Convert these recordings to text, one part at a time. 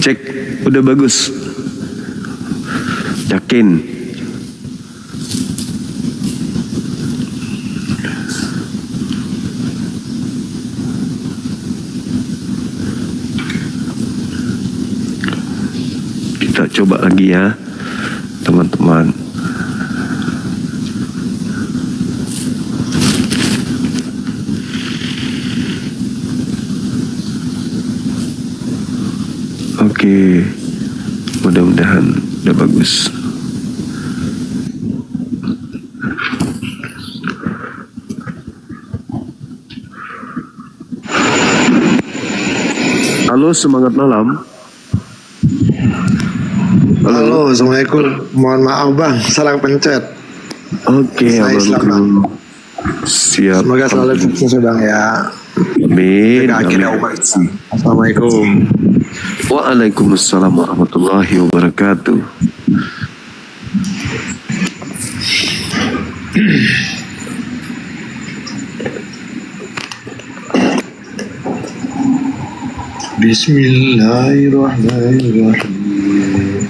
Cek, udah bagus. Yakin? Kita coba lagi ya, teman-teman. Oke, mudah-mudahan udah bagus. Halo, semangat malam. Halo, assalamualaikum. Mohon maaf bang, salah pencet. Oke, Saya Islam, Bang. Siap. Semoga selalu sukses bang ya. Amin. Hingga akhirnya Amin. umat. Assalamualaikum. Waalaikumsalam warahmatullahi wabarakatuh. Bismillahirrahmanirrahim.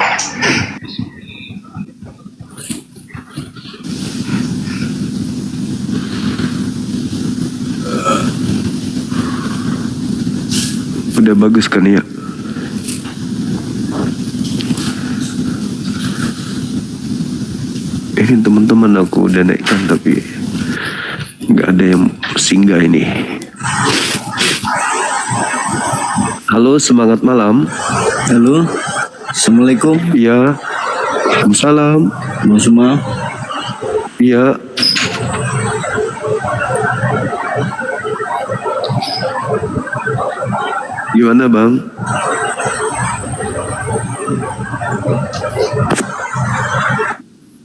Udah bagus kan ya? Ini teman-teman aku udah naikkan tapi nggak ada yang singgah ini. Halo, semangat malam. Halo, assalamualaikum. Iya. Waalaikumsalam. Bang Suma. Iya. Gimana bang?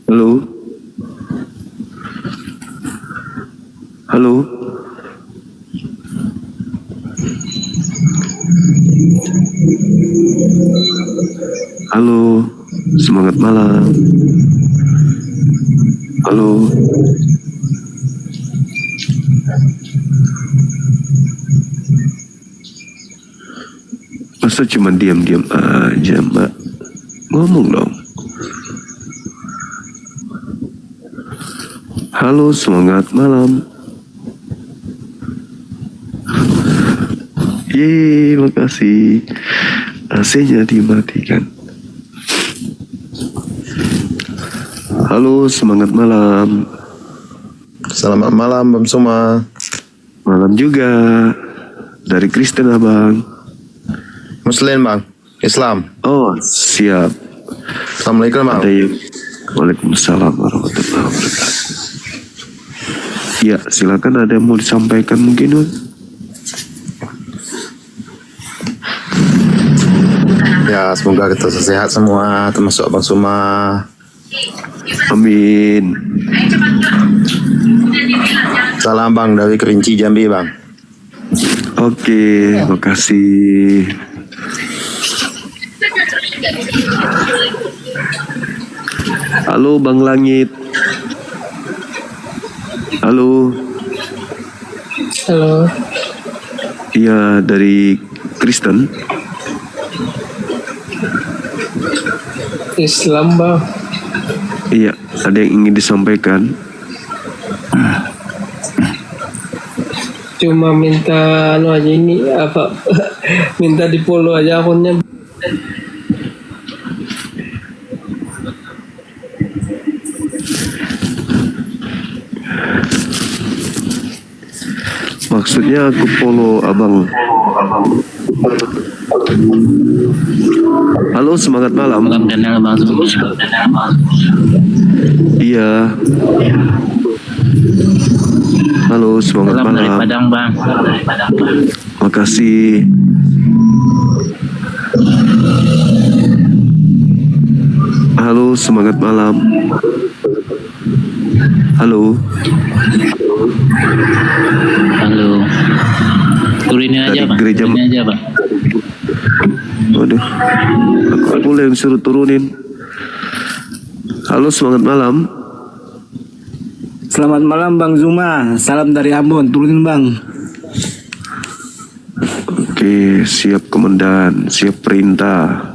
Halo? Halo? Halo, semangat malam. Halo. Masa cuma diam-diam aja, Mbak? Ngomong dong. Halo, semangat malam. Yeay, makasih. AC-nya dimatikan. Halo, semangat malam. Selamat malam Bang Suma. Malam juga. Dari Kristen, Abang. Muslim bang, Islam. Oh, siap. Assalamualaikum bang. Ada yang... Waalaikumsalam warahmatullahi wabarakatuh. Ya, silakan, ada yang mau disampaikan mungkin, Bang? Ya semoga kita sehat semua, termasuk Bang Suma. Amin. Salam bang dari Kerinci Jambi bang. Oke, makasih. Halo Bang Langit. Halo. Halo, Iya, dari Kristen. Islam bang. Iya, ada yang ingin disampaikan. Cuma minta anu aja ini apa? Minta di follow aja akunnya. Maksudnya aku follow abang. Halo, semangat malam. Salam kenal Bang Suma. Iya. Halo, semangat Salam dari malam. Padang Bang. Makasih. Halo, semangat malam. Halo. Halo. Turunin aja Dari Bang. gereja- Turunin aja Bang. Waduh, aku boleh yang suruh turunin. Halo, semangat malam. Selamat malam Bang Zuma, salam dari Ambon, turunin Bang. Oke. Oke, siap komandan, siap perintah.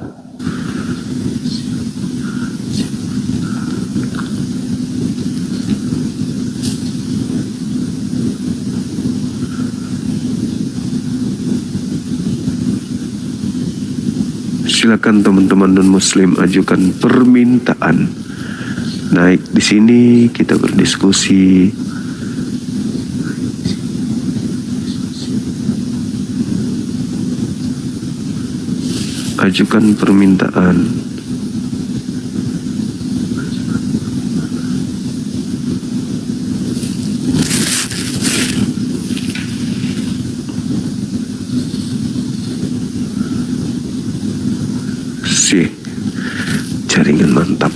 Silakan teman-teman non-muslim ajukan permintaan. Naik di sini kita berdiskusi. Ajukan permintaan. Jaringan mantap.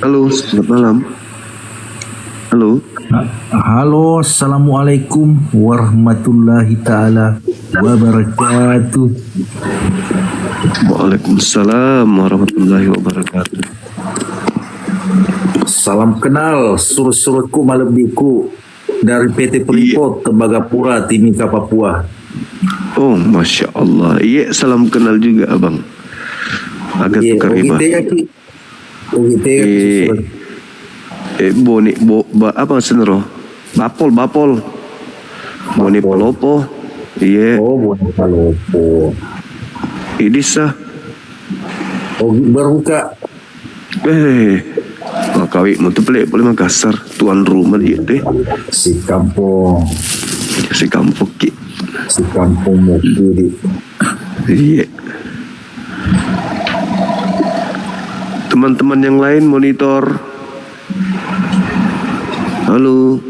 Halo, selamat malam. Halo. Halo, assalamualaikum warahmatullahi taala wabarakatuh. Waalaikumsalam warahmatullahi wabarakatuh. Salam kenal, sur-surku malebiku dari PT Freeport Tembagapura, Timika, Papua. Oh, masya Allah. Iya, salam kenal juga abang. Agak tukar riba. Boni apa senero? Bapol. Boni polopo. Iya. Oh, Boni polopo. Idisa. Oh, baru buka. Makawi mau tuh boleh Makassar, tuan rumah dia deh. Si kampung Ki. Si kampung Mukiri. Iya. Teman-teman yang lain monitor. Halo.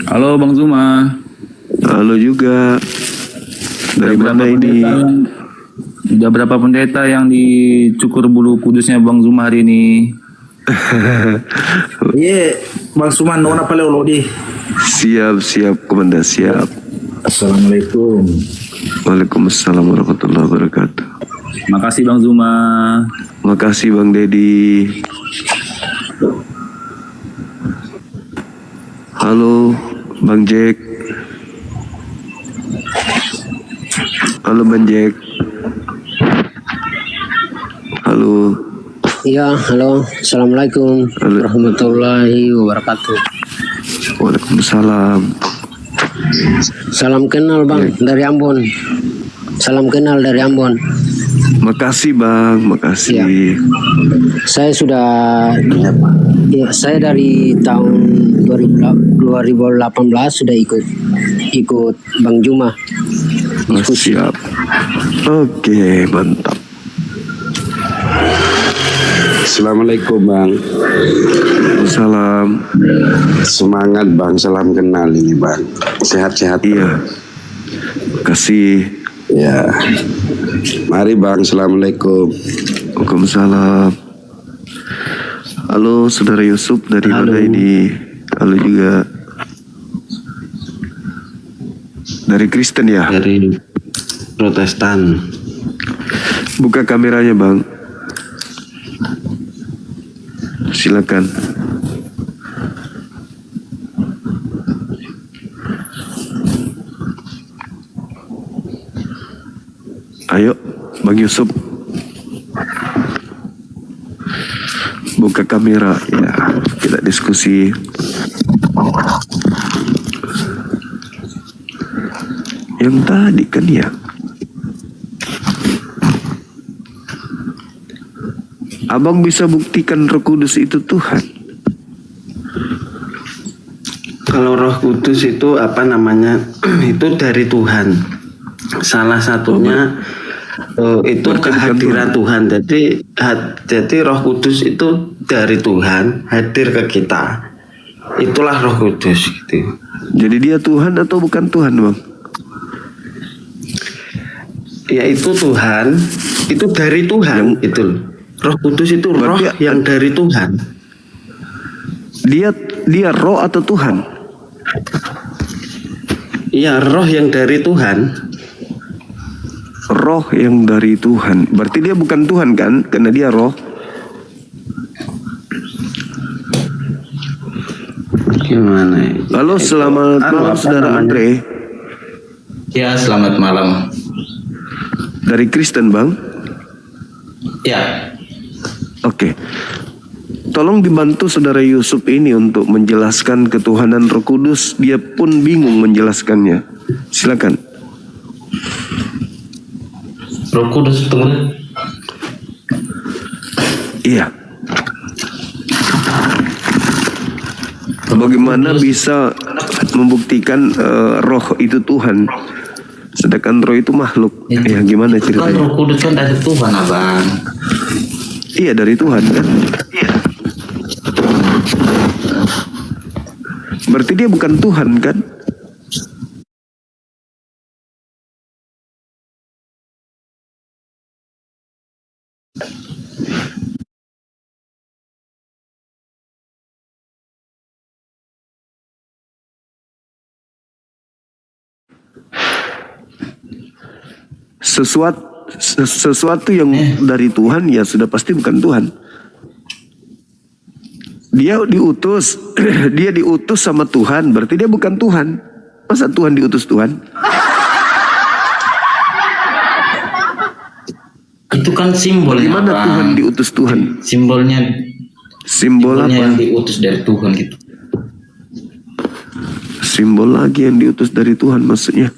Halo Bang Zuma. Halo juga. Dari mana ini? Udah berapa pendeta yang dicukur bulu kudusnya Bang Zuma hari ini? Iya, Bang Suman, nona pale di. Siap, komandan siap. Assalamualaikum. Waalaikumsalam warahmatullahi wabarakatuh. Makasih Bang Zuma. Makasih Bang Dedi. Halo Bang Jack. Halo Bang Jack. Halo. Ya, halo. Assalamualaikum warahmatullahi wabarakatuh. Waalaikumsalam. Salam kenal Bang dari Ambon. Salam kenal dari Ambon. Makasih Bang, makasih. Ya. Saya sudah, saya dari tahun 2018 sudah ikut Bang Juma. Diskusi. Siap. Oke, mantap. Assalamualaikum Bang. Salam. Semangat Bang, salam kenal ini Bang. Sehat-sehat. Iya. Kasih. Ya. Mari Bang, Assalamualaikum. Waalaikumsalam. Halo Saudara Yusuf, dari mana ini? Halo juga. Dari Kristen ya? Dari Protestan. Buka kameranya Bang. Silakan. Ayo, Bang Yusuf. Buka kamera ya, kita diskusi. Yang tadi kan ya. Abang bisa buktikan Roh Kudus itu Tuhan. Kalau Roh Kudus itu apa namanya? Itu dari Tuhan. Salah satunya itu kehadiran Tuhan. Jadi Roh Kudus itu dari Tuhan hadir ke kita. Itulah Roh Kudus gitu. Jadi dia Tuhan atau bukan Tuhan, Bang? Ya itu Tuhan, itu dari Tuhan itu. Roh Kudus itu roh yang dari Tuhan. Dia roh atau Tuhan? Iya, roh yang dari Tuhan. Roh yang dari Tuhan. Berarti dia bukan Tuhan kan? Karena dia roh. gimana? Halo, selamat malam apa saudara namanya? Andre. Ya, selamat malam. Dari Kristen Bang. Ya, Oke. Tolong dibantu saudara Yusuf ini untuk menjelaskan ketuhanan Roh Kudus. Dia pun bingung menjelaskannya. Silakan. Roh Kudus tunggu. Iya. Bagaimana bisa membuktikan roh itu Tuhan, sedangkan roh itu makhluk? Ya, gimana Itu kan ceritanya? Roh Kudus kan dari Tuhan, Abang. Iya, dari Tuhan kan? Berarti dia bukan Tuhan kan? Sesuatu yang dari Tuhan ya sudah pasti bukan Tuhan. Dia diutus, dia diutus sama Tuhan, berarti dia bukan Tuhan. Masa Tuhan diutus Tuhan? Itu kan simbolnya, Bagaimana Bang. Tuhan diutus Tuhan? Simbolnya Simbol yang apa? diutus dari Tuhan gitu. Simbol lagi yang diutus dari Tuhan maksudnya.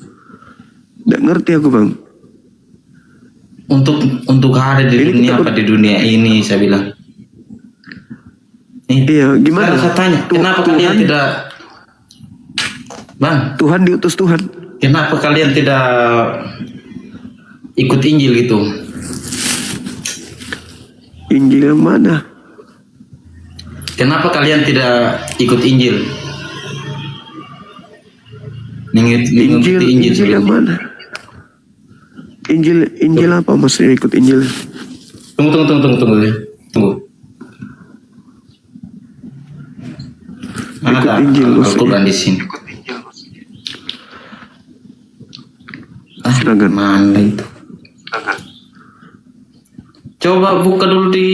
Nggak ngerti aku Bang. Untuk hari di Ini dunia kita apa di dunia ini saya bilang. Iya, gimana? Sekarang saya tanya, kenapa kalian tidak, Bang? Tuhan diutus Tuhan. Kenapa kalian tidak ikut Injil gitu? Injil yang mana? Kenapa kalian tidak ikut Injil? Mengikuti Injil Injil yang sebelumnya. mana? Injil apa maksudnya ikut Injil? Tunggu. Ikut Ada Injil Al-Quran di sini. Silakan. Mana itu? Coba buka dulu di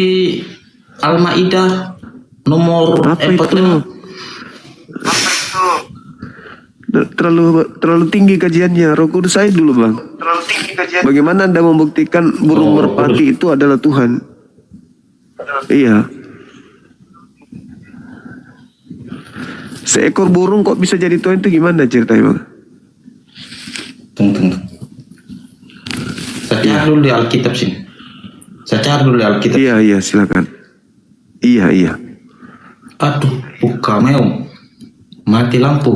Al-Maidah nomor Apa itu? 45. Terlalu tinggi kajiannya. Roh Kudus saya dulu Bang. Bagaimana Anda membuktikan burung merpati itu adalah Tuhan? Iya. Seekor burung kok bisa jadi Tuhan itu gimana ceritanya Bang? Tunggu. Saya cari dulu di Alkitab sini. Saya cari dulu di Alkitab. Iya silakan. Iya. Aduh, buka meong. Mati lampu.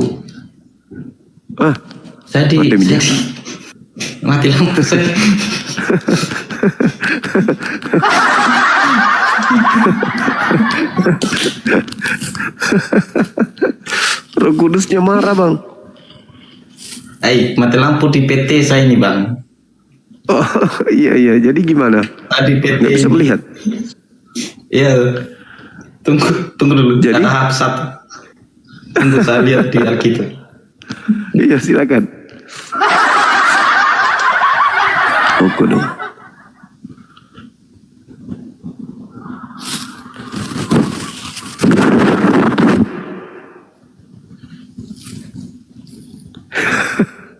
Ah, Saya mati minyak. mati lampu saya. Roh Kudusnya marah Bang. Mati lampu di PT saya ini, Bang. Oh iya. Jadi gimana? Tadi PT. Nggak bisa ini. melihat. Iya. Tunggu dulu. Jadi? Ada hap satu. Tunggu saya lihat di Alkitab. Iya silakan. Pokok dong.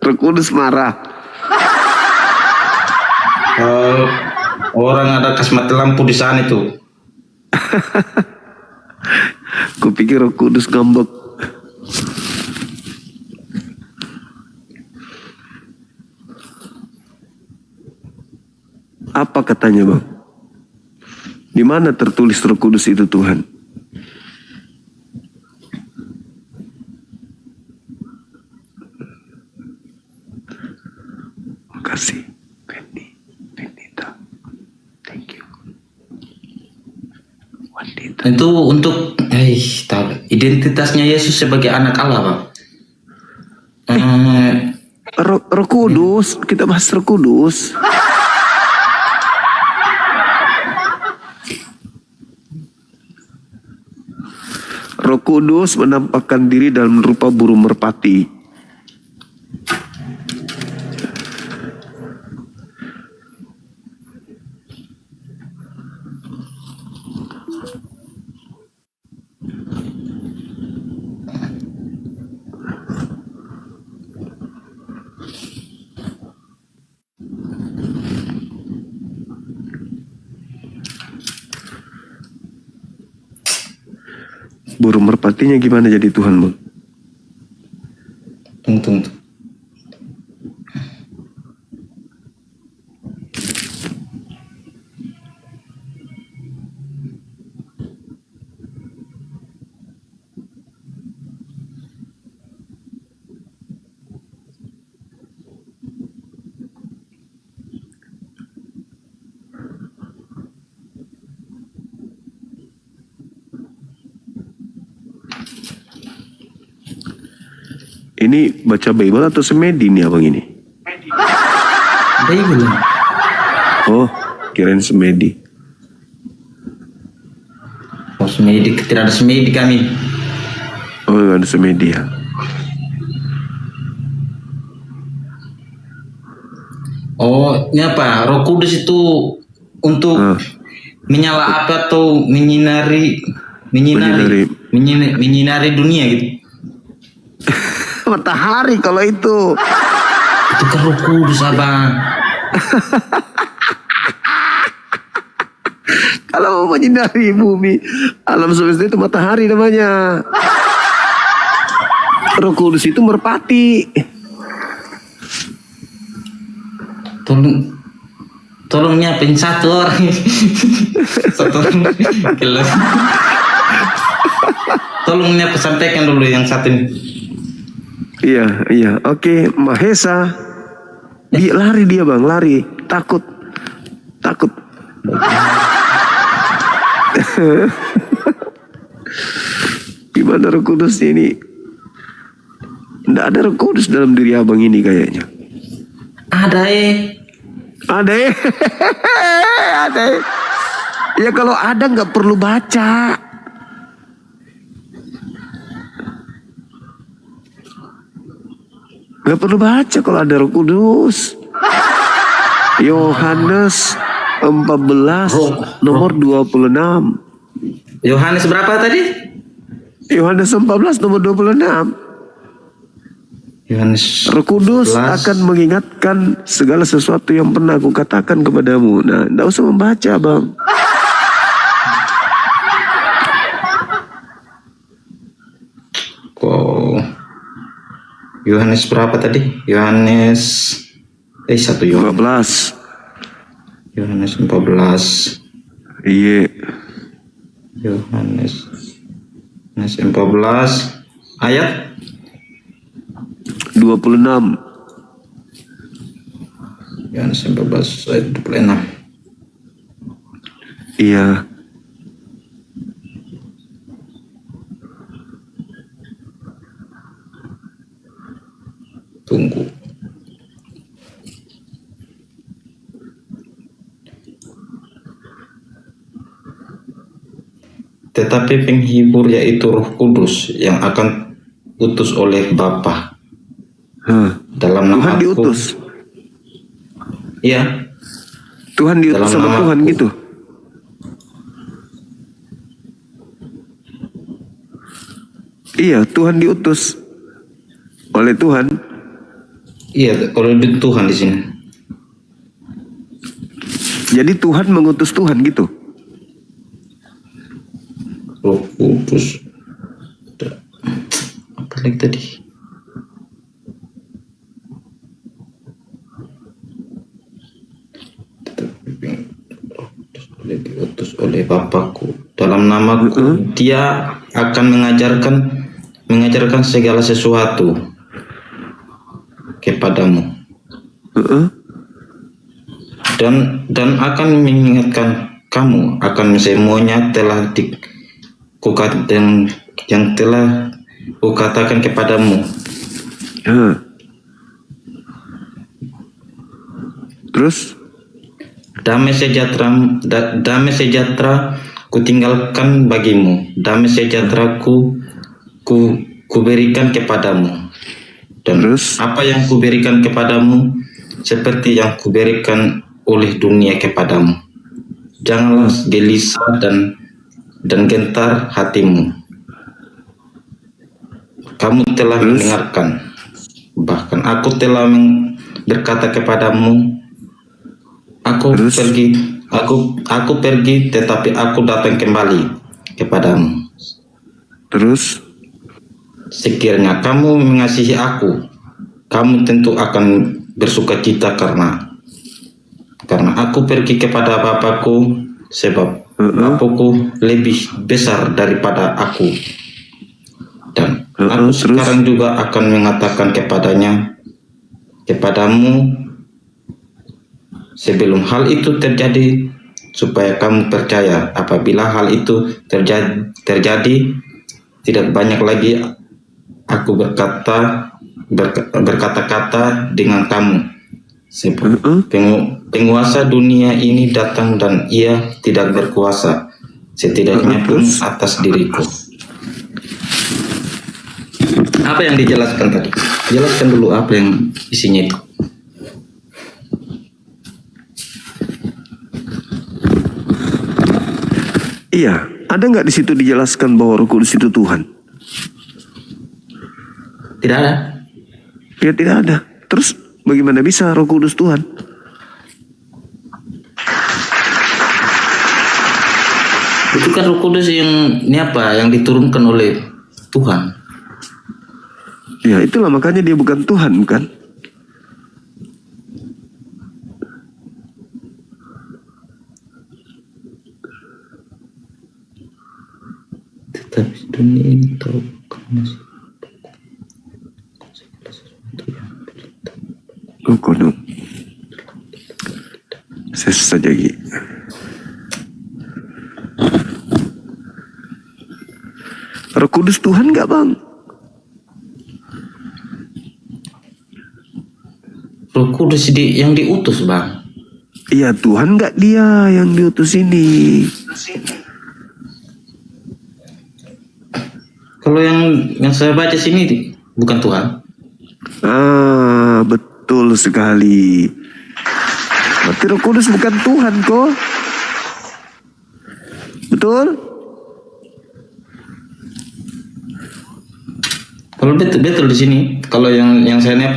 Roh Kudus marah. Orang ada kas mati lampu di sana itu. Kupikir Roh Kudus ngambek. Apa katanya Bang? Di mana tertulis Roh Kudus itu Tuhan? Makasih. Benita. Thank you. Wandita. Itu untuk tahu identitasnya Yesus sebagai anak Allah, Pak. Roh Kudus, kita bahas Roh Kudus. Roh Kudus menampakkan diri dalam rupa burung merpati. burung merpatinya gimana jadi Tuhan, Bang? Tunggu. Ini baca Bible atau semedi nih abang ini? Bible. Oh, kirain semedi. Oh, semedi, tidak ada semedi kami. Oh, nggak ada semedi ya. Oh, ini apa? Roh Kudus itu untuk menyala apa atau menyinari dunia gitu. Matahari kalau itu. Itu kan Roh Kudus, abang. Kalau mau menyinari bumi, alam semesta itu matahari namanya. Roh Kudus itu merpati. Tolong nyiapin satu orang. Satu orang. Gila. Tolong sampaikan dulu yang satu ini. Iya. Oke, Mahesa. Lari dia, Bang, lari. Takut. Gimana Roh Kudus ini? Nggak ada Roh Kudus dalam diri abang ini kayaknya. Ada Ada. Ya kalau ada nggak perlu baca. Nggak perlu baca kalau ada Roh Kudus. Yohanes 14 nomor 26. Yohanes berapa tadi? Yohanes 14 nomor 26. Yohanes Roh Kudus 14. akan mengingatkan segala sesuatu yang pernah aku katakan kepadamu. Nah, tidak usah membaca, Bang. Oh. Yohanes berapa tadi? Yohanes 1 Yohanes. 15. Yohanes 14. Iya. Yohanes 14 ayat 26. Yohanes 14 ayat 26. Iya. Tunggu. Tetapi penghibur yaitu Roh Kudus yang akan utus oleh Bapa dalam nama Tuhan diutus. Iya. Tuhan diutus Dalam sama nama Tuhan aku. gitu. Iya, Tuhan diutus oleh Tuhan. Iya, oleh Tuhan di sini. Jadi Tuhan mengutus Tuhan gitu. Roh Kudus. Apa lagi tadi? Diutus oleh Bapakku dalam namaku, dia akan mengajarkan segala sesuatu kepadamu dan akan mengingatkan kamu akan semuanya yang telah kukatakan kepadamu. Terus Damai sejahtera kutinggalkan bagimu, damai sejahtera kuberikan kepadamu. Dan Terus? apa yang kuberikan kepadamu seperti yang kuberikan oleh dunia kepadamu. Janganlah gelisah dan gentar hatimu. Kamu telah mendengarkan, bahkan aku telah berkata kepadamu. Aku pergi, tetapi aku datang kembali kepadamu. Terus? Sekiranya kamu mengasihi aku, kamu tentu akan bersukacita karena aku pergi kepada Bapakku, sebab Bapakku lebih besar daripada aku. Dan aku sekarang juga akan mengatakan kepadamu sebelum hal itu terjadi, supaya kamu percaya. Apabila hal itu terjadi, tidak banyak lagi aku berkata-kata dengan kamu. Sebab penguasa dunia ini datang dan ia tidak berkuasa setidaknya pun atas diriku. Apa yang dijelaskan tadi? Jelaskan dulu apa yang isinya itu. Iya, ada nggak di situ dijelaskan bahwa Roh Kudus itu Tuhan? Tidak ada. Ya tidak ada. Terus bagaimana bisa Roh Kudus Tuhan? Itu kan Roh Kudus yang diturunkan oleh Tuhan. Ya itulah makanya dia bukan Tuhan, bukan? Tetapi dunia ini tahu masih Kono. Sesa lagi. Roh Kudus Tuhan nggak, Bang? Roh Kudus yang diutus, Bang. Iya, Tuhan nggak dia yang diutus ini. Kalau yang saya baca sini bukan Tuhan. Betul sekali. Berarti Roh Kudus bukan Tuhan kok. Betul? Kalau betul di sini. Kalau yang saya yang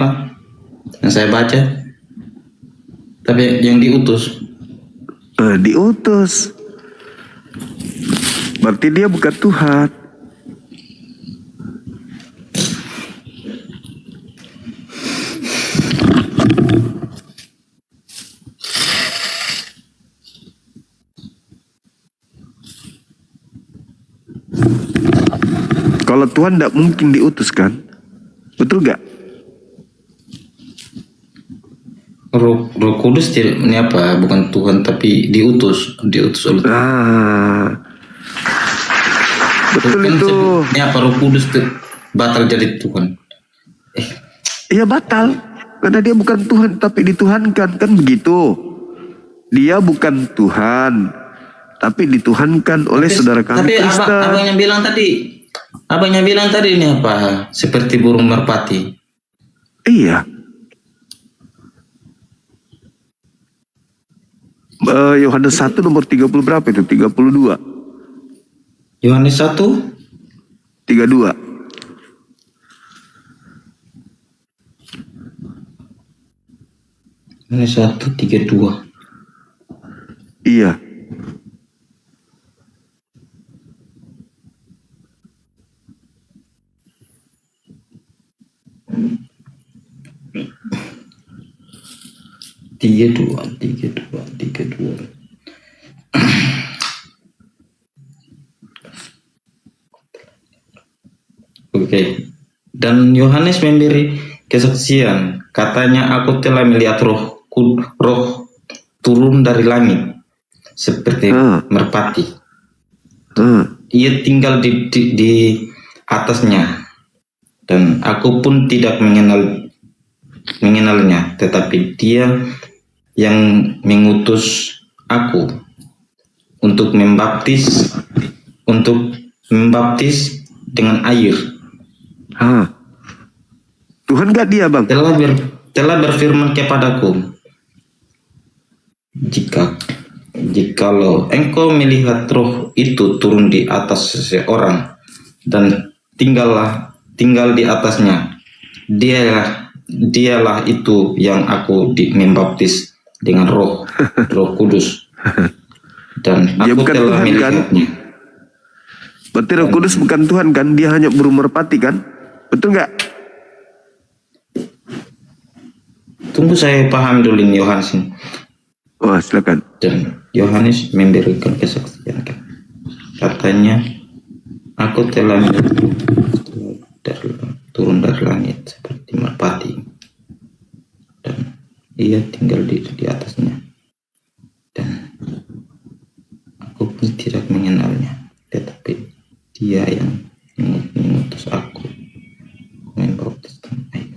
saya baca. Tapi yang diutus. Diutus. Berarti dia bukan Tuhan. Kalau Tuhan tidak mungkin diutus kan? Betul gak? Roh Kudus ini bukan Tuhan tapi diutus oleh Tuhan. Betul itu. Ini Roh Kudus batal jadi Tuhan. Iya batal. Karena dia bukan Tuhan tapi dituhankan, kan begitu. Dia bukan Tuhan tapi dituhankan oleh saudara kami Kristen. Tapi abangnya bilang tadi ini seperti burung merpati. Iya. Yohanes 1 nomor 30 berapa itu? 32. Yohanes 1 32. Yohanes 1:32. Iya. Tiga dua. Oke. Dan Yohanes memberi kesaksian, katanya aku telah melihat roh turun dari langit seperti merpati. Ia tinggal di atasnya, dan aku pun tidak mengenalnya, tetapi dia yang mengutus aku untuk membaptis dengan air. Tuhan gak dia, Bang? Telah berfirman kepadaku, jikalau engkau melihat roh itu turun di atas seseorang dan tinggal di atasnya, dialah itu yang aku membaptis dengan roh Kudus, dan aku telah melihatnya. Berarti Roh Kudus bukan Tuhan kan? Dia hanya burung merpati kan? Betul nggak? Tunggu saya paham dulu ini Yohanes ini. Wah, silakan. Dan Yohanes memberikan kesaksian kan. Katanya, aku telah turun dari langit seperti merpati, dan ia tinggal di atasnya, dan aku pun tidak mengenalnya, tetapi dia yang mengutus aku membaptis dengan air.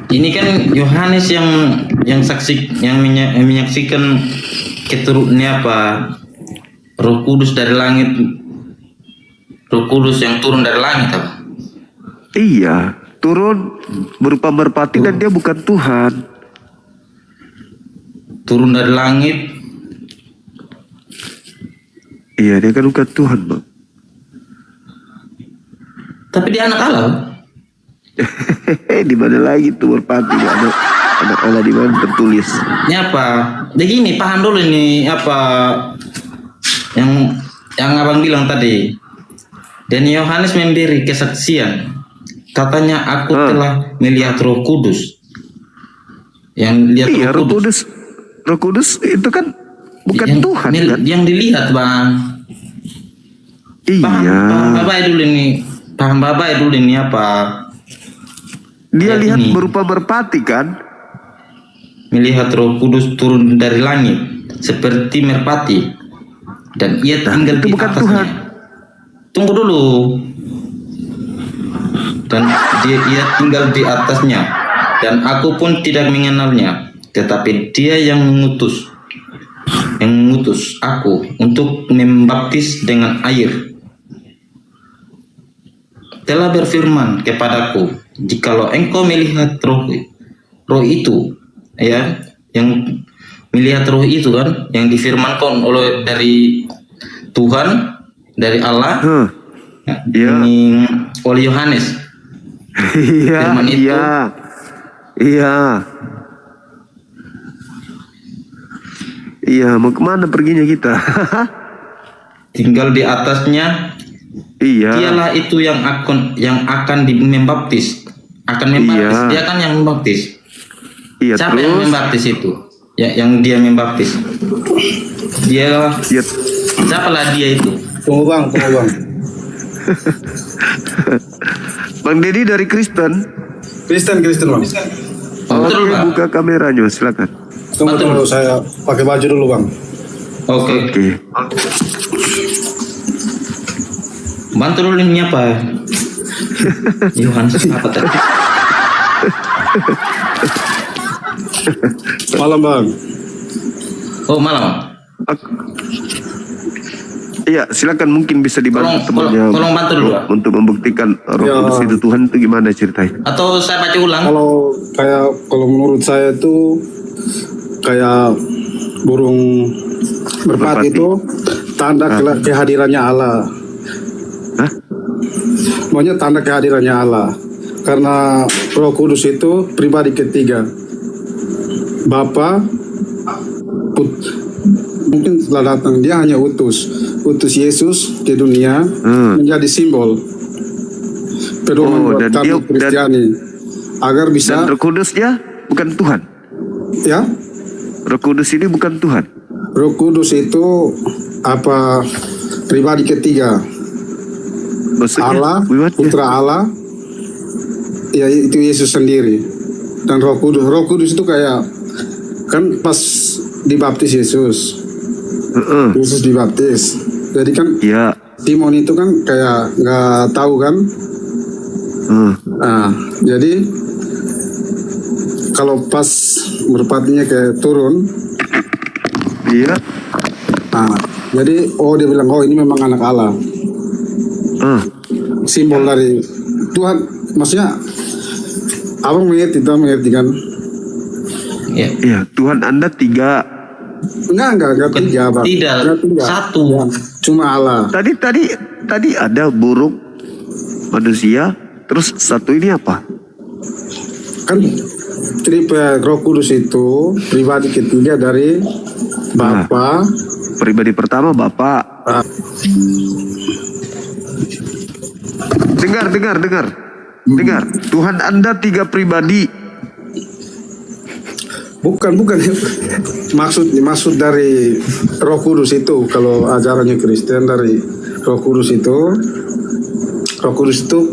Ini kan Yohanes yang saksi, yang menyaksikan keturunannya apa, Roh Kudus dari langit, Roh Kudus yang turun dari langit apa? Iya, turun berupa merpati dan dia bukan Tuhan. Turun dari langit. Iya, dia kan bukan Tuhan, Bang. Tapi dia anak Allah. Di mana lagi tuh merpati? Anak Allah di mana tertulis? Ini apa? Begini, paham dulu ini apa yang abang bilang tadi. Dan Yohanes memberi kesaksian. Katanya aku telah melihat Roh Kudus. Yang lihat Iya, Roh Kudus. Roh Kudus itu kan bukan Tuhan kan? Yang dilihat, Bang. Paham Bapak dulu ini. Paham Bapak dulu ini apa? Dia lihat ini. berupa merpati kan? Melihat Roh Kudus turun dari langit seperti merpati, dan ia tinggal itu di bukan atasnya. Tuhan. Tunggu dulu. Dan ia tinggal di atasnya, dan aku pun tidak mengenalnya, tetapi dia yang mengutus aku untuk membaptis dengan air telah berfirman kepadaku, jikalau engkau melihat roh itu, ya, yang melihat roh itu kan, yang difirmankan oleh dari Tuhan, dari Allah, ini oleh Yohanes. Iya, Firman itu, iya, mau kemana perginya kita? tinggal di atasnya. Iya. Dialah itu yang akan membaptis. Akan membaptis. Iya. Dia kan yang membaptis. Iya, Siapa yang membaptis itu? Ya, yang dia membaptis. Dia. Iya. Siapa lah dia itu? Tunggu bang. Bang Dedi dari Kristen. Kristen bang. Betul, Oke, Pak. buka kameranya, silakan. Tunggu saya pakai baju dulu bang. Oke. Bantu dulu ini apa? Yohanes apa tadi? Malam bang. Oh, malam. Iya, silakan, mungkin bisa dibantu temannya tolong bantu dulu, Pak. untuk membuktikan Roh Ya. Kudus itu Tuhan itu gimana ceritanya? Atau saya baca ulang? Kalau menurut saya itu kayak burung merpati itu tanda kehadirannya Allah. Hah? Maunya tanda kehadirannya Allah. Karena Roh Kudus itu pribadi ketiga. Bapa mungkin setelah datang dia hanya utus Yesus ke dunia menjadi simbol pedoman buat dan kami dia- Kristiani agar bisa Dan Roh Kudusnya bukan Tuhan. ya. Roh Kudus ini bukan Tuhan. Roh Kudus itu pribadi ketiga. Maksudnya, Allah, wiwatnya. Putra Allah, ya itu Yesus sendiri. Dan Roh Kudus itu kayak kan pas dibaptis Yesus dibaptis. Jadi kan Iya. Simon itu kan kayak nggak tahu kan. Nah, jadi kalau pas merpatinya kayak turun, Iya. nah, Jadi dia bilang ini memang anak Allah. Ah, Simbol dari Tuhan. Maksudnya abang mengerti kan? Ya. iya, Tuhan Anda 3. Enggak tiga, Bang. Tidak, Enggak tiga. satu. Ya, cuma Allah. Tadi ada burung, manusia, terus satu ini apa? Kan Roh Kudus itu pribadi ketiga dari Bapa. Pribadi pertama Bapak. Dengar. Tuhan Anda 3 pribadi. Bukan maksud dari Roh Kudus itu, kalau ajarannya Kristen dari Roh Kudus itu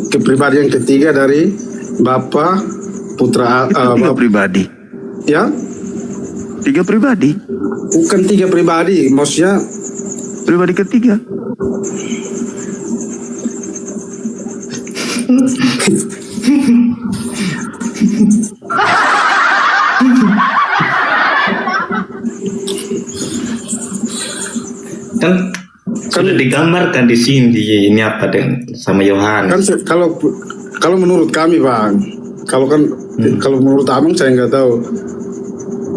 kepribadian ketiga dari Bapa, Putra, Itu 3 pribadi. ya 3 pribadi. bukan 3 pribadi, maksudnya Pribadi ketiga. Kan sudah digambarkan di sini ini apa dengan sama kan Yohanes. kalau menurut kami, Bang, kalau menurut abang saya nggak tahu.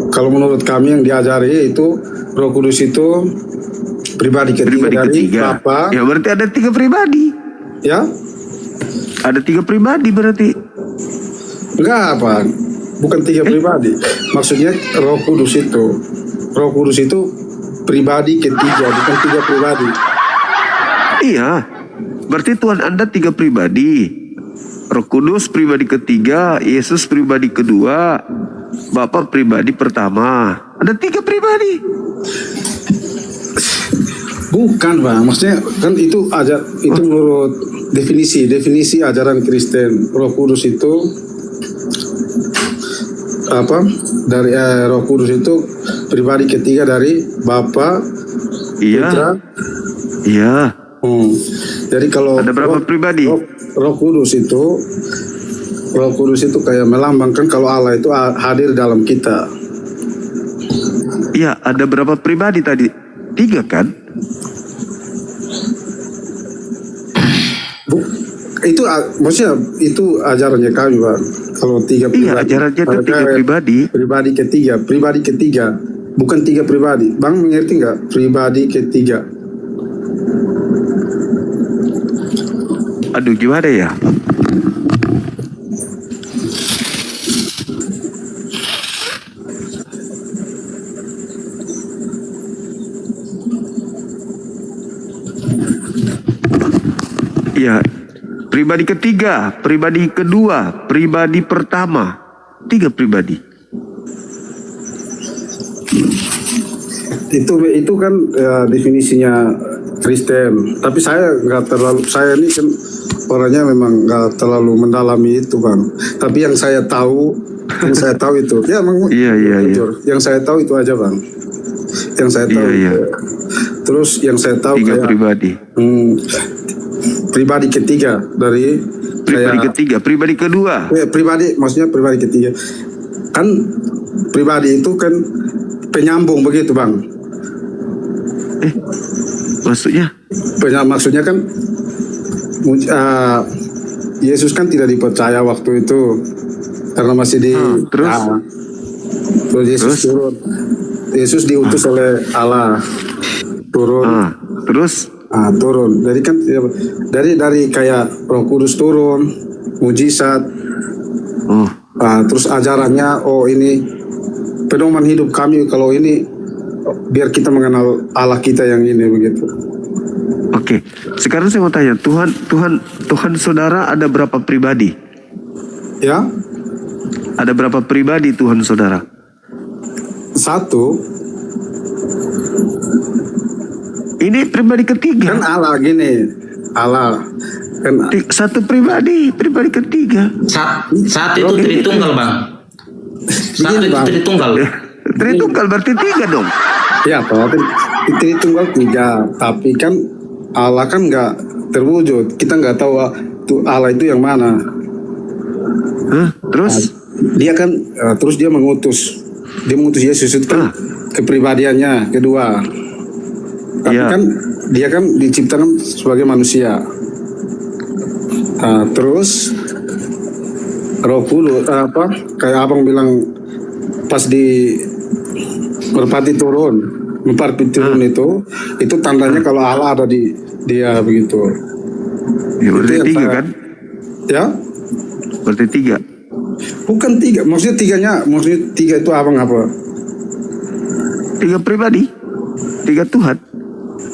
Kalau menurut kami yang diajari itu Roh Kudus itu pribadi ketiga dari Bapa. Ya berarti ada 3 pribadi. Ya, Ada 3 pribadi berarti. enggak, Bang. Bukan 3 pribadi. Maksudnya Roh Kudus itu pribadi ketiga, bukan 3 pribadi. Iya. Berarti Tuhan Anda 3 pribadi. Roh Kudus pribadi ketiga, Yesus pribadi kedua, Bapa pribadi pertama. Ada 3 pribadi. Bukan, Bang. Maksudnya kan itu menurut definisi ajaran Kristen. Roh Kudus itu apa? Dari Roh Kudus itu pribadi ketiga dari Bapa, Putra. Iya. Jadi kalau Ada berapa pribadi? Roh Kudus itu kayak melambangkan kalau Allah itu hadir dalam kita. Iya, ada berapa pribadi tadi? 3 kan? Itu maksudnya itu ajarannya kami, Bang. Kalau 3 pribadi. Iya, ajarannya itu 3 pribadi. Pribadi ketiga, bukan 3 pribadi. Bang mengerti nggak? Pribadi ketiga. Aduh, gimana ya? Iya, pribadi ketiga, pribadi kedua, pribadi pertama, 3 pribadi. Itu kan definisinya Kristen. Tapi saya ini kan orangnya memang nggak terlalu mendalami itu, Bang. Tapi yang saya tahu itu, ya memang. Iya. Yang saya tahu itu aja, Bang. Yang saya tahu. Iya. Terus yang saya tahu 3 kayak pribadi. Pribadi ketiga dari Pribadi ketiga, pribadi kedua. maksudnya pribadi ketiga. Kan pribadi itu kan penyambung begitu, Bang. Maksudnya? Maksudnya kan Yesus kan tidak dipercaya waktu itu karena masih terus? Terus Yesus turun. Yesus diutus oleh Allah turun. Turun. Jadi kan dari kayak Roh Kudus turun, mujizat. Terus ajarannya ini pedoman hidup kami kalau ini biar kita mengenal Allah kita yang ini begitu. Oke. Sekarang saya mau tanya, Tuhan saudara ada berapa pribadi? Ya? Ada berapa pribadi Tuhan saudara? 1. Ini pribadi ketiga. Kan Allah gini. Allah kan 1 pribadi ketiga. Saat itu Tritunggal, Bang. Saat itu Bang. Tritunggal. Tritunggal berarti 3 dong. Ya, Pak. Tritunggal 3. Tapi kan Allah kan nggak terwujud. Kita nggak tahu Allah itu yang mana. Terus? Dia kan terus dia mengutus Yesus itu kan kepribadiannya kedua. Tapi Iya. kan dia kan diciptakan sebagai manusia. Terus Roh Kudus kayak abang bilang pas di merpati turun itu tandanya kalau Allah ada di dia begitu. Ya, berarti yang 3 saya- kan? Ya, Berarti 3. bukan 3. Maksudnya 3 itu abang apa? 3 pribadi. 3 Tuhan.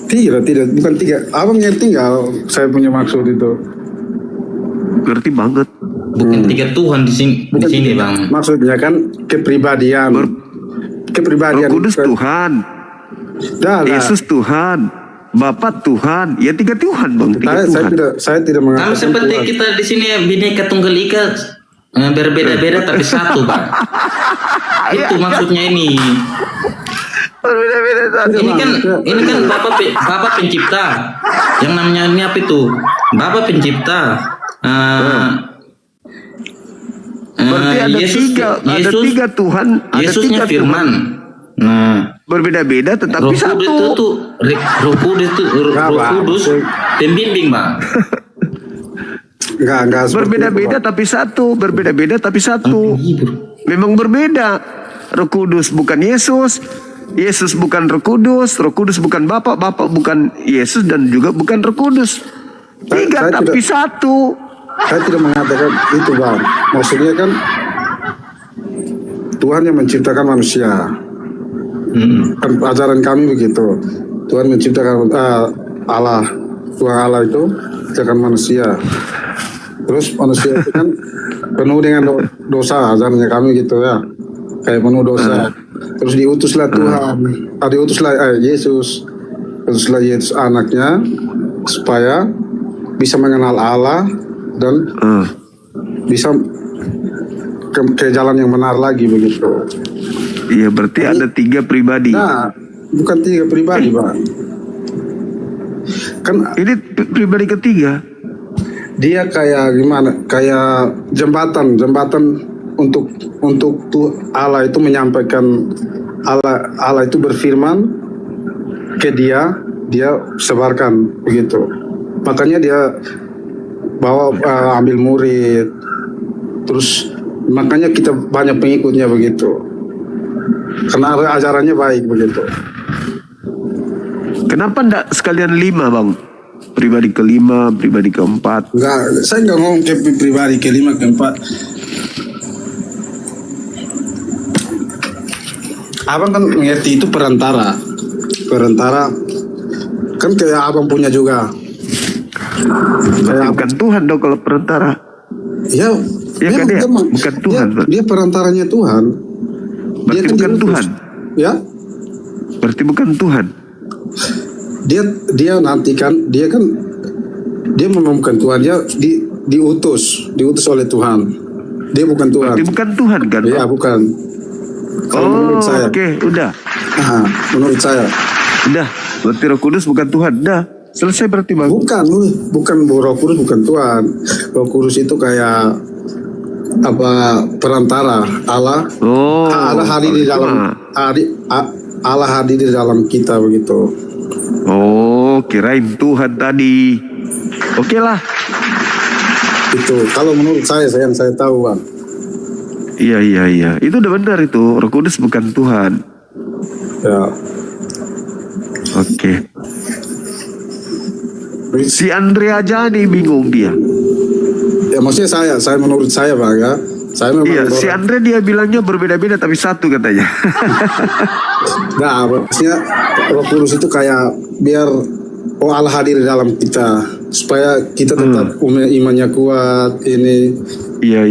Tidak, bukan 3. Abang ngerti nggak saya punya maksud itu? Ngerti banget. Bukan 3 Tuhan di sini Bang. Maksudnya kan kepribadian. Roh Kudus Bukan- Tuhan. Dah, dah. Yesus Tuhan. Bapa Tuhan. Ya 3 Tuhan Bang. 3 Saya Tuhan. tidak Kalau mengatakan seperti Tuhan. kita di sini ya Bhinneka Tunggal Ika berbeda-beda tapi satu Bang. Itu maksudnya ini. Berbeda-beda Tuhan. Ini kan Bapak pencipta. Yang namanya ini apa itu? Bapak pencipta. Berarti ada tiga Tuhan. Ada Yesusnya 3 Firman. Tuhan. Nah, Berbeda-beda tetapi Roh Kudus itu satu. tuh Roh Kudus itu Roh Kudus pembimbing Bang. Enggak seperti Berbeda-beda itu, Bang. tapi satu. Berbeda-beda tapi satu. Memang berbeda. Roh Kudus bukan Yesus. Yesus bukan Roh Kudus. Roh Kudus bukan Bapa. Bapa bukan Yesus dan juga bukan Roh Kudus. 3 Saya tapi tidak- satu. Saya tidak mengatakan itu, Bang. Maksudnya kan Tuhan yang menciptakan manusia. Kan ajaran kami begitu. Tuhan menciptakan Allah. Tuhan Allah itu menciptakan manusia. Terus manusia itu kan penuh dengan dosa, ajarannya kami gitu ya. Kayak penuh dosa. Terus diutuslah Tuhan. Diutuslah Yesus. Utuslah Yesus anaknya supaya bisa mengenal Allah dan bisa ke jalan yang benar lagi begitu. Iya berarti ada 3 pribadi. Nah, bukan 3 pribadi, Bang. Kan Ini pribadi ketiga. dia kayak gimana? Kayak jembatan untuk Allah itu menyampaikan Allah itu berfirman ke dia sebarkan begitu. Makanya dia bawa ambil murid. Terus makanya kita banyak pengikutnya begitu. Karena ajarannya baik begitu. Kenapa enggak sekalian 5 Bang? Pribadi ke-5, pribadi ke-4. Saya nggak ngomong ke pribadi ke-5 ke-4. Abang kan mengerti itu perantara kan kayak abang punya juga. Berarti bukan Tuhan dong kalau perantara. Ya, Ya kan dia memang- bukan Tuhan, Pak. dia perantaranya Tuhan. Berarti kan bukan diutus. Tuhan. Ya, Berarti bukan Tuhan. dia nanti kan dia memang bukan Tuhan, dia diutus oleh Tuhan. Dia bukan Tuhan. Berarti bukan Tuhan kan? Ya, Bang? bukan. Kalau Oh, menurut saya. oke, udah. Menurut saya. Udah. Berarti Roh Kudus bukan Tuhan. Udah. Selesai berarti Bang. Bukan Roh Kudus bukan Tuhan. Roh Kudus itu kayak perantara Allah. Oh. Allah hadir di dalam Allah hadir di dalam kita begitu. Oh, kirain Tuhan tadi. Oke lah. Itu kalau menurut saya yang saya tahu, Bang. Iya. Itu udah benar itu. Roh Kudus bukan Tuhan. Ya. Oke. Si Andre aja nih bingung dia. Ya maksudnya saya menurut saya, Bang, ya. Saya memang Iya, si Andre dia bilangnya berbeda-beda tapi satu katanya. Nah, maksudnya Roh Kudus itu kayak biar Allah hadir di dalam kita supaya kita tetap imannya kuat ini. Iya.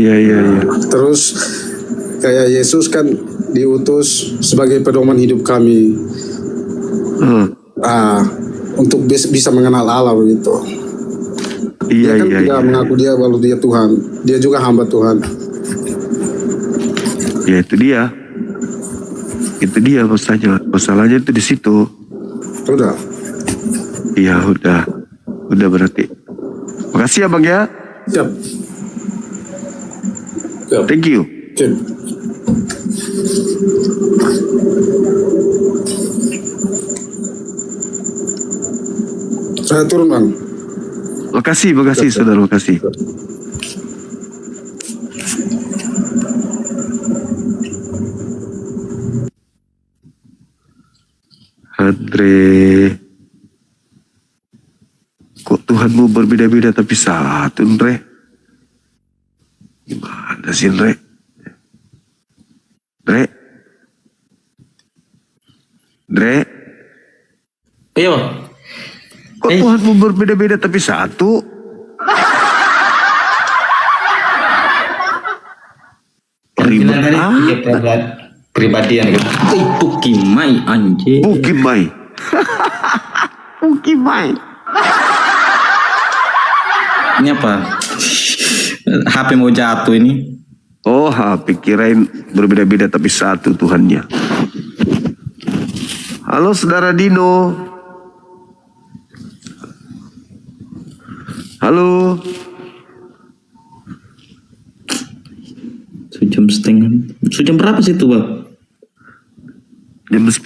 Terus kayak Yesus kan diutus sebagai pedoman hidup kami. Untuk bisa mengenal Allah begitu. Dia kan tidak mengaku dia kalau dia Tuhan. Dia juga hamba Tuhan. Ya itu dia. Itu dia masalahnya itu di situ. Udah. Iya udah berarti. Makasih ya Bang ya. Siap. Thank you. Oke. Saya turun bang. Makasih saudara, makasih. Andre, kok Tuhanmu berbeda-beda tapi satu, Andre? Gimana sih, Andre? Andre, Ayo. kok Tuhanmu berbeda-beda tapi satu? Bilang tadi tiga pribadian gitu. Itu Kimai anjir. Bukimai. Bukimai. Ini apa? HP mau jatuh ini. Oh, kirain berbeda-beda tapi satu Tuhannya. Halo saudara Dino. Halo. Jam setengah. Jam berapa sih itu bang? Jam 10.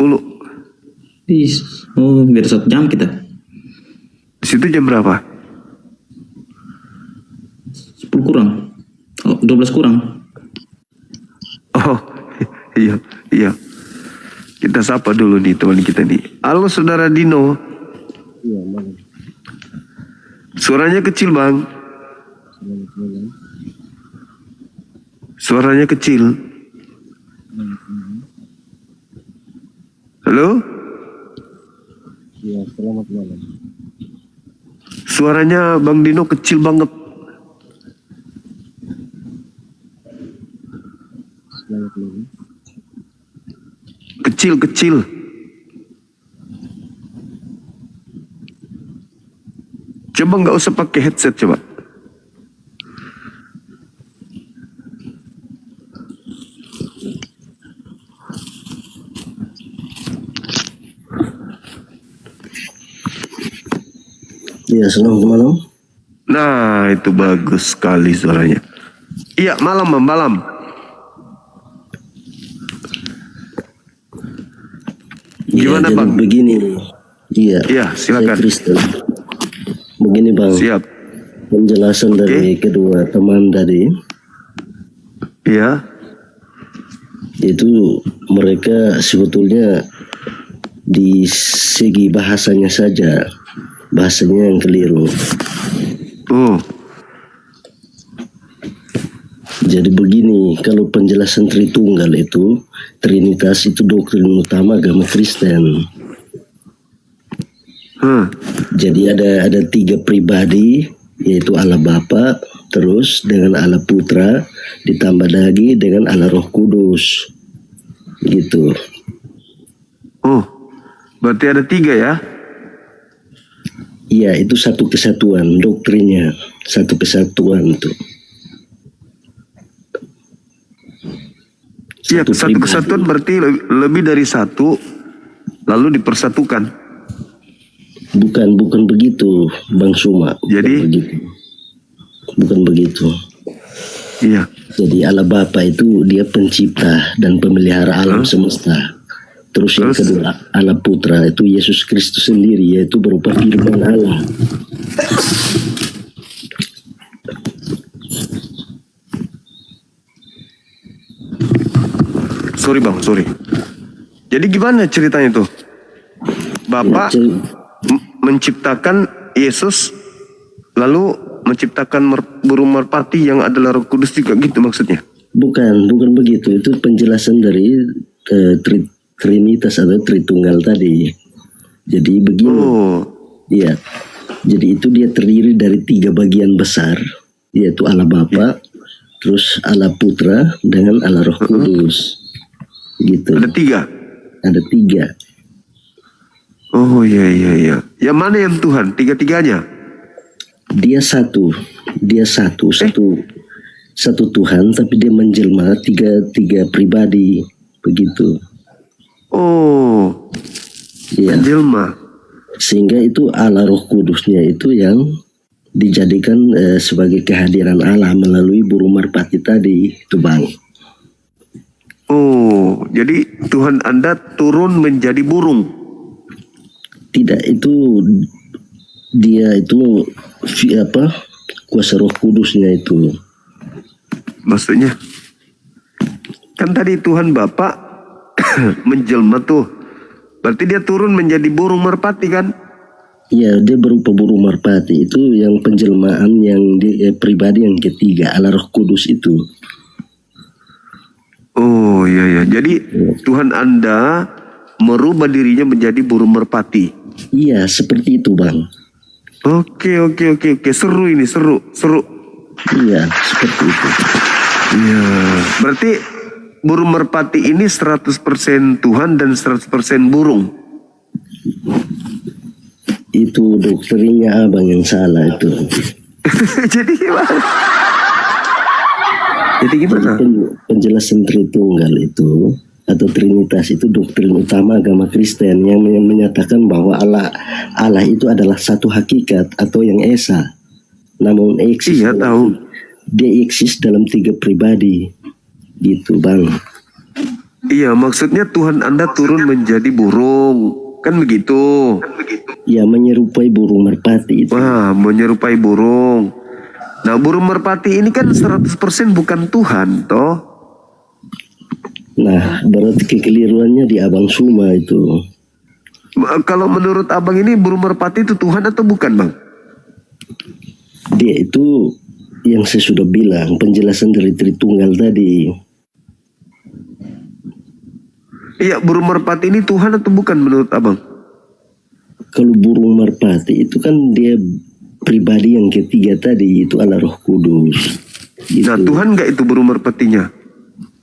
Oh, beda 1 jam kita. Di situ jam berapa? 10 kurang. Oh, 12 kurang. Oh, iya. Kita sapa dulu nih teman kita nih. Halo saudara Dino. Suaranya kecil bang. Suaranya kecil. Halo? Suaranya Bang Dino kecil banget. Kecil. Coba nggak usah pakai headset coba. Ya, selamat malam. Nah, itu bagus sekali suaranya. Iya, malam. Gimana, jadi Bang? Begini. Iya. Iya, silakan. Saya Kristen. Begini Bang. Siap. Penjelasan dari kedua teman tadi. Iya. Itu mereka sebetulnya di segi bahasanya saja. Bahasanya yang keliru. Oh, Jadi begini, kalau penjelasan Tritunggal itu, Trinitas itu doktrin utama agama Kristen. Jadi ada 3 pribadi, yaitu Allah Bapa, terus dengan Allah Putra, ditambah lagi dengan Allah Roh Kudus. Gitu. oh, berarti ada 3 ya? Iya, itu satu kesatuan doktrinnya, satu kesatuan itu. Iya, satu pribadi. kesatuan berarti lebih dari satu, lalu dipersatukan. Bukan begitu, Bang Suma. Jadi? Bukan begitu. Iya. Jadi Allah Bapa itu dia pencipta dan pemelihara alam semesta. Terus yang kedua Allah Putra itu Yesus Kristus sendiri, yaitu berupa firman Allah. Sorry bang, sorry. Jadi gimana ceritanya tuh? Bapak menciptakan Yesus, lalu menciptakan burung merpati yang adalah Roh Kudus juga gitu maksudnya? Bukan begitu. Itu penjelasan dari Trinitas atau Tritunggal tadi. Jadi begini. Oh. Iya. Jadi itu dia terdiri dari 3 bagian besar, yaitu Allah Bapa, terus Allah Putra dengan Allah Roh Kudus. Gitu. Ada 3? Ada 3. Oh iya. Yang mana yang Tuhan? 3-tiganya? Dia satu Tuhan, tapi dia menjelma tiga pribadi begitu. Oh, Iya. menjelma. Sehingga itu Allah Roh Kudusnya itu yang dijadikan sebagai kehadiran Allah melalui burung merpati tadi itu bang. Oh, jadi Tuhan Anda turun menjadi burung? Tidak, itu dia itu kuasa Roh Kudusnya itu. Maksudnya kan tadi Tuhan Bapa menjelma tuh. Berarti dia turun menjadi burung merpati kan? Ya, dia berupa burung merpati. Itu yang penjelmaan yang pribadi yang ketiga, Allah Roh Kudus itu. Oh iya ya. Jadi Tuhan Anda merubah dirinya menjadi burung merpati. Iya, seperti itu, Bang. Oke. Seru ini, seru. Iya, seperti itu. Iya. Berarti burung merpati ini 100% Tuhan dan 100% burung. Itu doktrinnya Abang yang salah itu. Jadi gimana? Penjelasan Tritunggal itu atau Trinitas itu doktrin utama agama Kristen yang menyatakan bahwa Allah itu adalah satu hakikat atau yang esa. Namun eksis. Iya, tahu. Dia eksis dalam 3 pribadi. Gitu, Bang. Iya, maksudnya Tuhan Anda turun menjadi burung. Kan begitu. Ya, menyerupai burung merpati itu. Wah, menyerupai burung. Nah, burung merpati ini kan 100% bukan Tuhan, toh? Nah, berarti kekeliruannya di Abang Suma itu. Kalau menurut Abang ini burung merpati itu Tuhan atau bukan, Bang? Dia itu yang saya sudah bilang, penjelasan dari Tritunggal tadi. Iya, burung merpati ini Tuhan atau bukan menurut Abang? Kalau burung merpati itu kan dia pribadi yang ketiga tadi, itu Allah Roh Kudus. Gitu. Nah, Tuhan nggak itu burung merpatinya?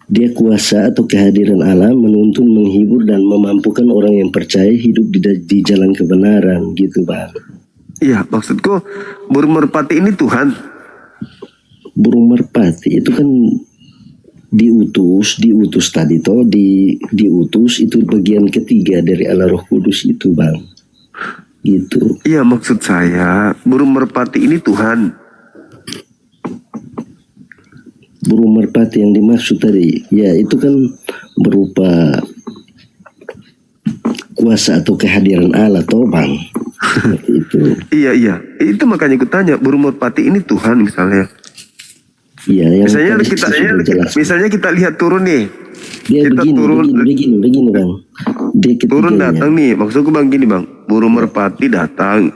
Dia kuasa atau kehadiran Allah menuntun, menghibur, dan memampukan orang yang percaya hidup di jalan kebenaran, gitu, Bang. Iya, maksudku burung merpati ini Tuhan. Burung merpati itu kan diutus tadi toh, diutus itu bagian ketiga dari Allah Roh Kudus itu, Bang. Gitu. Iya, maksud saya burung merpati ini Tuhan. Burung merpati yang dimaksud tadi, ya itu kan berupa kuasa atau kehadiran Allah toh, Bang. Itu. Iya. Itu makanya aku tanya, burung merpati ini Tuhan misalnya. Iya, yang misalnya kita lihat turun nih. Dia kita begini, Bang. Dia turun datang nih, maksudku Bang gini, Bang. Burung merpati datang.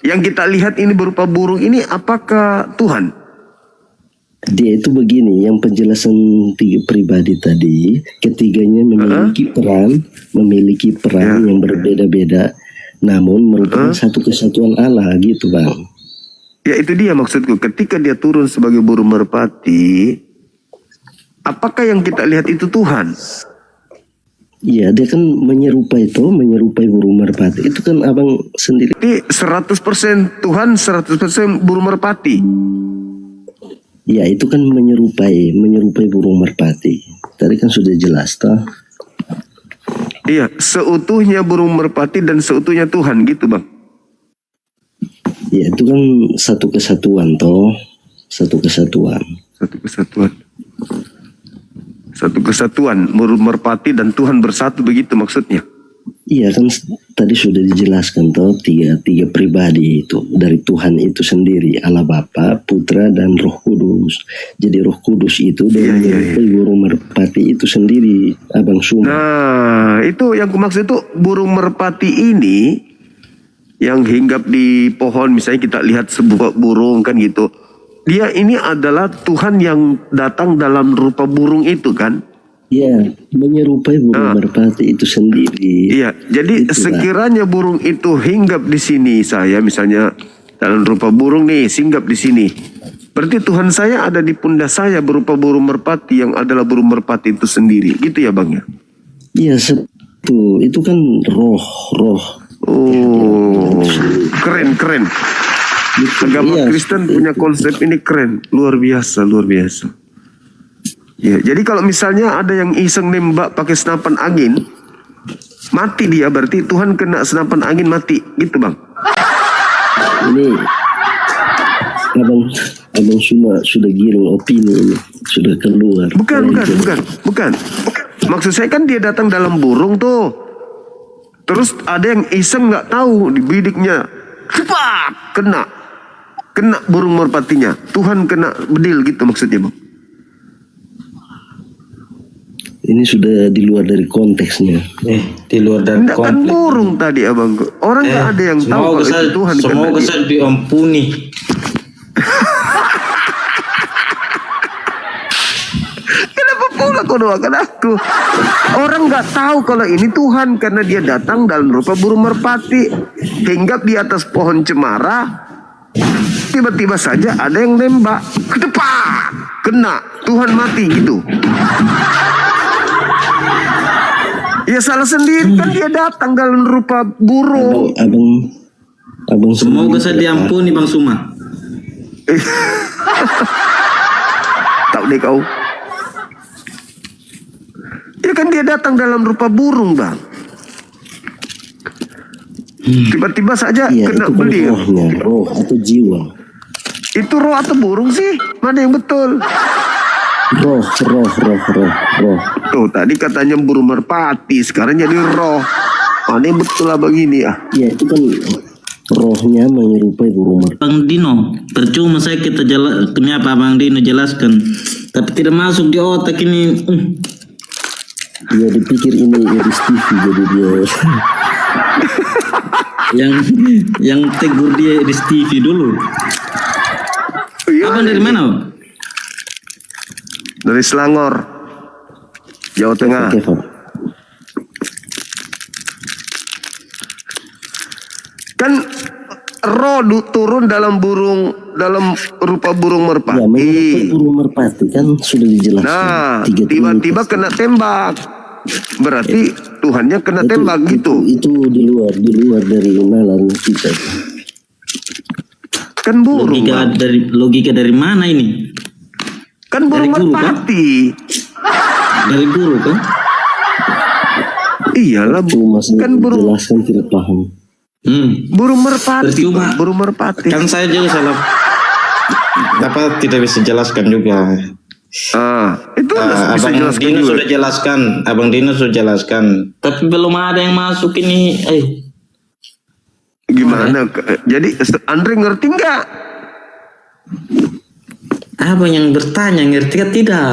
Yang kita lihat ini berupa burung ini apakah Tuhan? Dia itu begini, yang penjelasan 3 pribadi tadi, ketiganya memiliki peran yang berbeda-beda, namun merupakan satu kesatuan Allah, gitu, Bang. Ya, itu dia maksudku. Ketika dia turun sebagai burung merpati, apakah yang kita lihat itu Tuhan? Iya, dia kan menyerupai burung merpati. Itu kan Abang sendiri. Jadi 100% Tuhan, 100% burung merpati. Ya, itu kan menyerupai burung merpati. Tadi kan sudah jelas toh. Iya, seutuhnya burung merpati dan seutuhnya Tuhan, gitu, Bang. Ya, itu kan satu kesatuan toh. Satu kesatuan. Burung merpati dan Tuhan bersatu, begitu maksudnya. Iya, kan tadi sudah dijelaskan toh, tiga pribadi itu dari Tuhan itu sendiri, Allah Bapa, Putra, dan Roh Kudus. Jadi Roh Kudus itu dari burung merpati itu sendiri, Abang Suma. Nah, itu yang aku maksud itu burung merpati ini yang hinggap di pohon, misalnya kita lihat sebuah burung kan gitu. Dia ini adalah Tuhan yang datang dalam rupa burung itu kan? Iya, menyerupai burung merpati itu sendiri. Iya, jadi sekiranya burung itu hinggap di sini, saya misalnya dalam rupa burung nih, singgap di sini. Berarti Tuhan saya ada di pundak saya berupa burung merpati yang adalah burung merpati itu sendiri. Gitu ya, Bang ya? Iya, itu kan roh. Oh, keren. Agama Kristen punya konsep ini keren, luar biasa. Ya, jadi kalau misalnya ada yang iseng nembak pakai senapan angin, mati dia, berarti Tuhan kena senapan angin mati, gitu, Bang. Ini Abang sudah giring opini ini, sudah keluar. Bukan. Maksud saya kan dia datang dalam burung tuh. Terus ada yang iseng nggak tahu di bidiknya cepat kena burung merpatinya. Tuhan kena bedil gitu maksudnya bang. Ini sudah di luar dari konteksnya. Di luar dari Enggak kan konflik. burung tadi abangku. Orang nggak ada yang tahu kalau itu Tuhan kena Semoga dia. saya diampuni. Kenapa pula kau doakan aku? Orang nggak tahu kalau ini Tuhan karena dia datang dalam rupa burung merpati, hinggap di atas pohon cemara. Tiba-tiba saja ada yang nembak, kedepan, kena, Tuhan mati gitu. Ya salah sendiri kan dia datang dalam rupa burung. Abang Semoga sendiri saya tidak diampuni Bang Suma. Tahu deh kau. Ya kan dia datang dalam rupa burung bang. Tiba-tiba saja Iya, kena itu kan beliau. rohnya, roh atau jiwa. Itu roh atau burung sih? Mana yang betul? Roh. Tuh tadi katanya burung merpati, sekarang jadi roh. Mana yang betul lah begini ah? Ya itu kan rohnya menyerupai burung merpati. Bang Dino, percuma saya kenapa Bang Dino jelaskan, tapi tidak masuk di otak ini. Dia dipikir ini Iris TV jadi dia. yang tegur dia di TV dulu. Iya, Abang dari mana? Bang? dari Selangor, Jawa Tengah. Oke, Pak. Kan roh turun dalam rupa burung Ya, merpati. menyerupai burung merpati kan sudah dijelaskan. Nah, Tiga tiba-tiba trinitas. kena tembak. Berarti Tuhannya kena tembak gitu. Itu di luar dari nalar kita. Kan burung. Bang. Logika dari mana ini? Kan burung dari guru, kan? merpati. Dari guru kan? Iyalah, Itu masih kan burung jelaskan tidak paham. burung merpati. Percuma. Bang, burung merpati. Kan saya juga salah. Tidak bisa jelaskan juga. Itu bisa Abang jelaskan Dino juga. sudah jelaskan, Abang Dino sudah jelaskan. Tapi belum ada yang masuk ini. Gimana? Jadi Andre ngerti nggak? Abang yang bertanya ngerti kan tidak?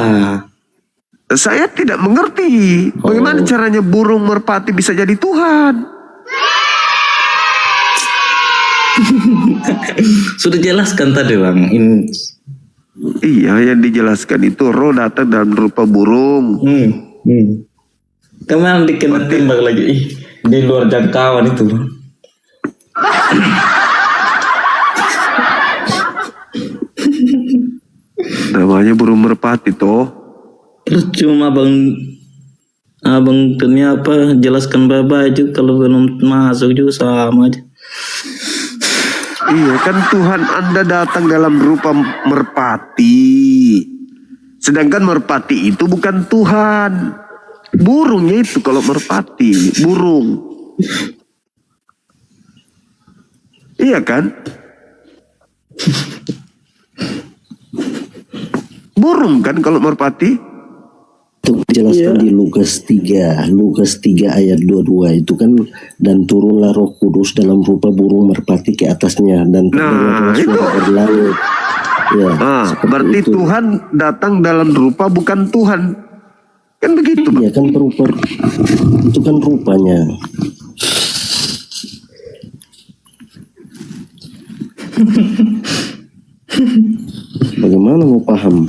Saya tidak mengerti. Bagaimana caranya burung merpati bisa jadi Tuhan? Sudah jelaskan tadi Bang. Iya, yang dijelaskan itu roh datang dalam rupa burung. Kemana dikena tembak lagi? Di luar jangkauan itu. Namanya burung merpati toh. Cuma abang kenapa jelaskan baik-baik juga, kalau belum masuk juga sama aja. Iya kan Tuhan Anda datang dalam rupa merpati. Sedangkan merpati itu bukan Tuhan. Burungnya itu kalau merpati, burung. Iya kan? Burung kan kalau merpati? Itu dijelaskan di Lukas 3 ayat 22 itu kan, dan turunlah Roh Kudus dalam rupa burung merpati ke atasnya dan terdengarlah itu. suara dari langit. Ya, seperti berarti itu. Tuhan datang dalam rupa bukan Tuhan. Kan begitu, Bang. Ya kan berupa, itu kan rupanya. Bagaimana mau paham?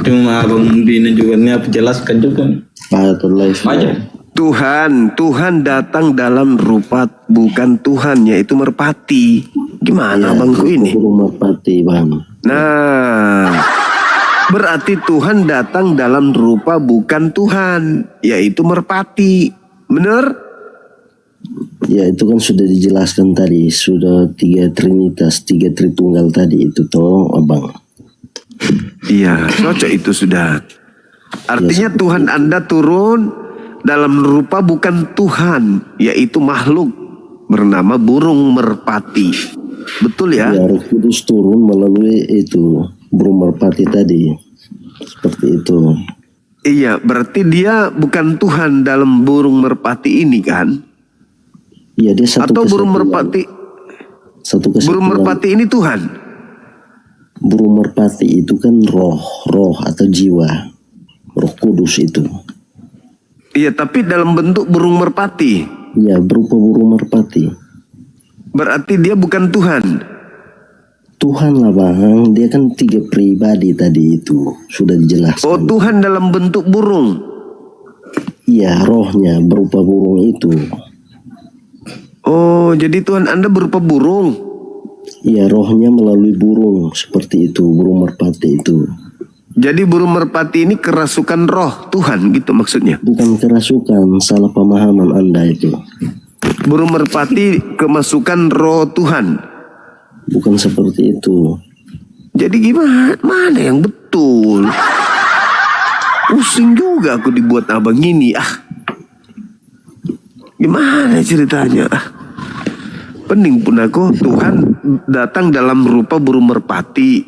Cuma abang Dino juga niat jelaskan juga. Atau live Aja. Tuhan datang dalam rupa bukan Tuhan, yaitu merpati. Gimana abangku ini? burung merpati, Bang. Nah, berarti Tuhan datang dalam rupa bukan Tuhan, yaitu merpati. Bener? Ya itu kan sudah dijelaskan tadi, sudah 3 trinitas, 3 tritunggal tadi itu toh, Abang. Iya, cocok itu sudah. Artinya Tuhan Anda turun dalam rupa bukan Tuhan, yaitu makhluk bernama burung merpati. Betul ya? Ya, Roh Kudus turun melalui itu burung merpati tadi. Seperti itu. Iya, berarti dia bukan Tuhan dalam burung merpati ini kan? Ya dia satu Atau burung kesatuan. merpati, Satu kesatuan. burung merpati ini Tuhan? Burung merpati itu kan roh atau jiwa, Roh Kudus itu. Iya, tapi dalam bentuk burung merpati. Ya berupa burung merpati. Berarti dia bukan Tuhan. Tuhan lah bang, dia kan 3 pribadi tadi itu sudah dijelaskan. Oh, Tuhan dalam bentuk burung. Iya, rohnya berupa burung itu. Oh, jadi Tuhan Anda berupa burung. Iya, rohnya melalui burung seperti itu, burung merpati itu. Jadi burung merpati ini kerasukan roh Tuhan gitu maksudnya. Bukan kerasukan, salah pemahaman Anda itu. Burung merpati kemasukan roh Tuhan. Bukan seperti itu. Jadi gimana? Mana yang betul? Pusing juga aku dibuat abang ini. Gimana ceritanya? Pening pun aku. Tuhan datang dalam rupa burung merpati.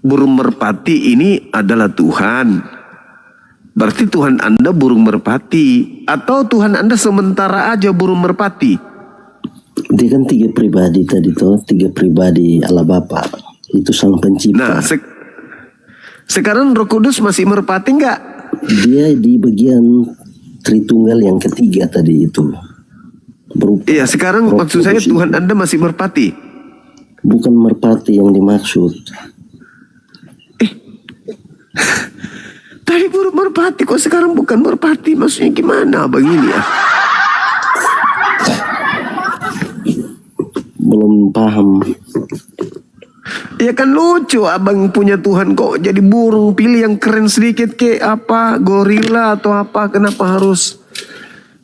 Burung merpati ini adalah Tuhan. Berarti Tuhan Anda burung merpati. Atau Tuhan Anda sementara aja burung merpati. Dia kan 3 pribadi tadi tuh, 3 pribadi Allah Bapa. Itu sang pencipta. Nah, sekarang Roh Kudus masih merpati nggak? Dia di bagian Tritunggal yang ketiga tadi itu. Berupa Iya, sekarang Roh maksud saya Kudus Tuhan itu. Anda masih merpati. Bukan merpati yang dimaksud. Tadi burung merpati, kok sekarang bukan merpati? Maksudnya gimana abang ini ya? Belum paham. Ya kan lucu abang punya Tuhan kok jadi burung, pilih yang keren sedikit ke apa, gorila atau apa, kenapa harus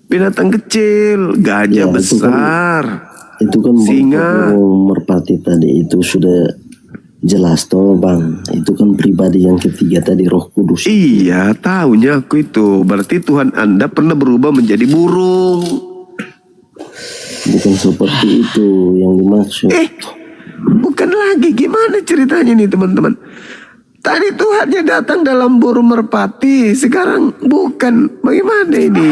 binatang kecil, gajah Ya, itu besar, Itu kan singa. burung merpati tadi itu sudah jelas toh bang. Itu kan pribadi yang ketiga tadi, Roh Kudus. Iya, tahunya aku itu. Berarti Tuhan Anda pernah berubah menjadi burung. Bukan seperti itu yang dimaksud. Bukan lagi, gimana ceritanya nih teman-teman? Tadi Tuhannya datang dalam burung merpati, sekarang bukan. Bagaimana ini?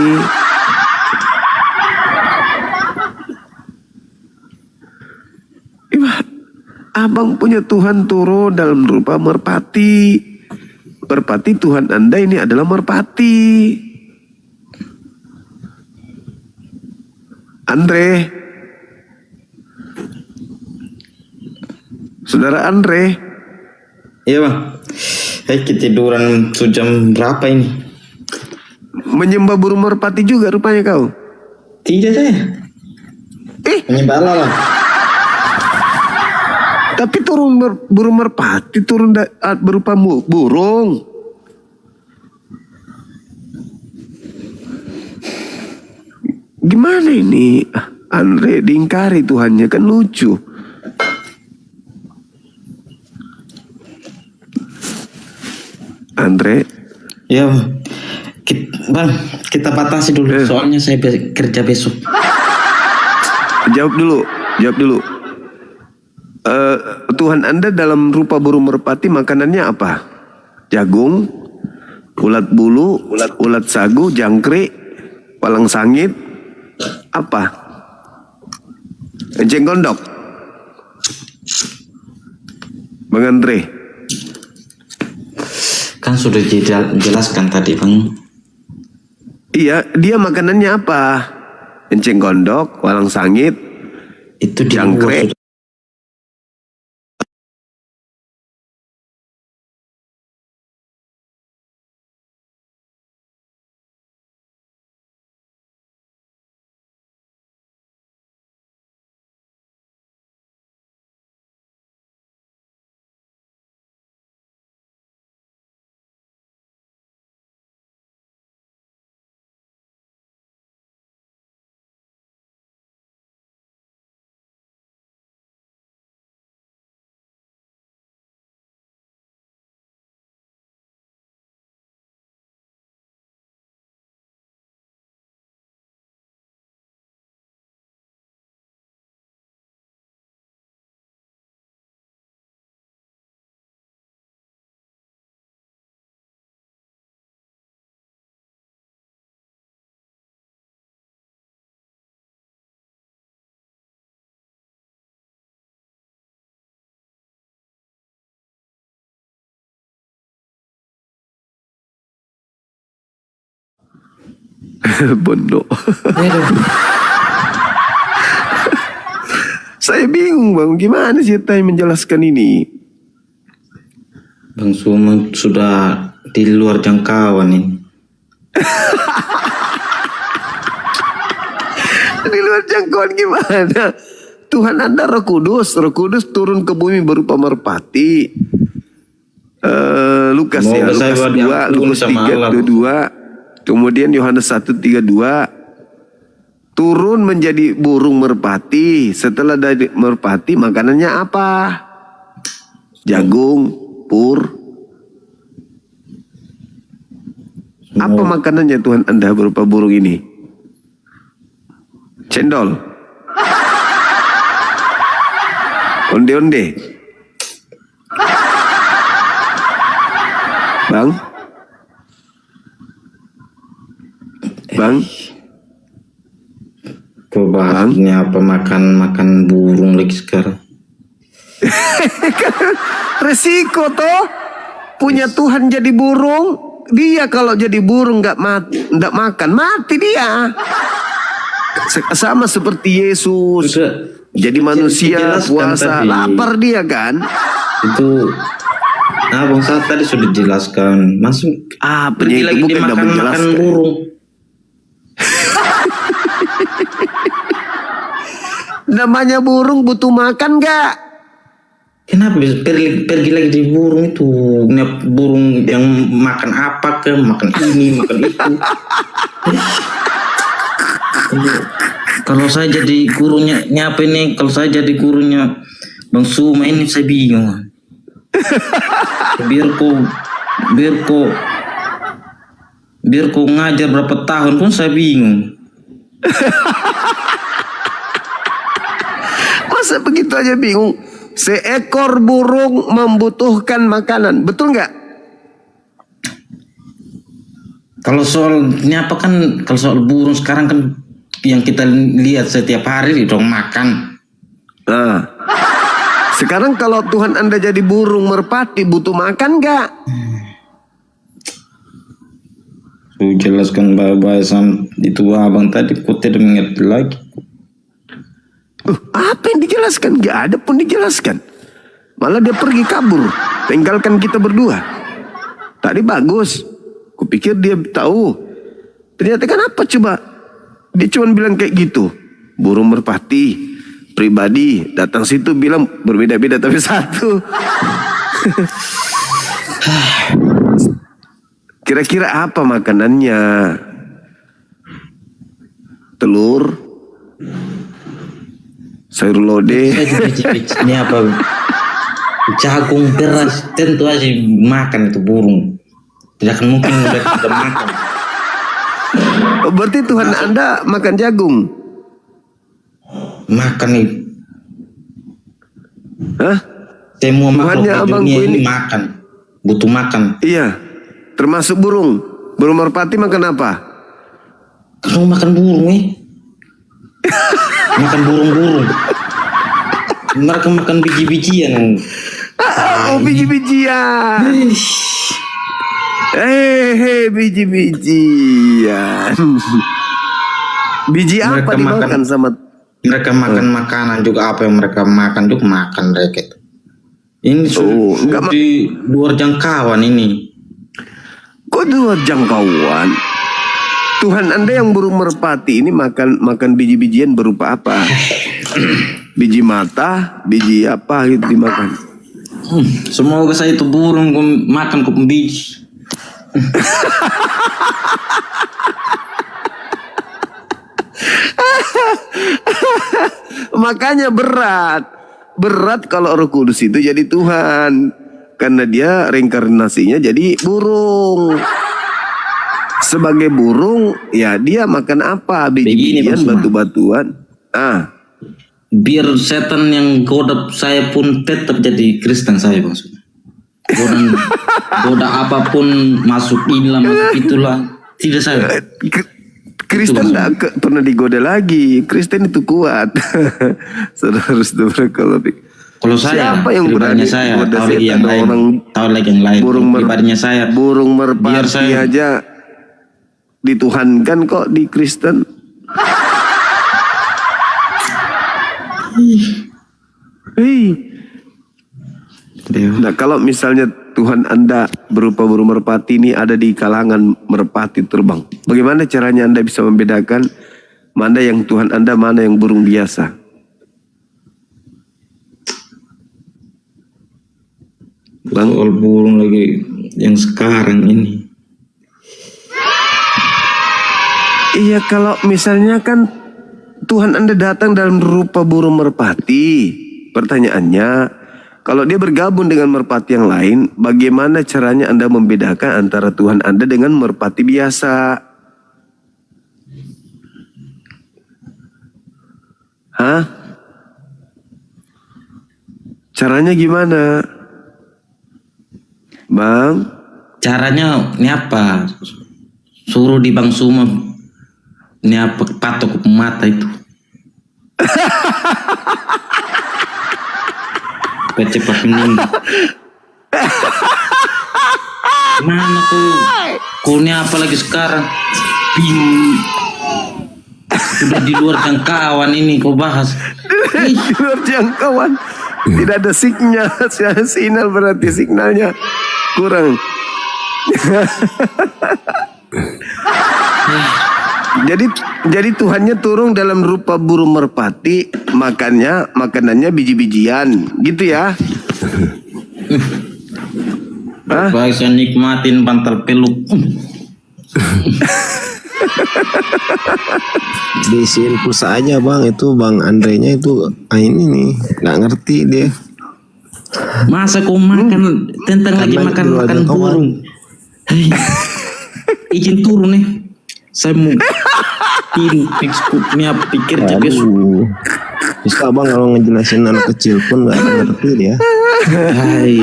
Abang punya Tuhan turun dalam rupa merpati. Merpati Tuhan Anda ini adalah merpati. Andre. Saudara Andre. Iya bang. Ketiduran jam berapa ini? Menyembah burung merpati juga rupanya kau. Tidak saya. Menyembah Allah lah. Tapi turun burung merpati turun berupa burung. Gimana ini? Andre diingkari Tuhannya, kan lucu. Andre. Ya bang, kita batasi dulu soalnya saya kerja besok. Jawab dulu. Tuhan Anda dalam rupa burung merpati makanannya apa? Jagung, ulat bulu, ulat sagu, jangkrik, palang sangit, apa? Enceng gondok. Bang Andre. Kan sudah dijelaskan tadi bang. Iya, dia makanannya apa? Enceng gondok, walang sangit, Itu di jangkrik, Pondok. Aduh. Saya bingung bang, gimana sih Tay menjelaskan ini? Bang Suma sudah di luar jangkauan ini. Di luar jangkauan gimana? Tuhan Anda Roh Kudus turun ke bumi berupa merpati. Lukas ya, Semoga saya Lukas 2, diampuni Lukas sama 3, Allah. 22. Kemudian Yohanes 1:32. Turun menjadi burung merpati. Setelah dari merpati makanannya apa? Jagung, pur. Apa makanannya Tuhan Anda berupa burung ini? Cendol. Onde-onde. Bang? Bang? Bahasnya apa makan burung lagi sekarang? Resiko toh. Punya Tuhan jadi burung. Dia kalau jadi burung nggak makan, mati dia. Sama seperti Yesus. Jadi manusia Dijelaskan puasa, tadi. lapar dia kan. Itu Bang Saad tadi sudah dijelaskan. Masuk pergi itu lagi bukan dimakan menjelaskan. burung. Namanya burung butuh makan nggak? Kenapa bisa pergi lagi di burung itu? Burung yang makan apa ke? Makan ini, makan itu. Kalau saya jadi gurunya nyapa ini? Kalau saya jadi gurunya Bang Suma ini saya bingung. Biar kau ngajar berapa tahun pun saya bingung. Masa begitu aja bingung? Seekor burung membutuhkan makanan, betul nggak? Kalau soal nyapa kan, kalau soal burung sekarang kan yang kita lihat setiap hari dong makan. Nah, sekarang kalau Tuhan Anda jadi burung merpati butuh makan nggak? Jelaskan bahasan itu abang tadi, kok tidak mengerti lagi. Apa yang dijelaskan? Gak ada pun dijelaskan. Malah dia pergi kabur, tinggalkan kita berdua. Tadi bagus, kupikir dia tahu. Ternyata kan apa coba? Dia cuma bilang kayak gitu. Burung merpati, pribadi, datang situ bilang berbeda-beda tapi satu. Kira-kira apa makanannya? Telur, sayur lodeh. Ini apa? Jagung, beras, tentu aja makan itu burung. Tidak akan mungkin mereka tidak makan. Oh, berarti Tuhan Anda makan jagung? Makan itu. Hah? Semua makhluk Tuhannya di abangku dunia ini ini. makan. Butuh makan. Iya, termasuk burung. Burung merpati makan apa? Kalau makan burung makan burung-burung. Mereka makan biji-bijian. Oh, biji-bijian. Biji-bijian. Biji apa Mereka dimakan makan. sama? Mereka makan makanan juga, apa yang mereka makan juga makan mereka itu. Ini enggak sudah di luar jangkauan ini. Kok luar jangkauan? Tuhan Anda yang burung merpati ini makan biji-bijian berupa apa? Biji mata, biji apa gitu dimakan? Semoga saya itu burung makan kok biji. Makanya berat kalau Roh Kudus itu jadi Tuhan, karena dia reinkarnasinya jadi burung. Sebagai burung ya dia makan apa? Begini, Biji-bijian, Bang Suma. batu-batuan. Biar setan yang goda saya pun tetap jadi Kristen saya, Bang Suma. Goda apapun masuk inilah, masuk itulah, tidak saya. Kristen tidak pernah digoda lagi. Kristen itu kuat. Saudara-saudara, Kalau saya, siapa yang berani pribadinya saya, goda tahu lagi yang setan? lain, Orang tahu lagi yang lain. burung Pribadinya saya, burung biar merpati saya aja dituhankan kok di Kristen. Nah, kalau misalnya Tuhan Anda berupa burung merpati ini ada di kalangan merpati terbang, bagaimana caranya Anda bisa membedakan mana yang Tuhan Anda, mana yang burung biasa? Bang, soal burung lagi yang sekarang ini. Iya, kalau misalnya kan Tuhan Anda datang dalam rupa burung merpati, pertanyaannya, kalau dia bergabung dengan merpati yang lain, bagaimana caranya Anda membedakan antara Tuhan Anda dengan merpati biasa? Hah? Caranya gimana? Bang? Caranya ini apa? Suruh di Bang Suma ini apa, patok mata itu. Cepat meninggal. Mana kau ini apa lagi sekarang? Bingung. Sudah di luar jangkauan ini kau bahas. Di luar jangkauan. Tidak ada sinyal berarti signalnya kurang. Jadi Tuhannya turun dalam rupa burung merpati, makanannya biji-bijian, gitu ya? Bisa nikmatin bantal peluk. Diisiin pulsa aja bang, itu Bang Andrenya itu ini nih nggak ngerti dia. Masa kau makan tentang lagi makan burung? Hei, izin turun nih. Saya mau pikir jadi Bisa bang kalau ngejelasin anak kecil pun nggak ngerti dia. Hai,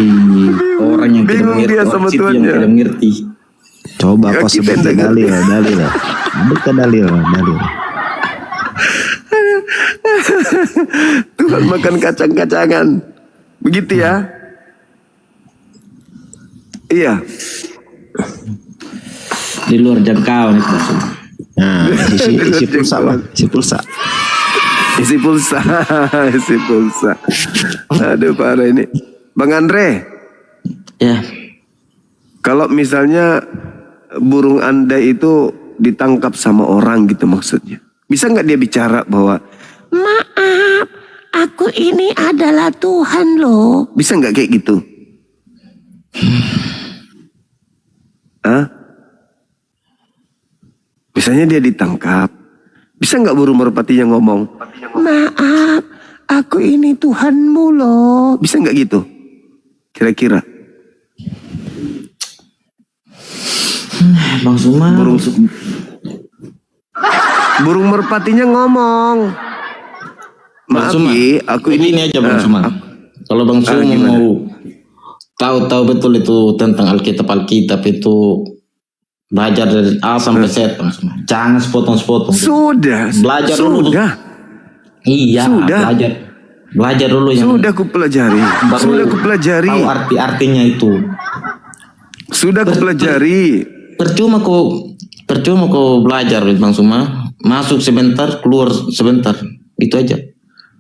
orang yang tidak Bingung dia sama ngerti, yang tuannya. tidak ngerti. Coba Ya, kau kita sebagai yang dalil. Bukan dalil. Tuhan makan kacang-kacangan, begitu ya? Iya. Di luar jangkauan itu. Nah, isi pulsa bang, isi pulsa. Isi pulsa. Aduh parah ini. Bang Andre, Ya, kalau misalnya burung Anda itu ditangkap sama orang gitu maksudnya, bisa nggak dia bicara bahwa maaf, aku ini adalah Tuhan loh? Bisa nggak kayak gitu? Hah? Misalnya dia ditangkap, bisa nggak burung merpatinya ngomong, maaf, aku ini Tuhanmu loh? Bisa nggak gitu? Kira-kira? Bang Suma. Burung merpatinya ngomong, maaf Suma, Ye, aku ini aja Bang Suma. Kalau Bang Suma gimana? mau tahu betul itu tentang Alkitab itu, belajar dari A sampai Z Bang Suma. Jangan sepotong-sepotong. Sudah, Belajar dulu. sudah, Iya, Sudah. belajar dulu yang sudah ku pelajari, baru sudah ku pelajari, tahu artinya itu. sudah ku pelajari. Percuma kau belajar Bang Suma, masuk sebentar, keluar sebentar, itu aja.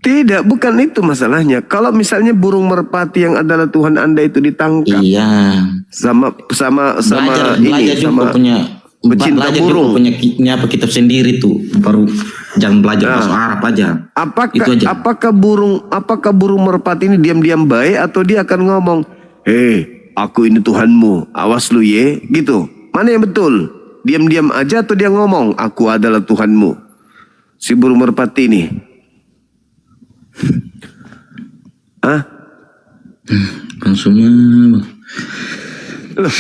Tidak, bukan itu masalahnya. Kalau misalnya burung merpati yang adalah Tuhan Anda itu ditangkap Iya. sama Belajar ini, juga sama punya pecinta belajar burung. juga punya ini apa kitab sendiri tuh, baru jangan belajar bahasa Arab aja. Itu aja. Apakah burung merpati ini diam-diam baik atau dia akan ngomong, aku ini Tuhanmu, awas lu ye, gitu. Mana yang betul? Diam-diam aja atau dia ngomong, aku adalah Tuhanmu? Si burung merpati ini. Hah? Bang Suma. Loh,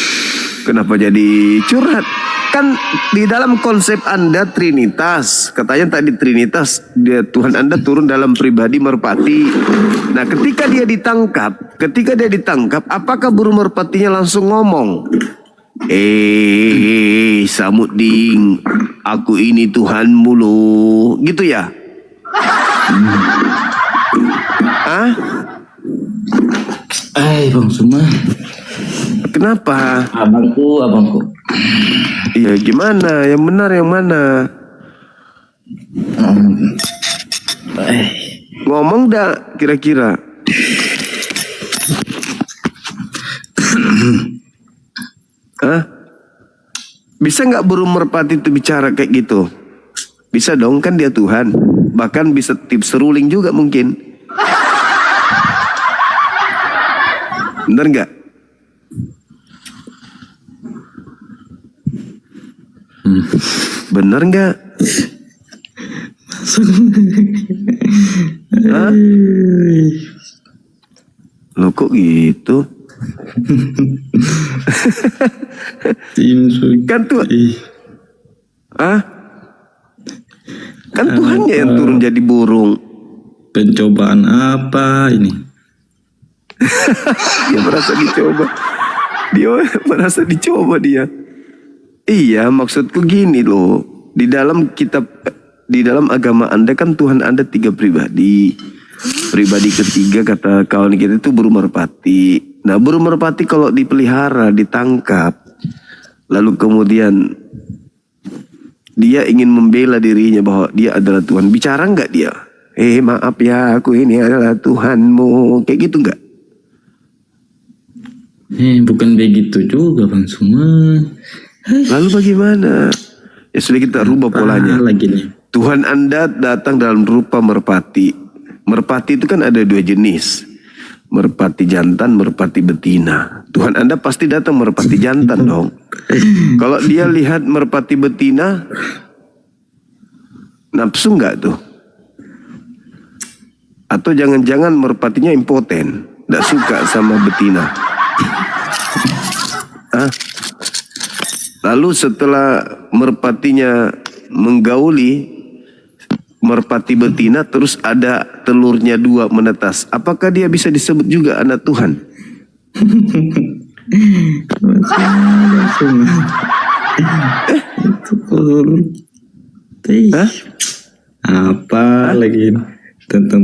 kenapa jadi curhat? Kan di dalam konsep Anda Trinitas, katanya tadi Trinitas, Tuhan Anda turun dalam pribadi merpati. Nah, ketika dia ditangkap, apakah burung merpatinya langsung ngomong, Samuding, aku ini Tuhanmu loh, gitu ya? Hah? Bang Suma. Kenapa? Abangku. Iya, gimana? Yang benar yang mana? Ngomong dah kira-kira. Hah? Bisa nggak burung merpati itu bicara kayak gitu? Bisa dong, kan dia Tuhan. Bahkan bisa tips seruling juga mungkin. Bener nggak? Bener nggak? Hah? Loh kok gitu? Kan tuh, kan Tuhannya yang turun jadi burung. Pencobaan apa ini? Dia merasa dicoba. Dia merasa dicoba dia. Iya, maksudku gini loh. Di dalam kitab, di dalam agama Anda kan Tuhan Anda 3 pribadi. Pribadi ketiga kata kawan kita itu burung merpati. Nah, burung merpati kalau dipelihara, ditangkap, lalu kemudian dia ingin membela dirinya bahwa dia adalah Tuhan. Bicara nggak dia? Maaf ya, aku ini adalah Tuhanmu. Kayak gitu nggak? Bukan begitu juga Bang Suma. Lalu bagaimana? Ya sudah, kita rubah polanya. Lagi nih. Tuhan Anda datang dalam rupa merpati. Merpati itu kan ada 2 jenis. Merpati jantan, merpati betina. Tuhan Anda pasti datang merpati jantan dong. Kalau dia lihat merpati betina, nafsu nggak tuh? Atau jangan-jangan merpatinya impoten, nggak suka sama betina. Hah? Lalu setelah merpatinya menggauli merpati betina, terus ada telurnya 2 menetas. Apakah dia bisa disebut juga anak Tuhan? Hah? Apa lagi tentang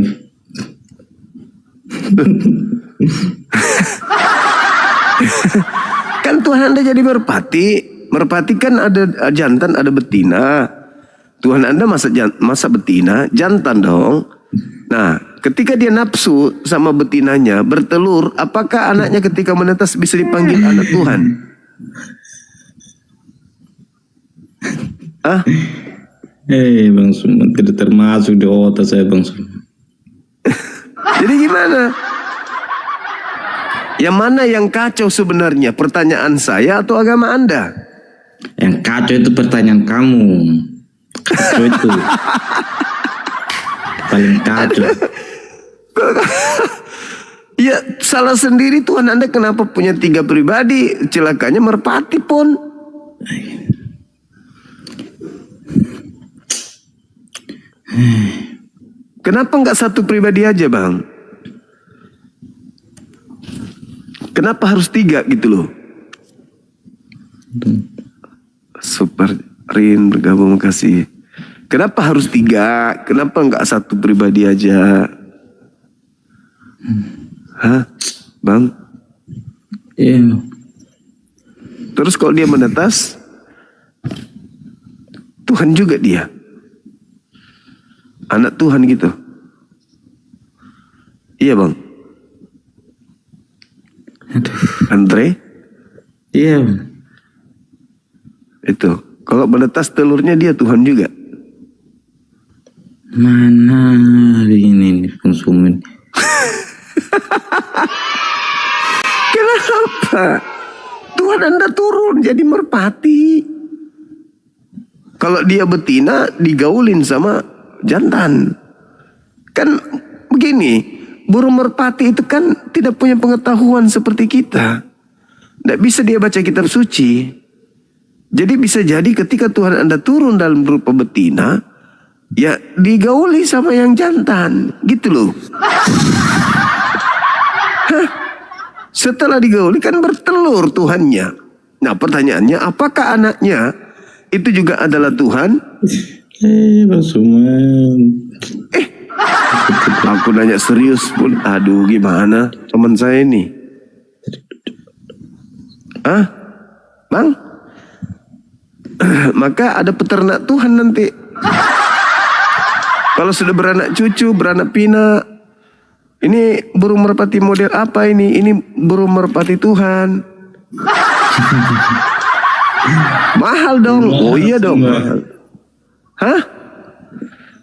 Kan Tuhan Anda jadi merpati. Merpati kan ada jantan, ada betina. Tuhan Anda masa betina, jantan dong. Nah, ketika dia nafsu sama betinanya, bertelur, apakah anaknya ketika menetas bisa dipanggil anak Tuhan? Hah? Bang Suma tidak termasuk di otak saya Bang Suma. Jadi gimana? Yang mana yang kacau sebenarnya? Pertanyaan saya atau agama Anda? Yang kacau itu pertanyaan kamu. Kacau itu paling kacau. Ya salah sendiri Tuhan Anda, kenapa punya 3 pribadi? Celakanya merpati pun. Kenapa nggak 1 pribadi aja Bang? Kenapa harus 3 gitu loh? Super Rin bergabung, makasih. Kenapa harus 3? Kenapa nggak 1 pribadi aja? Hah, Bang? Iya. Terus kalau dia menetas, Tuhan juga dia. Anak Tuhan gitu. Iya Bang. Andre? Iya. Itu. Kalau menetas telurnya dia Tuhan juga. Mana ini konsumen? Kenapa? Tuhan Anda turun jadi merpati. Kalau dia betina digaulin sama jantan. Kan begini, burung merpati itu kan tidak punya pengetahuan seperti kita. Tidak bisa dia baca kitab suci. Jadi bisa jadi ketika Tuhan Anda turun dalam rupa betina, ya digauli sama yang jantan, gitu loh. Hah? Setelah digauli kan bertelur Tuhannya. Nah pertanyaannya, apakah anaknya itu juga adalah Tuhan? Bang Suma. Aku nanya serius pun, aduh gimana teman saya ini? Hah? Bang? maka ada peternak Tuhan nanti. Kalau sudah beranak cucu, beranak pinak, ini burung merpati model apa ini? Ini burung merpati Tuhan. Mahal dong. Oh iya dong. Mahal. Hah?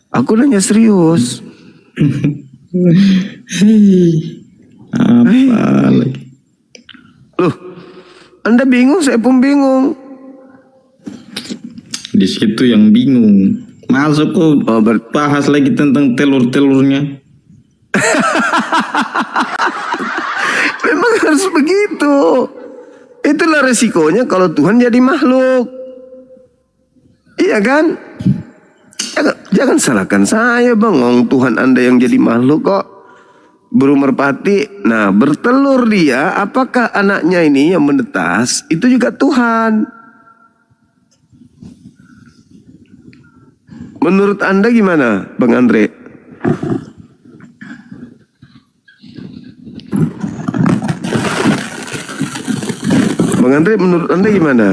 Aku nanya serius. Apa lagi? Loh, Anda bingung, saya pun bingung. Di situ yang bingung. Masuk kok bahas lagi tentang telur-telurnya. Memang harus begitu. Itulah resikonya kalau Tuhan jadi makhluk. Iya kan? Jangan salahkan saya bang. Tuhan Anda yang jadi makhluk kok. Burung merpati, nah bertelur dia, apakah anaknya ini yang menetas, itu juga Tuhan. Menurut Anda gimana, Bang Andre? Bang Andre, menurut Anda gimana?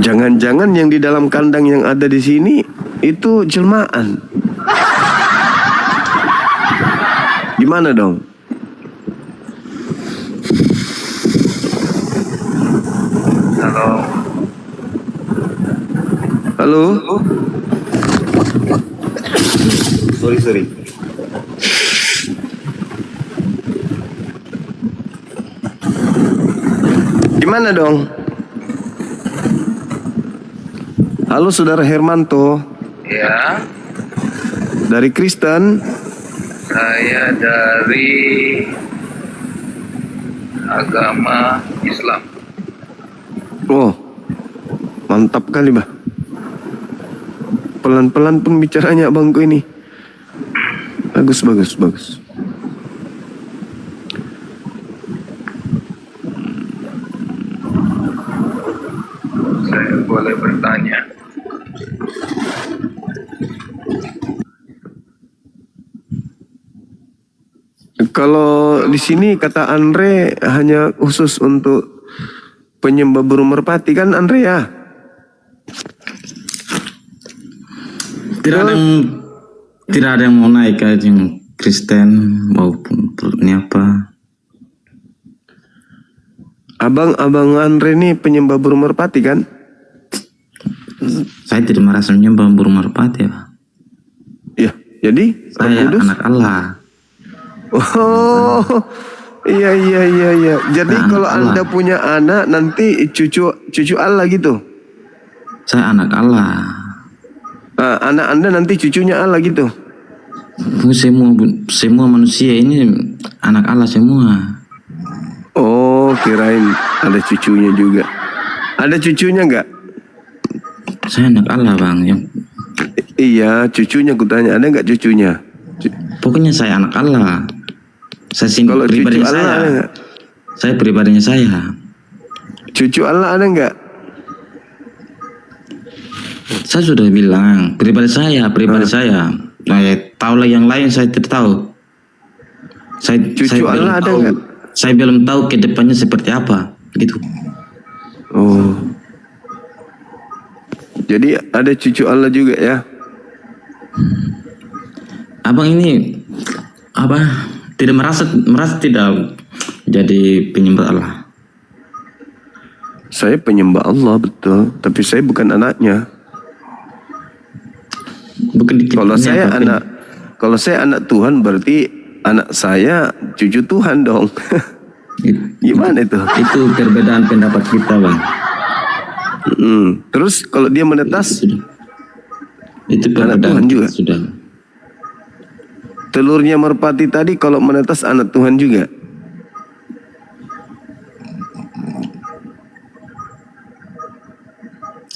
Jangan-jangan yang di dalam kandang yang ada di sini itu jelmaan. Gimana dong? Halo? Sorry. Gimana dong? Halo Saudara Hermanto. Ya, Dari Kristen. saya dari agama Islam. Oh, mantap kali bah. Pelan-pelan pun bicaranya abangku ini. Bagus. Saya boleh bertanya. Kalau di sini kata Andre hanya khusus untuk penyembah burung merpati kan Andre ya? Tidak ada yang mau naik aja yang Kristen maupun ini apa. Abang Andre ini penyembah burung merpati kan? Saya tidak merasa menyembah burung merpati ya. Ya, jadi Saya anak Allah. Oh, iya. Jadi Nah, kalau Allah. Anda punya anak nanti cucu Allah gitu. Saya anak Allah. Anak Anda nanti cucunya Allah gitu. Semua manusia ini anak Allah semua. Oh, kirain ada cucunya juga. Ada cucunya nggak? Saya anak Allah bang. Iya, cucunya kutanya ada nggak cucunya? Pokoknya saya anak Allah. Kalau cucu Pribadinya Allah saya. ada nggak? Saya pribadinya saya. Cucu Allah ada nggak? Saya sudah bilang pribadi saya. Nah, ya, tahu lah yang lain saya tidak tahu. Cucu Allah ada nggak? Saya belum tahu ke depannya seperti apa, gitu. Oh, jadi ada cucu Allah juga ya? Abang ini apa? Tidak merasa tidak jadi penyembah Allah. Saya penyembah Allah betul, tapi saya bukan anaknya. Bukan dikit. Kalau saya anak Tuhan berarti anak saya cucu Tuhan dong. Gimana itu? Itu perbedaan pendapat kita bang. Terus kalau dia menetas, Itu anak perbedaan Tuhan juga. sudah. Telurnya merpati tadi kalau menetas anak Tuhan juga.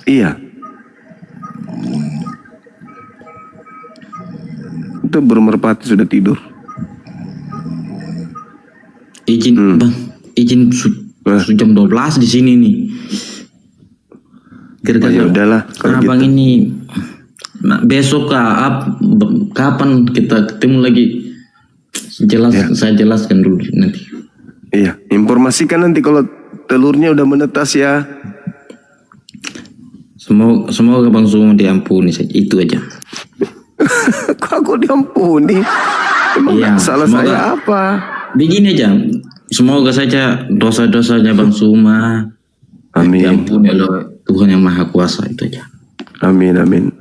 Iya. Itu burung merpati sudah tidur. Izin bang, izin jam 12 di sini nih. Ya udahlah kalau Abang gitu. ini besok kapan kita ketemu lagi? Saya jelaskan dulu nanti. Iya, informasikan nanti kalau telurnya udah menetas ya. Semoga Bang Zuma diampuni saja, itu aja. Kok aku diampuni? Emang Iya, salah semoga- saya apa? Begini aja, semoga saja dosa-dosanya Bang Zuma Amin. diampuni oleh Tuhan yang Maha Kuasa, itu aja. Amin, amin.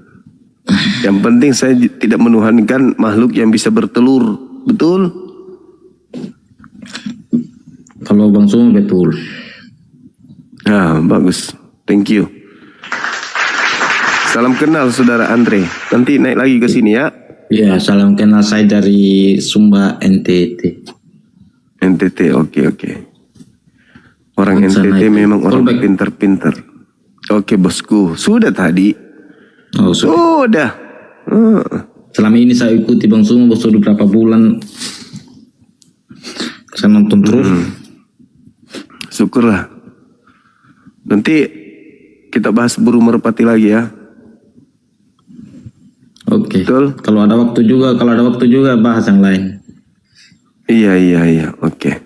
Yang penting saya tidak menuhankan makhluk yang bisa bertelur. Betul? Kalau Bang Zuma betul. Nah, bagus. Thank you. Salam kenal saudara Andre. Nanti naik lagi ke sini ya. Ya, salam kenal, saya dari Sumba, NTT. NTT, oke. Orang Bangsa NTT naik. memang orang Callback. pintar-pintar. Oke bosku, sudah tadi. Oh, Sudah. selama ini saya ikuti Bang Zuma sudah berapa bulan. Saya nonton terus. Syukurlah. Nanti kita bahas burung merpati lagi ya. Oke. Betul? Kalau ada waktu juga bahas yang lain. Iya. Oke.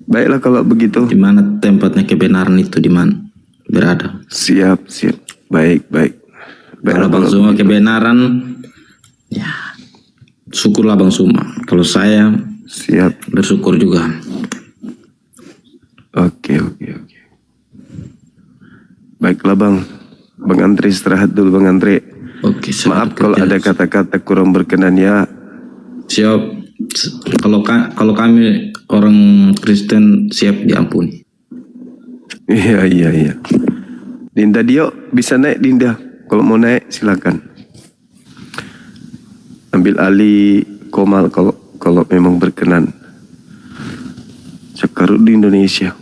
Baiklah kalau begitu. Di mana tempatnya kebenaran itu di mana berada. Siap. Baik. Kalau Bang Zuma kebenaran, ya syukurlah Bang Zuma. Kalau saya Siap. bersyukur juga. Oke. Baiklah Bang Andre istirahat dulu Bang Andre. Oke. Maaf kalau ada kata-kata kurang berkenan ya. Siap. Kalau kami orang Kristen siap diampuni. Iya. Dinda Dio bisa naik Dinda. Kalau mau naik silakan. Ambil alih Komal kalau memang berkenan. Cekarut di Indonesia.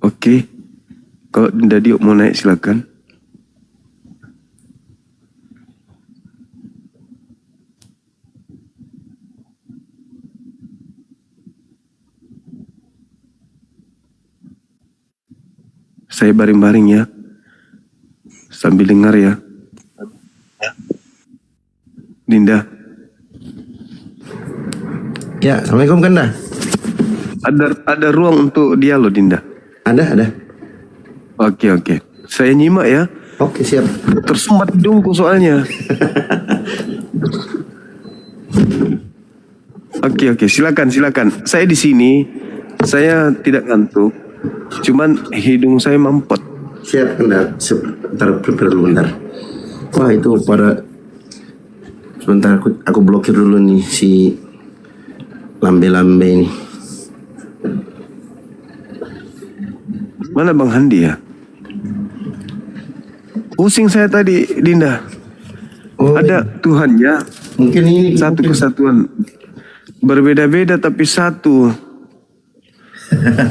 Oke. Kalau Dinda Dio mau naik silakan. Saya baring-baring ya. Sambil dengar ya. Dinda. Ya, Assalamualaikum Kanda. Ada ruang untuk dialog Dinda. Ada. Oke. Saya nyimak ya. Oke, siap. Tersumbat hidungku soalnya. Oke, silakan. Saya di sini, saya tidak ngantuk. Cuman hidung saya mampet. Siap Kanda. Bentar. Wah, itu pada sebentar aku blokir dulu nih si lambe-lambe ini. Mana Bang Handi ya? Pusing saya tadi, Dinda. Ada Tuhannya, Mungkin ini satu kesatuan. Berbeda-beda tapi satu.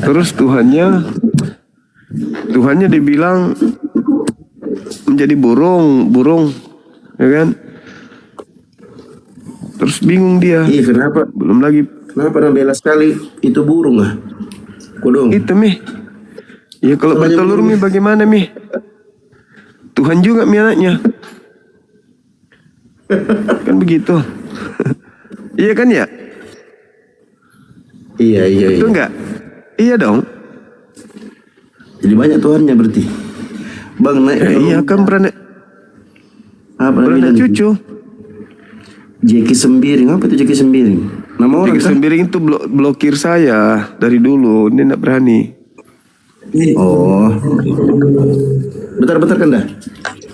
Terus Tuhannya dibilang menjadi burung, ya kan? Terus bingung dia. Iya, kenapa bela sekali itu burung ah? Kodong. Itu Mi. Ya kalau Soalnya bertelur Mi bagaimana Mi? Tuhan juga Mi anaknya. Kan begitu. Iya kan ya? Iya. Itu enggak? Iya dong. Jadi banyak Tuhannya berarti. Bang naik. Iya kan beranak cucu. Jeki Sembiring, apa itu Jeki Sembiring? Nama orang Jeki kan? Sembiring itu blokir saya dari dulu. Ini enggak berani. Oh. Bentar Kanda.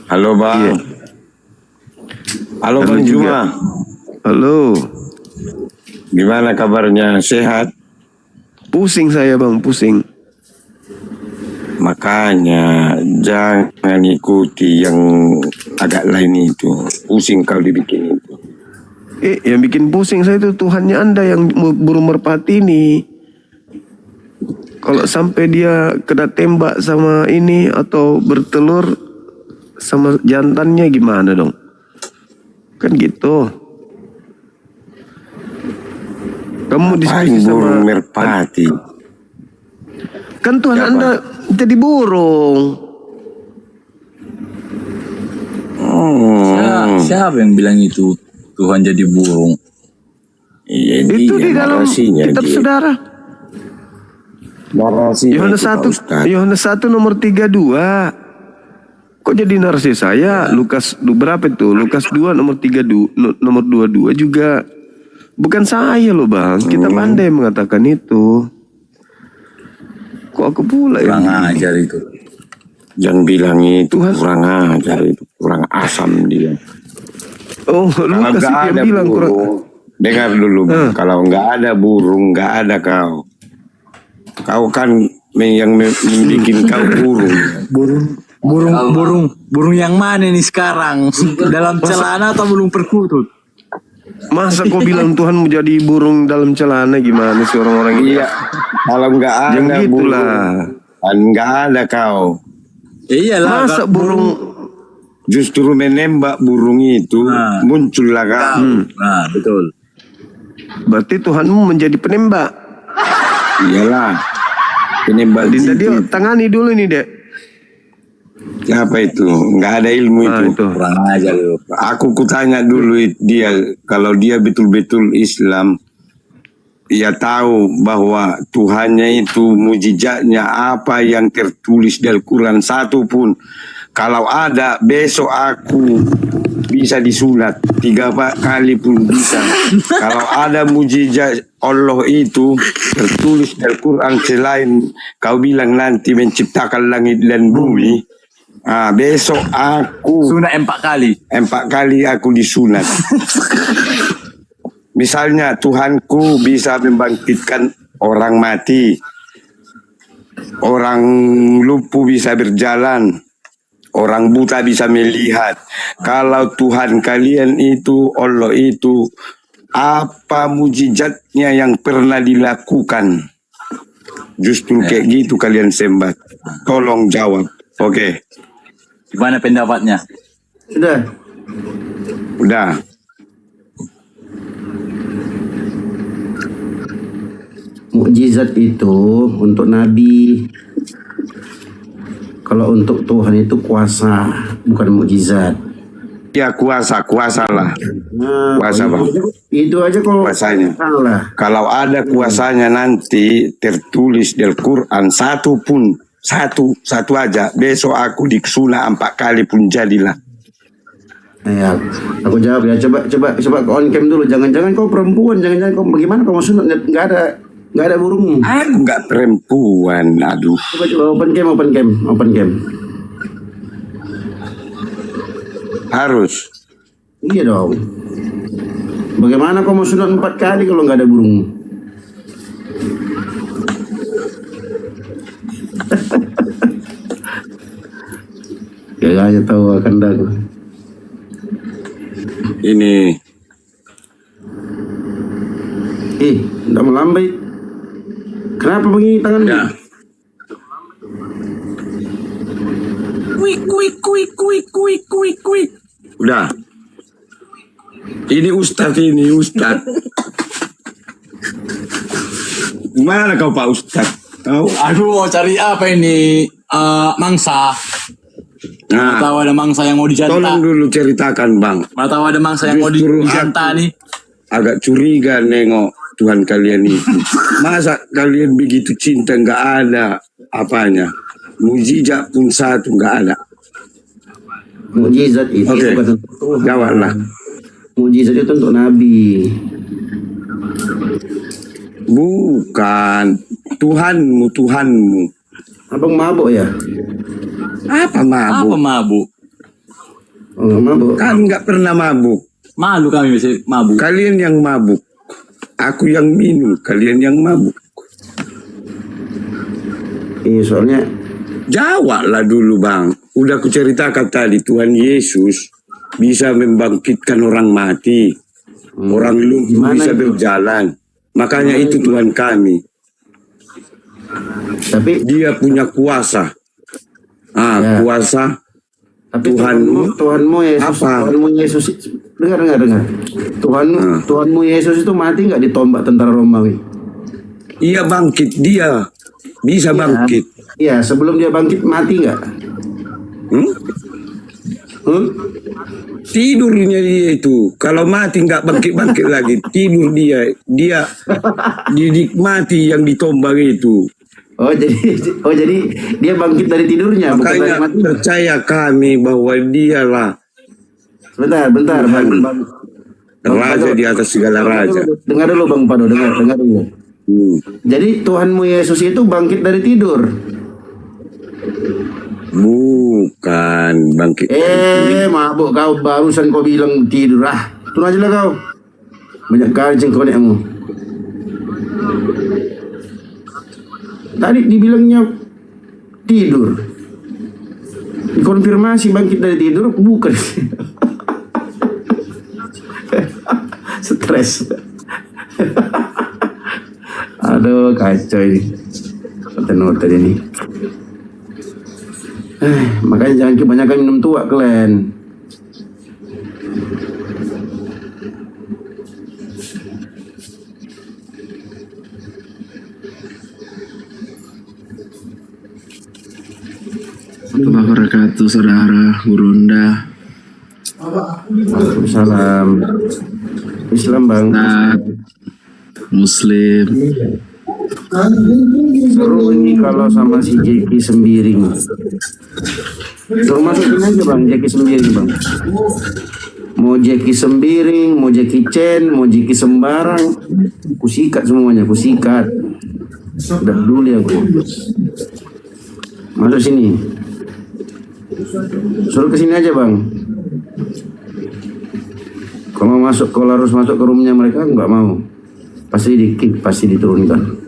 Halo Bang. Iya. Halo Bang juga. Juma. Halo. Gimana kabarnya? Sehat? Pusing saya Bang, pusing. Makanya jangan ikuti yang agak lain itu. Pusing kau dibikin itu. Yang bikin pusing saya itu Tuhannya Anda yang burung merpati ini. Kalau sampai dia kena tembak sama ini atau bertelur sama jantannya gimana dong? Kan gitu. Kamu diskusi Apain burung sama merpati? Kan Tuhan Siapa? Anda jadi burung. Siapa yang bilang itu Tuhan jadi burung? Iya, Itu dia di dalam narasinya kitab dia. saudara. Narasinya Yohanes itu, Pak 1, Ustadz. Yohanes 1 nomor 32. Kok jadi narasi saya? Lukas berapa itu? Lukas 2 nomor 32, nomor 22 juga. Bukan saya loh Bang, kita pandai mengatakan itu. Kok aku pula ya? Kurang ajar itu. Yang bilang itu Tuhan. kurang ajar, itu kurang asam dia. Oh, Kalau Lukas nggak itu yang ada bilang kurang. burung, dengar dulu Bang. Kalau nggak ada burung, nggak ada kau. Kau kan yang membuat kau burung. Burung yang mana nih sekarang? Dalam celana atau burung perkutut? Masa kau bilang Tuhan mau jadi burung dalam celana, gimana sih orang-orang ini? Iya. Kalau nggak ada Jangan burung, gitulah. kan nggak ada kau. Iyalah. Masa burung Justru menembak burung itu muncullah kau. Nah, betul. berarti Tuhanmu menjadi penembak. Iyalah. Penembak Dinda itu. dia tangani dulu nih Dek. Siapa itu? Nggak ada ilmu Nah, itu. itu. Kurang ajar itu. Aku kutanya dulu dia, kalau dia betul-betul Islam, dia tahu bahwa Tuhannya itu mujizatnya apa yang tertulis dalam Quran satu pun. Kalau ada besok aku bisa disunat 3 kali pun bisa. Kalau ada mujizat Allah itu tertulis dalam Quran selain kau bilang nanti menciptakan langit dan bumi. Besok aku Sunat 4 kali. 4 kali aku disunat. Misalnya Tuhanku bisa membangkitkan orang mati, orang lumpuh bisa berjalan, orang buta bisa melihat. Kalau Tuhan kalian itu, Allah itu, apa mujizatnya yang pernah dilakukan? Justru kayak gitu kalian sembah. Tolong jawab. Oke. Gimana pendapatnya? Udah. Mukjizat itu untuk nabi. Kalau untuk Tuhan itu kuasa, bukan mukjizat. Ya kuasa lah. Nah, Kuasa, Bang. Itu aja kalau Kuasanya. salah. Kalau ada kuasanya nanti tertulis di Al-Quran satu pun, satu aja. Besok aku disunat 4 kali pun jadilah. Ya, aku jawab ya. Coba kau on cam dulu. Jangan-jangan kau perempuan. Jangan-jangan kau bagaimana kau mau sunat? Nggak ada burung. Aku nggak perempuan, aduh. Coba open cam. Harus. Iya dong. Bagaimana kau mau sunat 4 kali kalau nggak ada burung? Ya aja tahu akan dah. Ini Nggak melambai. Kenapa begini tangan? ya. Udah. Ini Ustadz. Gimana kau Pak Ustadz? Kau? Aduh, mau cari apa ini? Mangsa. Nah, Tahu ada mangsa yang mau dijanta. tolong dulu ceritakan Bang. Mana tahu ada mangsa yang mau Justru dijanta aku nih. agak curiga nengok Tuhan kalian itu. Masa kalian begitu cinta nggak ada apanya? Mujizat pun satu nggak ada. Mukjizat itu Oke. bukan untuk Tuhan. Jawablah. Mukjizat itu untuk nabi. Bukan Tuhanmu. Abang mabuk ya? Apa Apa mabuk? mabuk? Oh, nggak mabuk. Kan nggak pernah mabuk. Malu kami bisa mabuk. Kalian yang mabuk. Aku yang minum. Kalian yang mabuk. Iya, soalnya Jawablah dulu Bang. Udah kuceritakan tadi Tuhan Yesus bisa membangkitkan orang mati. Orang lumpuh Gimana bisa itu? berjalan. Makanya itu Tuhan kami. tapi Dia punya kuasa. Ya. Kuasa. tapi Tuhanmu Tuhanmu Yesus, apa? Tuhanmu Yesus, dengar. Tuhanmu Yesus itu mati nggak ditombak tentara Romawi? Ia bangkit dia. Bisa bangkit. Iya, sebelum dia bangkit mati nggak? Tidurnya dia itu. Kalau mati nggak bangkit-bangkit lagi. Tidur dia. Dia dinikmati yang ditombak itu. Oh jadi dia bangkit dari tidurnya, bukan dari Makanya mati. percaya kami bahwa dialah Bentar, Bang. raja di atas segala raja. Dengar dulu Bang Pado, dengar dulu. Jadi Tuhanmu Yesus itu bangkit dari tidur. Bukan bangkit. Mabuk kau, barusan kau bilang tidur. Turun aja lah kau. Banyak kali cengkonekmu. Tadi dibilangnya tidur. Dikonfirmasi bangkit dari tidur, bukan. Stres. Aduh, kacau ini. Noten ini. Makanya jangan kebanyakan minum tua kalian. Warahmatullahi wabarakatuh, saudara Gurunda. Waalaikumsalam. Islam Bang. Muslim. Seru ini kalau sama si Jeki Sembiring. Suruh masukin aja Bang, Jeki Sembiring Bang. Mau Jeki Sembiring, mau Jeki Chen, mau Jeki Sembarang, kusikat semuanya, kusikat. Udah dulu ya gue. Masuk sini. Suruh kesini aja Bang. Kalau masuk, kalau harus masuk ke roomnya mereka nggak mau. Pasti di-kick, pasti diturunkan.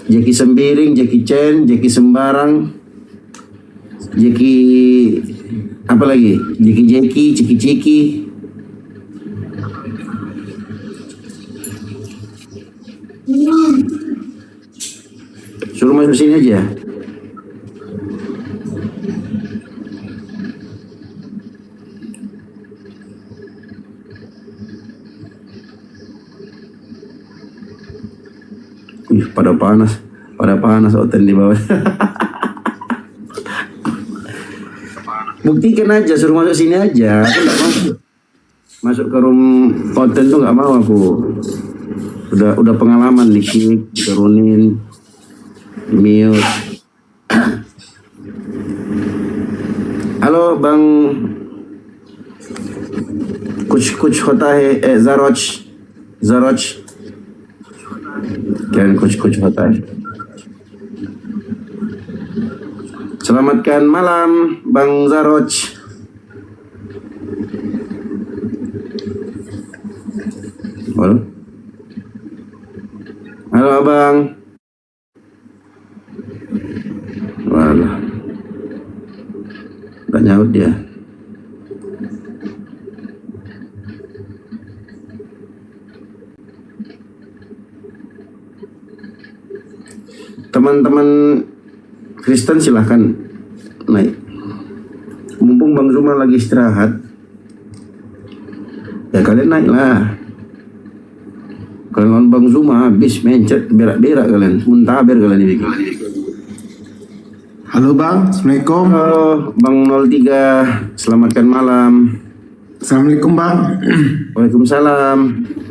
Jeki Sembiring, Jeki Chen, Jeki Sembarang, Jeki apa lagi? Jeki, Ciki. Suruh masuk sini aja. Pada panas hotel di bawah. Buktikan aja, suruh masuk sini aja. Aku nggak mau masuk ke room hotel tuh, nggak mau aku. Udah pengalaman di-kick, diturunin, di-mute. Halo Bang Coach Hotahe, Zaroj. Kalian Coach Hotahe. Selamatkan malam Bang Zaroj. Halo Abang. Walah. Gak nyaut dia. Teman-teman Kristen silahkan naik. Mumpung Bang Zuma lagi istirahat, ya kalian naik lah. Kalian lawan Bang Zuma habis mencet berak-berak kalian, muntaber kalian ini. Halo Bang, Assalamualaikum. Halo Bang 03, selamatkan malam. Assalamualaikum Bang. Waalaikumsalam.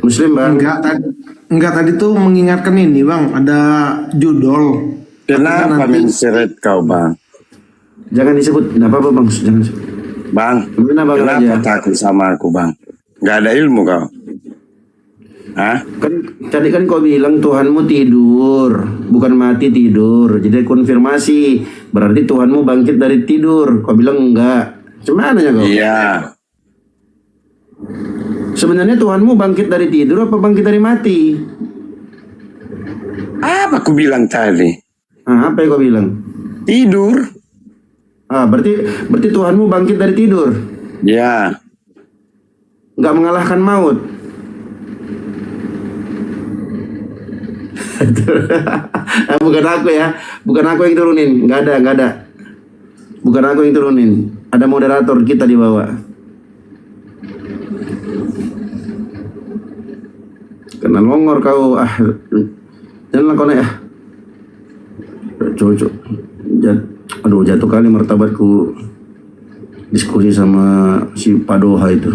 Muslim Bang? Enggak tadi tuh mengingatkan ini Bang, ada judul. Kenapa menseret kau Bang? Jangan disebut, enggak apa-apa Bang, jangan disebut. Bang, kenapa takut sama aku Bang? Gak ada ilmu kau? Hah? Kan tadi kan kau bilang Tuhanmu tidur, bukan mati tidur. Jadi konfirmasi, berarti Tuhanmu bangkit dari tidur. Kau bilang enggak. Cuman ya kau? Iya. Sebenarnya Tuhanmu bangkit dari tidur apa bangkit dari mati? Apa aku bilang tadi? Apa yang kau bilang? Tidur. Berarti Tuhanmu bangkit dari tidur. Ya. Enggak mengalahkan maut. Bukan aku ya, bukan aku yang turunin, nggak ada, bukan aku yang turunin, ada moderator kita di bawah. Kena longor kau, Jangan lah kau naik ya. Cocok. Aduh, jatuh kali martabatku diskusi sama si Padoha itu.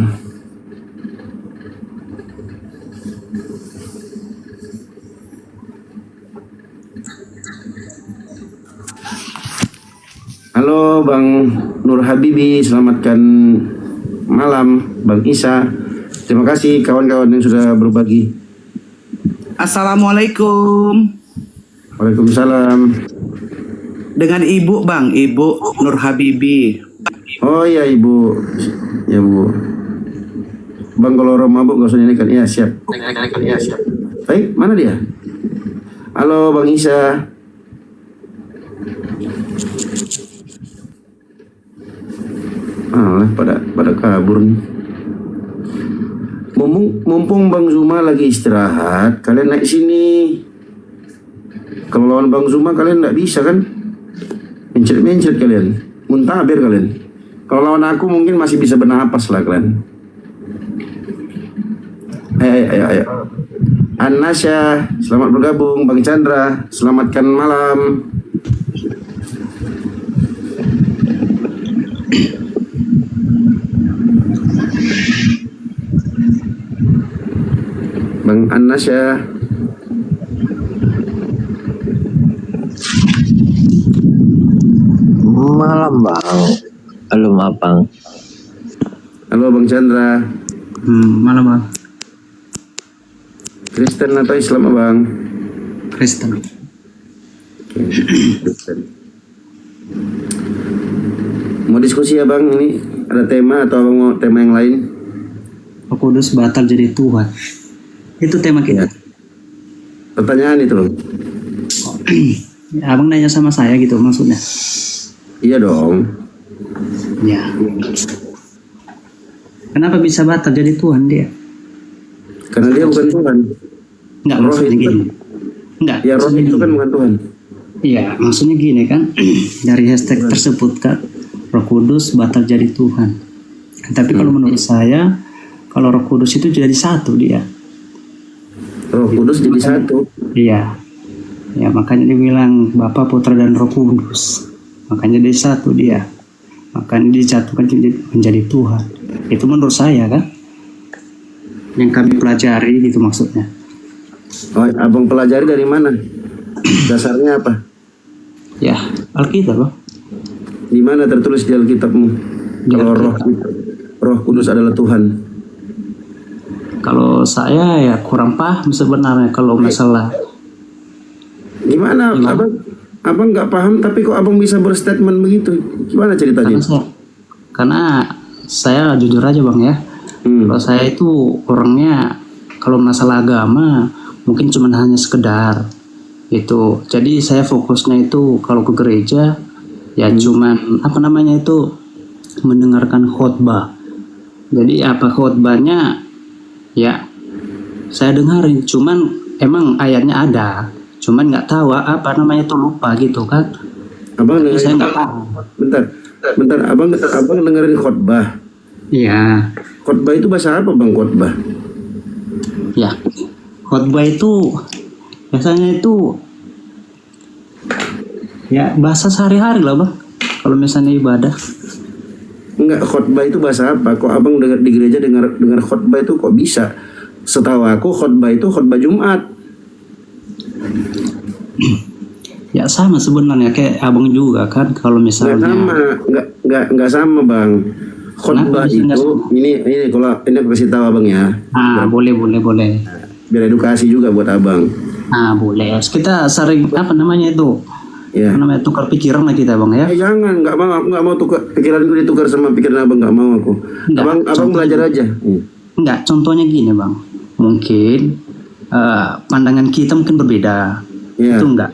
Halo Bang Nur Habibi, selamatkan malam Bang Isa. Terima kasih kawan-kawan yang sudah berbagi. Assalamualaikum. Waalaikumsalam. Dengan Ibu Bang, Ibu Nur Habibi. Oh iya Ibu. Ya Bu. Bang kalau orang mabuk gak usah nyanyikan. Iya siap. Baik, mana dia? Halo Bang Isa. Pada kabur nih. Mumpung Bang Zuma lagi istirahat, kalian naik sini. Kalau lawan Bang Zuma kalian nggak bisa kan? Mencet kalian, muntabir kalian. Kalau lawan aku mungkin masih bisa bernapas lah kalian. Ayo. Anasya, selamat bergabung. Bang Chandra, selamatkan malam. Bang Anasya. Malam Bang. Halo Bang. Halo Bang Chandra. Malam Bang. Kristen atau Islam Bang? Kristen. Kristen. Mau diskusi ya Bang, ini ada tema atau Abang mau tema yang lain? Roh Kudus batal jadi Tuhan. Itu tema kita. Pertanyaan itu Bang. Abang nanya sama saya gitu maksudnya. Iya dong. Ya. Kenapa bisa batal jadi Tuhan dia? Karena dia bukan Tuhan. Enggak, roh maksudnya itu gini. Enggak. Ya roh itu kan bukan Tuhan. Iya, maksudnya gini kan. Dari hashtag tersebut kan, Roh Kudus batal jadi Tuhan. Tapi kalau menurut saya, kalau Roh Kudus itu jadi satu dia. Roh Kudus jadi satu. Iya. Ya makanya dibilang Bapa, Putra dan Roh Kudus. Makanya dia satu dia. Makanya dijatuhkan menjadi Tuhan. Itu menurut saya kan. Yang kami pelajari gitu maksudnya. Oh, Abang pelajari dari mana? Dasarnya apa? Ya, Alkitab Bang. Di mana tertulis di Alkitabmu? Kalau Roh Kudus adalah Tuhan. Kalau saya ya kurang paham sebenarnya kalau masalah. Gimana? Abang nggak paham tapi kok abang bisa berstatement begitu? Gimana ceritanya? Karena saya jujur aja Bang ya. Kalau saya itu orangnya kalau masalah agama mungkin cuma hanya sekedar itu. Jadi saya fokusnya itu kalau ke gereja ya cuman apa namanya itu mendengarkan khotbah. Jadi apa khotbahnya ya saya dengarin, cuman emang ayatnya ada, cuman nggak tahu apa namanya itu lupa gitu kan. Abang dengerin, saya nggak paham. Bentar, abang dengerin khotbah. Iya. Khotbah itu bahasa apa Bang khotbah? Ya, khotbah itu biasanya itu ya bahasa sehari-hari lah Bang. Kalau misalnya ibadah. Enggak, khotbah itu bahasa apa? Kok abang dengar di gereja dengar khotbah itu kok bisa? Setahu aku khotbah itu khotbah Jumat. Ya sama sebenarnya kayak abang juga kan kalau misalnya. Nggak sama Bang. Khotbah itu ini kalau ini aku kasih tahu abang ya. Boleh. Biar edukasi juga buat abang. Boleh. Kita sering apa namanya itu? Ya. Namanya tukar pikiran lah kita Bang ya. Jangan, nggak mau tukar pikiranku ditukar sama pikiran abang, nggak mau aku. Abang belajar aja. Enggak, contohnya gini Bang. Mungkin pandangan kita mungkin berbeda. Itu enggak.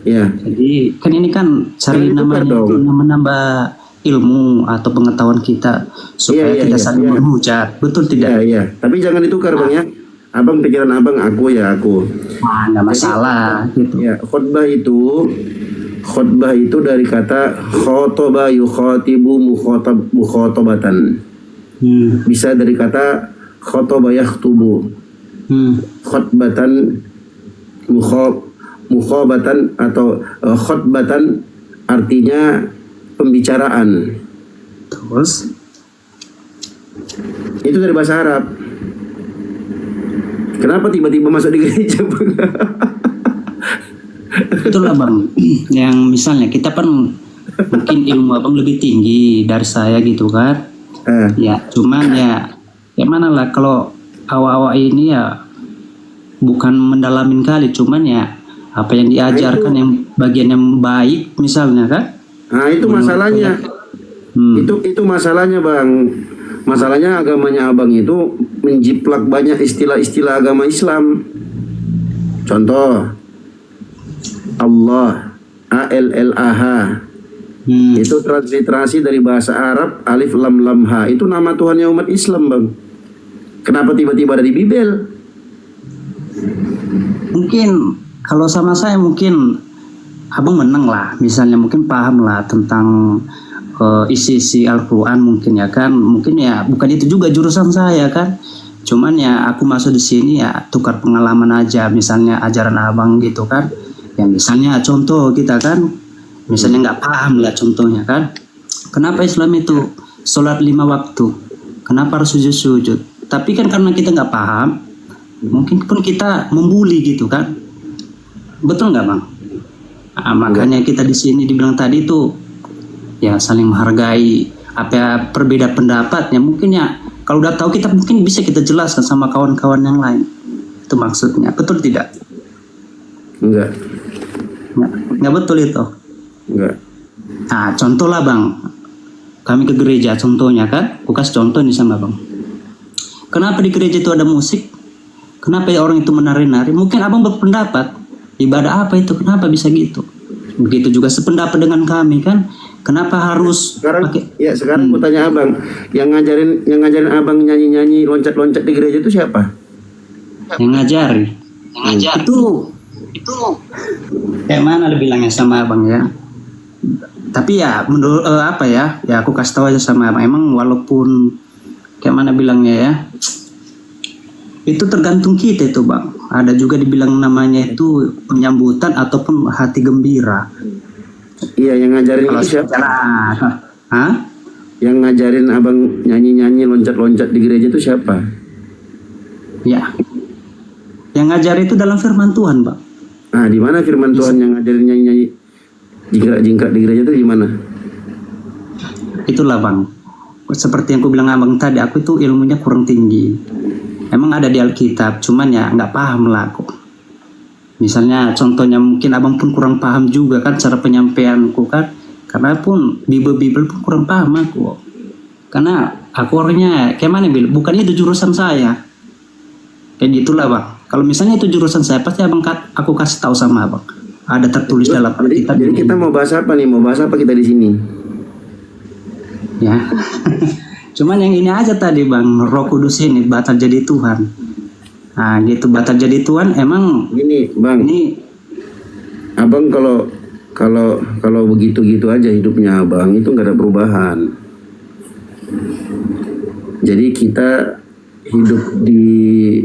Iya. Jadi kan ini kan cari namanya menambah ilmu atau pengetahuan kita supaya tidak saling menghujat. Betul tidak? Iya. Tapi jangan ditukar Bang ya. Abang pikiran abang, aku ya aku. Nggak masalah gitu. Ya, khotbah itu dari kata khotoba yukhatibu mukhotobatan. Bisa dari kata khotoba yakhtubu. Khotbatan Mukhabatan atau khutbatan artinya pembicaraan. Terus Itu dari bahasa Arab. Kenapa tiba-tiba masuk di gereja, Bang? itulah bang, yang misalnya kita kan mungkin ilmu abang lebih tinggi dari saya gitu kan. Ya cuman ya mana lah, kalau awak-awak ini ya bukan mendalamin kali, cuman ya apa yang diajarkan yang bagian yang baik misalnya kan. Nah itu masalahnya. Itu masalahnya bang. Masalahnya agamanya abang itu menjiplak banyak istilah-istilah agama Islam. Contoh Allah, ALLAH. Itu transliterasi dari bahasa Arab alif lam lam ha. Itu nama Tuhannya umat Islam bang. Kenapa tiba-tiba ada di Bibel? Mungkin kalau sama saya mungkin abang menang lah, misalnya mungkin paham lah tentang isi-isi Al-Quran mungkin ya kan. Mungkin ya bukan itu juga jurusan saya kan, cuman ya aku masuk di sini ya tukar pengalaman aja, misalnya ajaran abang gitu kan. Ya misalnya contoh kita kan, misalnya nggak paham lah contohnya kan, kenapa Islam itu sholat 5 waktu, kenapa harus sujud-sujud. Tapi kan karena kita nggak paham, mungkin pun kita membuli gitu kan, betul nggak bang? Nah, makanya kita di sini dibilang tadi itu ya saling menghargai, apa perbedaan pendapat ya mungkin ya kalau udah tahu kita mungkin bisa kita jelaskan sama kawan-kawan yang lain. Itu maksudnya, betul tidak? Enggak. Nggak betul itu. Enggak. Nah contoh lah bang, kami ke gereja contohnya kan, aku kasih contoh nih sama bang. Kenapa di gereja itu ada musik? Kenapa ya orang itu menari-nari? Mungkin abang berpendapat ibadah apa itu, kenapa bisa gitu? Begitu juga sependapat dengan kami kan. Kenapa harus sekarang sekarang aku tanya abang, yang ngajarin abang nyanyi-nyanyi loncat-loncat di gereja itu siapa? Yang ngajari? Itu kayak mana bilangnya sama abang ya. Tapi ya menurut apa ya aku kasih tahu aja sama abang, emang walaupun kayak mana bilangnya ya, itu tergantung kita itu bang. Ada juga dibilang namanya itu penyambutan ataupun hati gembira. Iya, yang ngajarin kalau itu siapa? Hah? Yang ngajarin abang nyanyi-nyanyi loncat-loncat di gereja itu siapa? Ya, yang ngajar itu dalam firman Tuhan bang. Nah, di mana firman Tuhan yang ngajarin nyanyi-nyanyi jingkrak-jingkrak di gereja itu di mana? Itulah bang, seperti yang aku bilang abang tadi, aku itu ilmunya kurang tinggi. Emang ada di Alkitab, cuman ya nggak paham lah aku. Misalnya contohnya mungkin abang pun kurang paham juga kan cara penyampaianku kan, karena pun Bible pun kurang paham aku. Karena aku orangnya kayak mana bil, bukan itu jurusan saya. Kayak gitulah bang. Kalau misalnya itu jurusan saya, pasti aku kasih tahu sama abang. Ada tertulis dalam Alkitab. Jadi kita mau bahas apa nih? Mau bahas apa kita di sini? Ya. Cuman yang ini aja tadi bang, Roh Kudus ini batal jadi Tuhan. Nah gitu, batal jadi Tuhan emang. Gini bang, ini abang kalau begitu-gitu aja hidupnya abang itu nggak ada perubahan. Jadi kita hidup di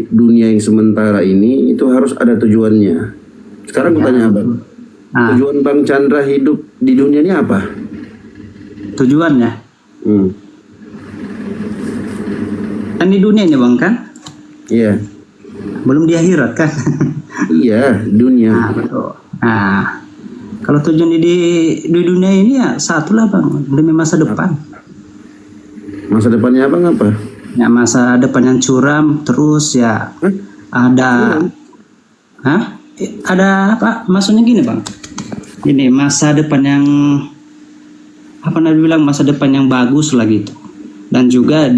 dunia yang sementara ini itu harus ada tujuannya. Sekarang aku tanya abang, tujuan Bang Chandra hidup di dunia ini apa? Tujuannya? Kan di dunia ini bang kan? Iya. Belum di akhirat kan? Iya, dunia. Nah, betul. Nah, kalau tujuan di dunia ini ya satu lah bang, demi masa depan. Masa depannya abang apa? Ya masa depan yang curam, terus ya ada, ada apa? Maksudnya gini bang, ini masa depan yang apa nabi bilang, masa depan yang bagus lah gitu, dan juga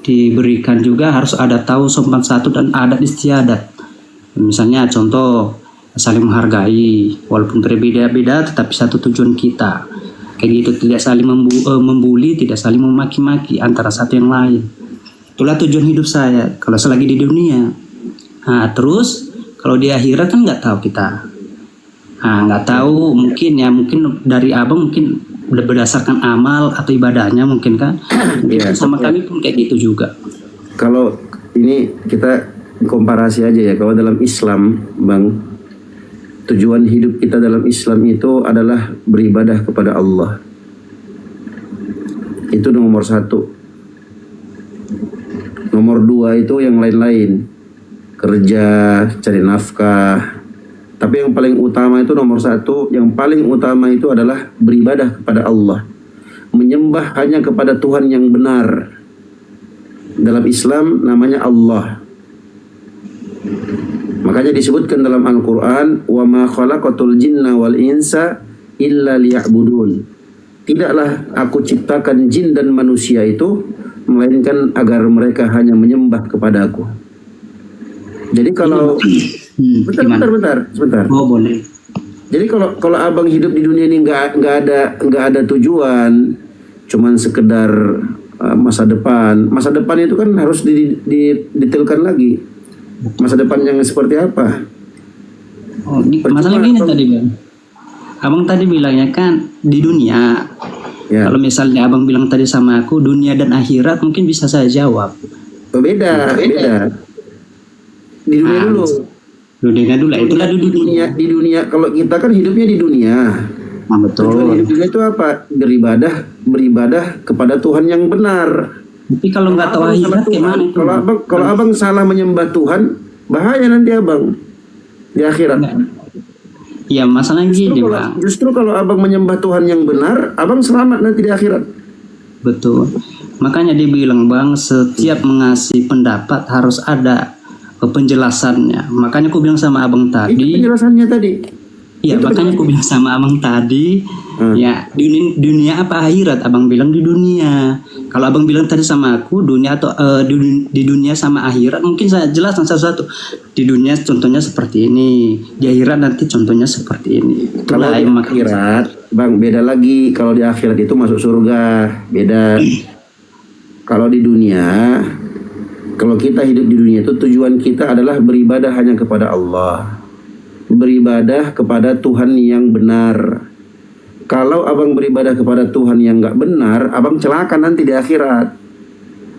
diberikan juga harus ada tahu sopan satu dan adat istiadat. Misalnya contoh saling menghargai walaupun berbeda-beda tetapi satu tujuan kita. Kayak gitu, tidak saling membuli, tidak saling memaki-maki antara satu yang lain. Itulah tujuan hidup saya kalau selagi di dunia. Nah, terus kalau di akhirat kan nggak tahu kita. Nah, nggak tahu, mungkin dari abang mungkin berdasarkan amal atau ibadahnya mungkin kan. Sama kami pun kayak gitu juga. Kalau ini kita komparasi aja ya. Kalau dalam Islam, Bang, tujuan hidup kita dalam Islam itu adalah beribadah kepada Allah. Itu nomor 1. Nomor 2 itu yang lain-lain, kerja, cari nafkah. Tapi yang paling utama itu nomor 1, yang paling utama itu adalah beribadah kepada Allah, menyembah hanya kepada Tuhan yang benar. Dalam Islam namanya Allah. Makanya disebutkan dalam Al-Quran, wa ma khalaqatul jinna wal insa illa liya'budun. Tidaklah aku ciptakan jin dan manusia itu melainkan agar mereka hanya menyembah kepadaku. Jadi kalau sebentar. Oh, boleh. Jadi kalau abang hidup di dunia ini nggak ada tujuan, cuman sekedar masa depan itu kan harus didetailkan lagi. Masa depan yang seperti apa? Oh, masalah gini tadi Bang. Abang tadi bilangnya kan di dunia. Ya. Kalau misalnya abang bilang tadi sama aku dunia dan akhirat, mungkin bisa saya jawab. Beda. Di dunia dulu. Dunia dulu. Itulah di dunia. Kalau kita kan hidupnya di dunia. Betul. Tujuan hidup dunia itu apa? Beribadah kepada Tuhan yang benar. Tapi kalau nggak tahu akhirat gimana? Kalau abang salah menyembah Tuhan, bahaya nanti abang di akhirat. Ya masalahnya gini Bang. Justru kalau abang menyembah Tuhan yang benar, abang selamat nanti di akhirat. Betul. Makanya dia bilang Bang, setiap mengasih pendapat harus ada penjelasannya. Makanya aku bilang sama abang tadi. Itu penjelasannya tadi. Iya, makanya aku bilang sama abang tadi, ya dunia apa akhirat? Abang bilang di dunia. Kalau abang bilang tadi sama aku dunia atau di dunia sama akhirat, mungkin saya jelaskan satu-satu. Di dunia contohnya seperti ini, di akhirat nanti contohnya seperti ini. Kalau di akhirat, Bang, beda lagi. Kalau di akhirat itu masuk surga, beda. Kalau di dunia, kalau kita hidup di dunia itu tujuan kita adalah beribadah hanya kepada Allah. Beribadah kepada Tuhan yang benar. Kalau abang beribadah kepada Tuhan yang nggak benar, abang celaka nanti di akhirat.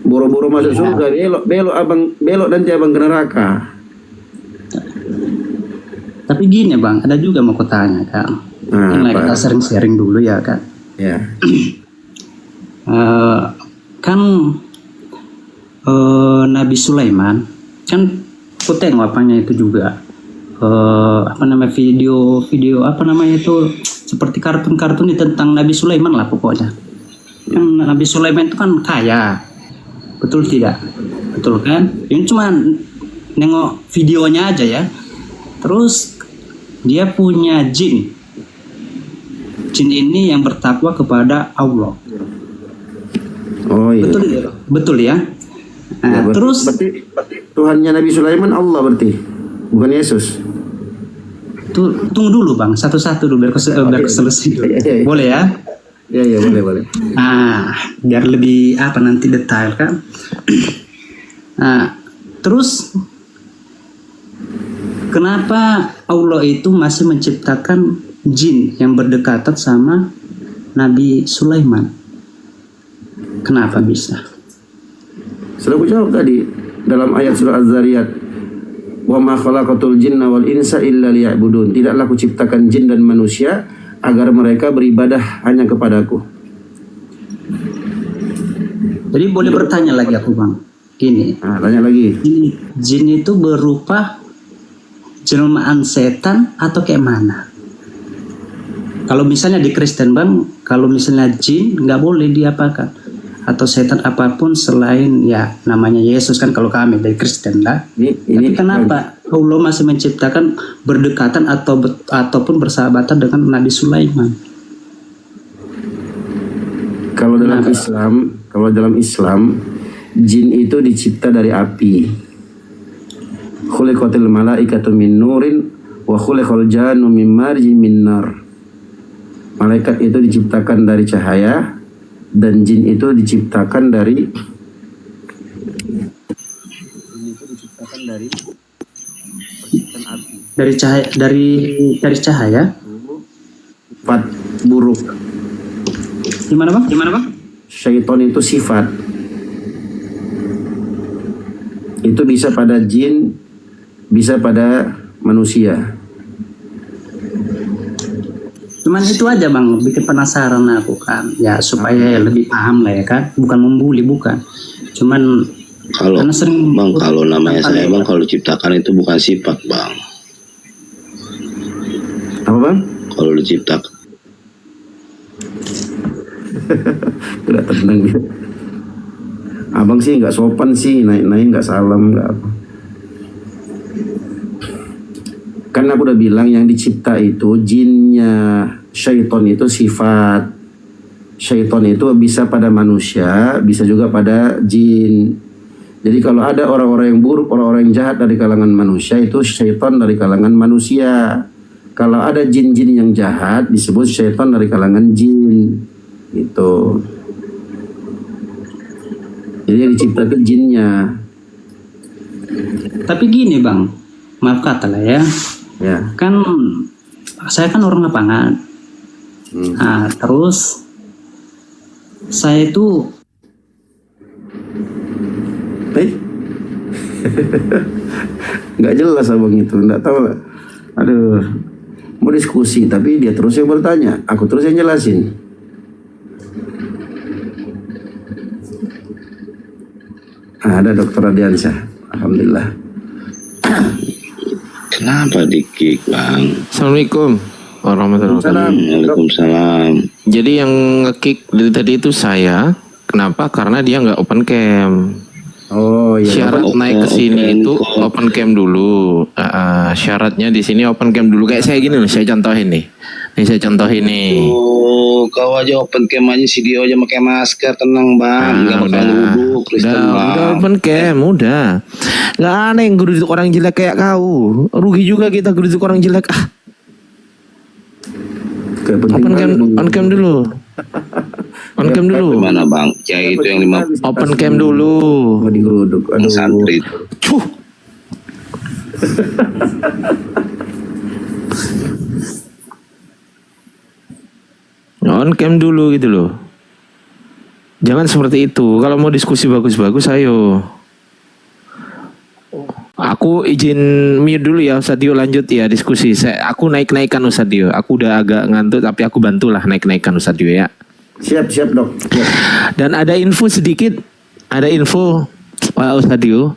Boro-boro masuk surga, belok nanti abang ke neraka. Tapi gini Bang, ada juga mau kutanya kan. Kita sering sharing dulu ya kan. Ya. Nabi Sulaiman kan aku tengok apanya itu juga. Video itu seperti kartun-kartun tentang Nabi Sulaiman lah pokoknya. Yang Nabi Sulaiman itu kan kaya, betul tidak? Betul kan? Ini cuma nengok videonya aja ya. Terus dia punya jin. Jin ini yang bertakwa kepada Allah. Oh iya. Betul ya. Nah, terus berarti Tuhannya Nabi Sulaiman Allah berarti, bukan Yesus. Tunggu dulu Bang, satu-satu dulu biar selesai. Boleh ya? Iya boleh. Biar lebih nanti detail kan. Terus kenapa Allah itu masih menciptakan jin yang berdekatan sama Nabi Sulaiman? Kenapa bisa? Sudah aku jawab tadi dalam ayat surah Az-Zariyat. Wa ma khalaqatul jinna wal insa illa liya'budun. Tidaklah aku ciptakan jin dan manusia agar mereka beribadah hanya kepadaku. Jadi boleh bertanya lagi aku Bang. Gini. Tanya lagi. Jin itu berupa jelmaan setan atau kayak mana? Kalau misalnya di Kristen Bang, kalau misalnya jin nggak boleh diapakan. Atau setan apapun selain ya namanya Yesus kan kalau kami dari Kristen lah. Tapi kenapa Allah masih menciptakan berdekatan ataupun bersahabatan dengan Nabi Sulaiman? Kalau dalam Islam, jin itu dicipta dari api. Khuliqatil malaikatu min nurin wa khuliqal jannu min marjin min nar. Malaikat itu diciptakan dari cahaya dan jin itu diciptakan dari cahaya. Sifat buruk. Gimana bang? Syaitan itu sifat. itu bisa pada jin, bisa pada manusia. Cuman itu aja bang, bikin penasaran aku kan, ya supaya lebih paham lah ya kan, bukan membuli, bukan. Cuman Kalau karena sering bang, kalau namanya saya bang, ya. kalau diciptakan itu bukan sifat bang. Apa bang? Kalau diciptakan Udah tenang gitu. Abang sih nggak sopan sih, naik-naik nggak salam nggak apa. Kan aku udah bilang yang dicipta itu jinnya, syaiton itu sifat. Syaiton itu bisa pada manusia, bisa juga pada jin. Jadi kalau ada orang-orang yang buruk, orang-orang yang jahat dari kalangan manusia, itu syaiton dari kalangan manusia. Kalau ada jin-jin yang jahat, disebut syaiton dari kalangan jin. Gitu. Jadi yang diciptakan jinnya. Tapi gini bang, maaf kata lah ya. Ya. Kan saya kan orang lapangan. Nah, terus saya itu nggak jelas abang itu, nggak tahu lah. Aduh, mau diskusi tapi dia terus yang bertanya, aku terus yang jelasin. Ada Dokter Radiansyah, alhamdulillah. kenapa dikik bang? Assalamualaikum warahmatullahi wabarakatuh. Waalaikumsalam. Jadi yang nge-kick dari tadi itu saya. Kenapa? Karena dia nggak open cam. Oh iya. Syarat naik ke sini itu open cam dulu. Syaratnya di sini open cam dulu. Kayak saya gini loh, saya contohin nih. Nih saya contohin nih. Oh, kau aja open cam aja, si Dio aja pakai masker, tenang bang, nggak bakal duduk, Kristen bang. Udah open cam, udah. Nggak aneh yang geruduk orang jelek kayak kau. Rugi juga kita geruduk orang jelek. Open cam dulu. On cam dulu. Gimana bang? Ya itu yang 5. Open cam dulu. Mau digeruduk. Aduh. Santri. Cuh. On cam dulu gitu loh. Jangan seperti itu. Kalau mau diskusi bagus-bagus, ayo. Aku izin mute dulu ya Ustadz Dio, lanjut ya diskusi. Aku naik-naikan Ustadz Dio. Aku udah agak ngantuk tapi aku bantulah naik-naikan Ustadz Dio ya. Siap dok. Siap. Dan ada info sedikit. Ada info Ustadz Dio.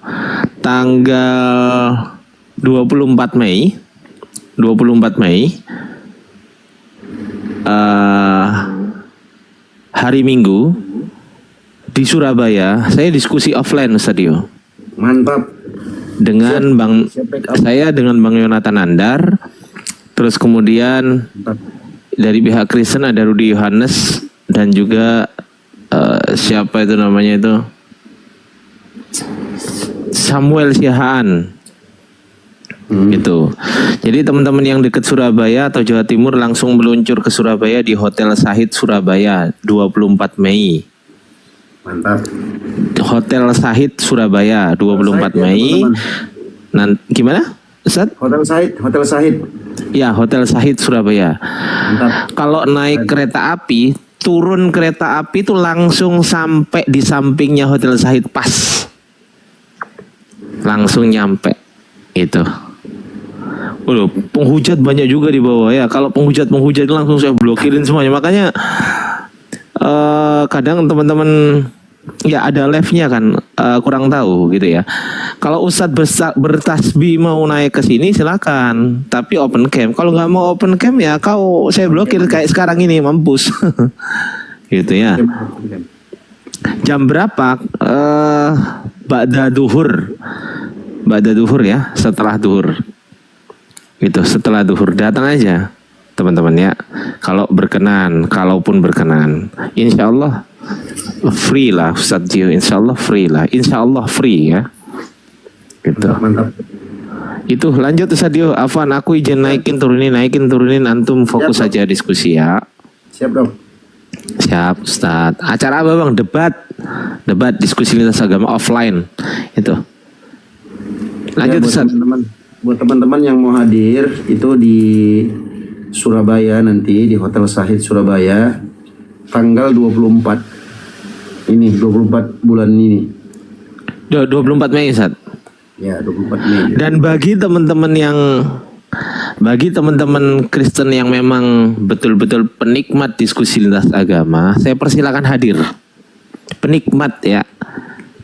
Tanggal 24 Mei. Hari Minggu di Surabaya saya diskusi offline Ustadz Dio. Mantap. Dengan saya dengan Bang Yonatan Andar, terus kemudian dari pihak Kristen ada Rudy Yohanes dan juga siapa itu namanya itu Samuel Siahaan. Gitu. Jadi teman-teman yang dekat Surabaya atau Jawa Timur langsung meluncur ke Surabaya di Hotel Sahid Surabaya 24 Mei. Mantap. Hotel Sahid Surabaya 24 Mei. Gimana? Ustaz? Hotel Sahid. Ya, Hotel Sahid Surabaya. Mantap. Kalau naik kereta api, turun kereta api itu langsung sampai di sampingnya Hotel Sahid pas. Langsung nyampe. Itu. Waduh, penghujat banyak juga di bawah ya. Kalau penghujat langsung saya blokirin semuanya. Makanya kadang teman-teman ya ada live-nya kan kurang tahu gitu ya. Kalau Ustadz bertasbih mau naik ke sini silakan, tapi open cam. Kalau nggak mau open cam ya saya blokir kayak sekarang ini, mampus. Gitu ya. Jam berapa? Ba'da duhur ya, setelah duhur. Gitu, setelah duhur datang aja teman-teman ya. Kalau berkenan, kalaupun berkenan, insya Allah free lah Ustadz Dio, insya Allah free ya. Gitu. Mantap. Itu lanjut Ustadz Dio. Afwan, aku izin naikin turunin, antum fokus aja diskusi ya. Siap dong. Siap Ustadz. Acara apa bang? Debat diskusi lintas agama offline itu. Lanjut Ustadz. Buat teman-teman yang mau hadir itu di Surabaya nanti di Hotel Sahid Surabaya tanggal 24 ini 24 bulan ini. 24 Mei Ustaz. Ya, 24 Mei. Dan bagi teman-teman Kristen yang memang betul-betul penikmat diskusi lintas agama, saya persilakan hadir. Penikmat ya,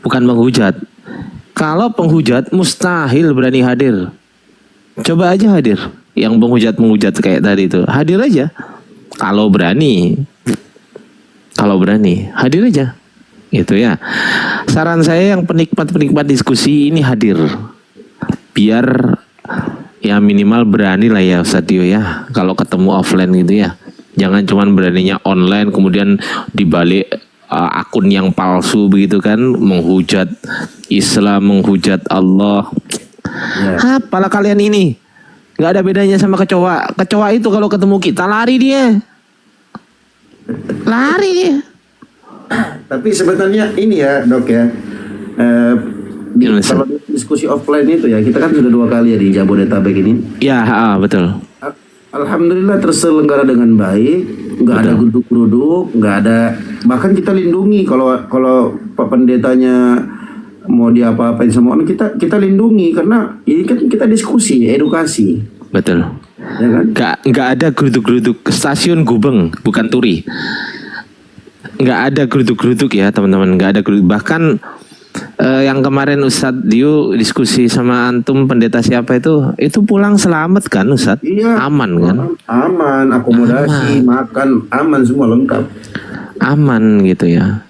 bukan penghujat. Kalau penghujat mustahil berani hadir. Coba aja hadir. Yang penghujat kayak tadi itu, hadir aja. Kalau berani hadir aja. Itu ya. Saran saya yang penikmat diskusi ini hadir. Biar ya minimal berani lah ya Ustadz Dio ya. Kalau ketemu offline gitu ya. Jangan cuman beraninya online kemudian dibalik akun yang palsu begitu kan, menghujat Islam, menghujat Allah. Ya. Apalah kalian ini? Nggak ada bedanya sama kecoa. Kecoa itu kalau ketemu kita lari dia. Lari dia. Tapi sebenarnya ini ya Dok ya, kalau diskusi offline itu ya, kita kan sudah 2 kali ya di Jabodetabek ini. Ya, betul. Alhamdulillah terselenggara dengan baik, nggak ada geruduk-geruduk, nggak ada, bahkan kita lindungi kalau Pak Pendetanya mau diapa-apain sama orang, kita lindungi karena ini kan kita diskusi, edukasi. Betul. Ya kan? Nggak ada geruduk-geruduk. Stasiun Gubeng, bukan Turi. Nggak ada geruduk-geruduk ya teman-teman, nggak ada geruduk. Bahkan yang kemarin Ustadz Dio diskusi sama antum pendeta siapa itu pulang selamat kan Ustadz? Iya. Aman kan? Aman, akomodasi, makan, aman semua lengkap. Aman gitu ya.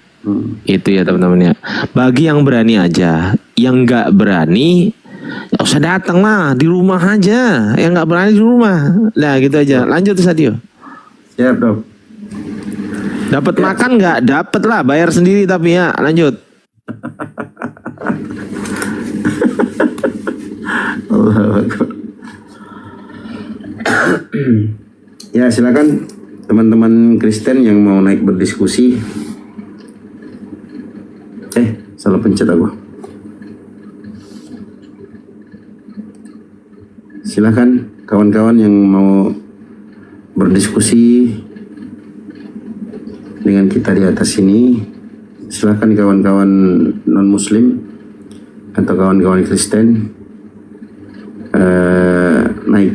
Itu ya teman-teman ya. Bagi yang berani aja, yang nggak berani nggak usah datang lah, di rumah aja. Yang nggak berani di rumah. Nah gitu aja. Lanjut Ustadz Dio. Siap Dok. Dapat makan nggak? Dapat lah, bayar sendiri tapi ya. Lanjut. Ya silakan teman-teman Kristen yang mau naik berdiskusi. Salah pencet aku. Silakan kawan-kawan yang mau berdiskusi dengan kita di atas ini. Silakan kawan-kawan non-muslim atau kawan-kawan Kristen naik,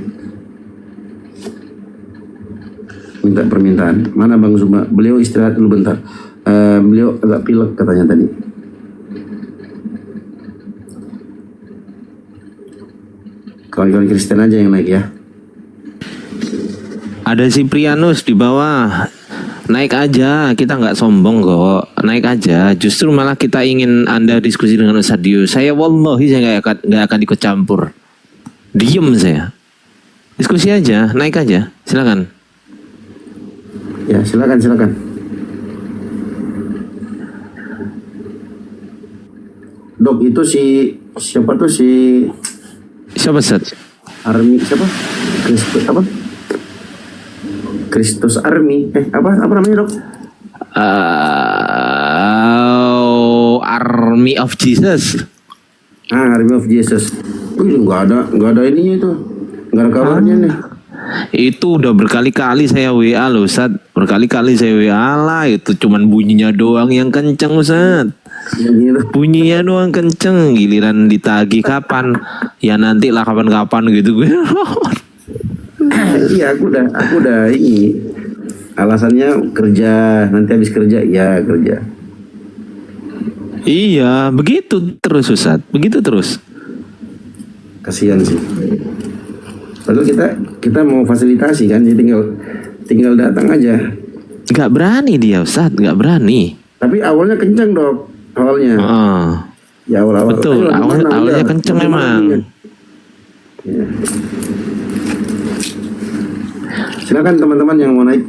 minta permintaan. Mana Bang Zuma? Beliau istirahat dulu bentar. Beliau agak pilek katanya tadi. Kawan-kawan Kristen aja yang naik ya. Ada Siprianus di bawah. Naik aja, kita nggak sombong kok. Naik aja. Justru malah kita ingin Anda diskusi dengan Ustadz Dio. Saya wallahi saya nggak akan ikut campur. Diem saya. Diskusi aja, naik aja. Silakan. Ya, silakan. Dok, itu siapa tuh siapa Ustadz? Army siapa? Kristus apa? Kristus Army. Apa namanya, Dok? Army of Jesus. Army of Jesus. Nggak ada ininya itu. Nggak ada kabarnya nih. Itu udah berkali-kali saya WA loh Ustadz. Berkali-kali saya WA lah. Itu cuman bunyinya doang yang kenceng Ustadz. Bunyinya doang kenceng. Giliran ditagih kapan? Ya nanti lah kapan-kapan gitu gue. Iya, aku udah ini. Alasannya kerja. Nanti habis kerja ya kerja. Iya, begitu terus Ustadz. Begitu terus. Kasihan sih. Padahal kita mau fasilitasi kan, jadi tinggal datang aja. Gak berani dia Ustadz, gak berani. Tapi awalnya kenceng Dok, awalnya. Ya awal-awal. Betul, awalnya kenceng memang. Ya. Silakan teman-teman yang mau naik.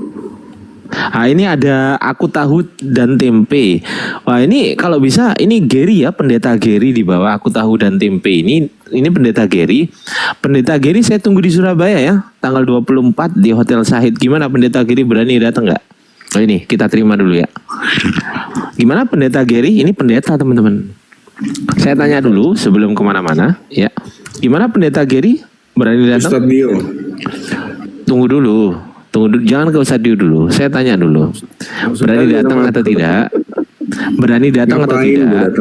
Ini ada aku tahu dan tempe. Wah ini kalau bisa ini Gary ya, pendeta Gary di bawah aku tahu dan tempe ini pendeta Gary. Pendeta Gary saya tunggu di Surabaya ya, tanggal 24 di Hotel Sahid. Gimana pendeta Gary, berani datang nggak? Oh ini kita terima dulu ya. Gimana pendeta Gary? Ini pendeta teman-teman. Saya tanya dulu sebelum kemana-mana ya. Gimana pendeta Gary, berani datang? Ustadz Dio. Tunggu dulu, jangan ke Ustadz Dio dulu. Saya tanya dulu, berani datang atau tidak? Berani datang atau tidak?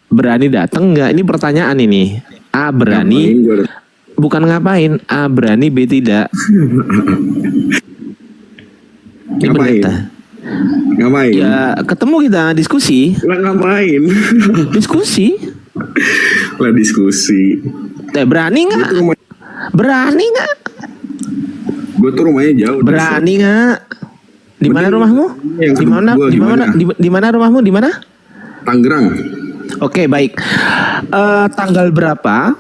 Berani datang nggak? Ini pertanyaan ini. A berani, bukan ngapain, A berani, B tidak. Ini pendeta. Ngapain? Ya ketemu kita diskusi. Lah ngapain? Diskusi. Lah diskusi. Berani nggak? Berani nggak? Gue tuh rumahnya jauh. Berani nggak? Di mana rumahmu? Di mana? Di mana? Di mana rumahmu? Di mana? Tangerang. Oke, baik. Tanggal berapa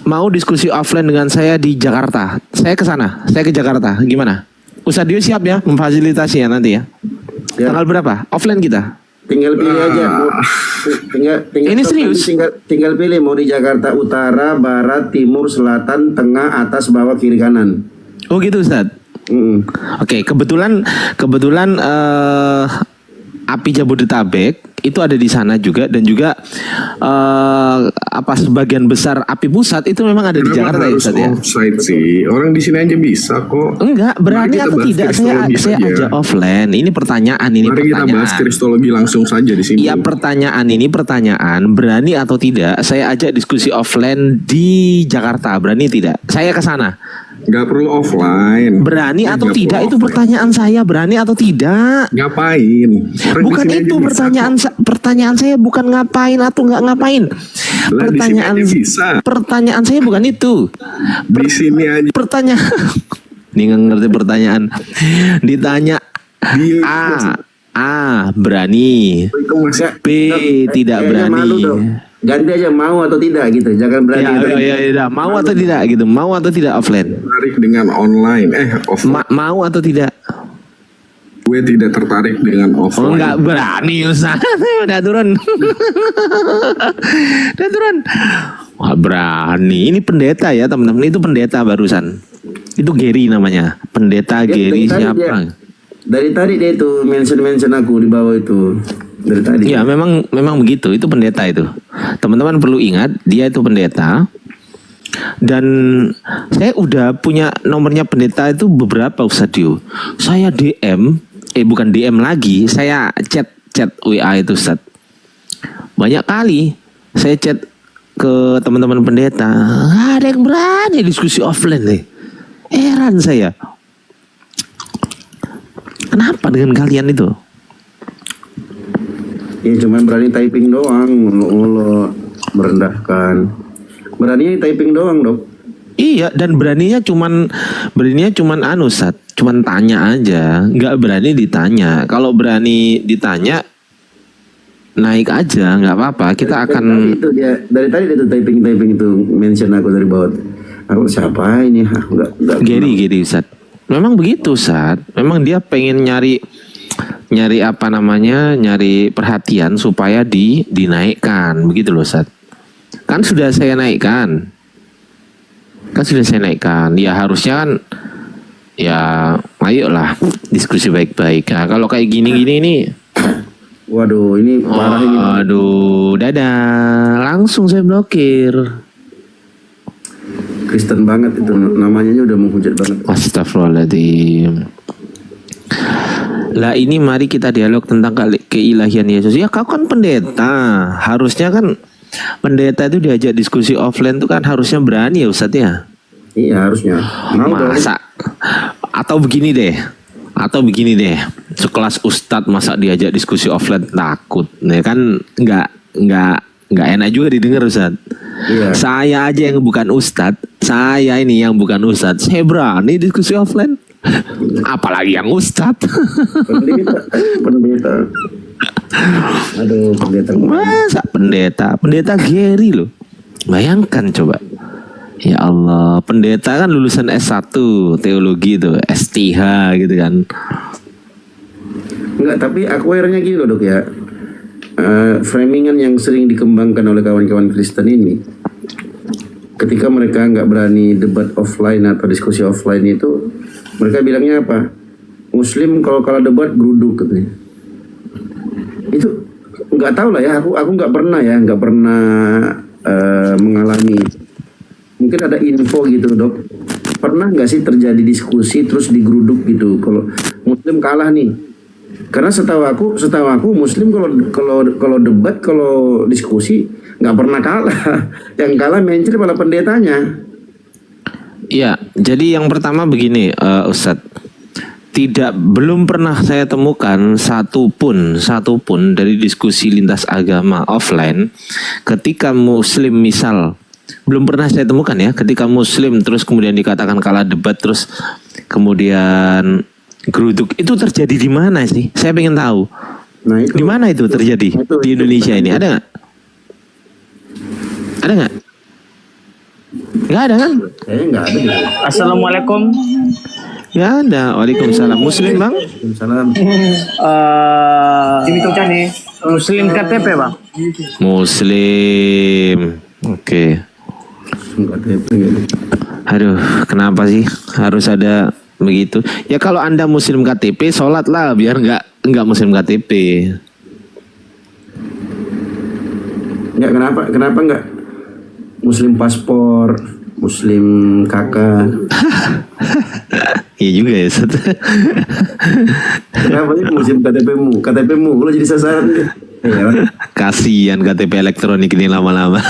mau diskusi offline dengan saya di Jakarta? Saya ke sana. Saya ke Jakarta. Gimana? Ustadio siap ya memfasilitasi ya nanti ya. Tanggal berapa? Offline kita. Tinggal pilih aja. Tinggal Ini serius? Tinggal pilih mau di Jakarta Utara, Barat, Timur, Selatan, Tengah, atas, bawah, kiri, kanan. Oh gitu Ustaz. Oke, kebetulan API Jabodetabek itu ada di sana juga, dan juga sebagian besar API pusat itu memang ada di Jakarta ya Ustaz ya. Offsite sih. Orang di sini aja bisa kok. Enggak, berani atau tidak saya aja offline. Ini pertanyaan ini. Mari kita bahas kristologi langsung saja di sini. Iya, pertanyaan berani atau tidak saya ajak diskusi offline di Jakarta. Berani tidak? Saya ke sana. Nggak perlu offline. Berani atau tidak itu pertanyaan saya. Berani atau tidak? Ngapain? Bukan itu pertanyaan saya, bukan ngapain atau nggak ngapain. Pertanyaan saya bukan itu. Di sini aja. Pertanyaan. Ini nggak ngerti pertanyaan. Ditanya A berani, B tidak berani. Ganti aja mau atau tidak gitu, jangan berani. Ya, mau atau tidak gitu, mau atau tidak offline. Tertarik dengan online, offline. Mau atau tidak? Gue tidak tertarik dengan offline. Oh, enggak berani Ustaz. Udah turun. Wah, berani. Ini pendeta ya teman-teman, itu pendeta barusan. Itu Gary namanya, pendeta Gary siapa? Dari tadi dia itu mention aku di bawah itu. Dari tadi. Ya memang begitu, itu pendeta itu. Teman-teman perlu ingat dia itu pendeta. Dan saya udah punya nomornya pendeta itu beberapa Ustadio. Saya bukan DM lagi, saya chat WA itu Ustaz. Banyak kali saya chat ke teman-teman pendeta. Ada yang berani diskusi offline nih. Heran saya. Kenapa dengan kalian itu? Ya cuma berani typing doang, ngolo merendahkan. Beraninya typing doang, Dok. Iya, dan beraninya cuman Ustaz, cuman tanya aja, nggak berani ditanya. Kalau berani ditanya naik aja, nggak apa-apa. Kita akan dari tadi itu typing itu mention aku dari bawah. Aku siapa ini? Enggak. Gary Ustaz. Memang begitu Ustaz. Memang dia pengen nyari perhatian supaya dinaikkan, begitu loh Ustaz. Kan sudah saya naikkan. Ya harusnya kan ya ayolah diskusi baik-baik. Nah, kalau kayak gini-gini nih, waduh, ini parah ini. Waduh, dadah. Langsung saya blokir. Kristen banget itu, namanya udah menghujat banget. Astagfirullahaladzim. Lah ini mari kita dialog tentang keilahian Yesus. Ya kau kan pendeta, harusnya kan pendeta itu diajak diskusi offline itu kan harusnya berani ya Ustaz ya. Iya harusnya. Masa atau begini deh, sekelas Ustadz masa diajak diskusi offline takut, ya kan nggak enak juga didengar Ustaz. Iya. Saya aja yang bukan Ustadz, saya berani diskusi offline. Apalagi yang Ustadz. Pendeta. Aduh, pendeta Gary loh. Bayangkan coba. Ya Allah, pendeta kan lulusan S1 teologi tuh, STH gitu kan. Enggak, tapi aku akhirnya gitu loh Dok ya. Framingan yang sering dikembangkan oleh kawan-kawan Kristen ini, ketika mereka nggak berani debat offline atau diskusi offline itu, mereka bilangnya apa? Muslim kalau debat geruduk katanya. Itu nggak tahu lah ya, aku nggak pernah mengalami. Mungkin ada info gitu Dok. Pernah nggak sih terjadi diskusi terus digeruduk gitu? Kalau Muslim kalah nih, karena setahu aku Muslim kalau debat, kalau diskusi nggak pernah kalah. Yang kalah mencret malah pendetanya. Iya, jadi yang pertama begini, Ustadz. Belum pernah saya temukan satupun dari diskusi lintas agama offline ketika Muslim misal, belum pernah saya temukan ya, ketika Muslim terus kemudian dikatakan kalah debat terus kemudian geruduk, itu terjadi di mana sih? Saya pengen tahu. Nah, itu, di mana itu terjadi di Indonesia ini? Ada nggak? Ada nggak? Nggak ada kan? Nggak ada. Assalamualaikum. Nggak ada. Waalaikumsalam. Muslim bang? Waalaikumsalam. Muslim KTP bang. Muslim. Oke. Aduh, kenapa sih harus ada begitu? Ya kalau Anda Muslim KTP, sholat lah biar nggak Muslim KTP. Kenapa nggak Muslim paspor, Muslim kakak? Iya juga ya. Kenapa sih Muslim KTP-mu lo jadi sasaran deh. Kasihan KTP elektronik ini lama-lama.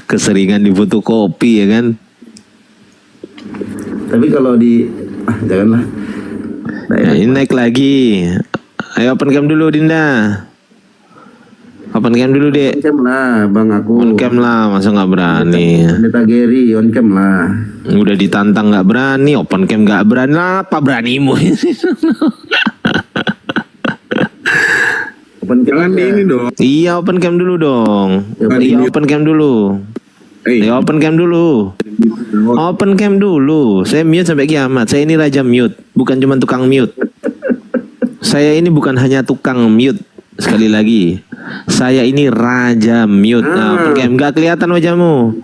Keseringan difotokopi ya kan. Tapi kalau janganlah. Nah, ini naik lagi. Ayo open cam dulu Dinda. Open cam dulu dek. On cam lah bang aku. On cam lah, masa nggak berani. Pendeta Gary on cam lah. Udah ditantang nggak berani, open cam nggak berani. Apa beranimu? Open cam Jangan di ini dong. Iya open cam dulu dong. Iya open cam dulu. Ya open cam dulu. Open cam dulu. Saya mute sampai kiamat. Saya ini raja mute, bukan cuma tukang mute. Saya ini bukan hanya tukang mute. Sekali lagi, saya ini raja mute. Nah, open cam nggak kelihatan wajahmu.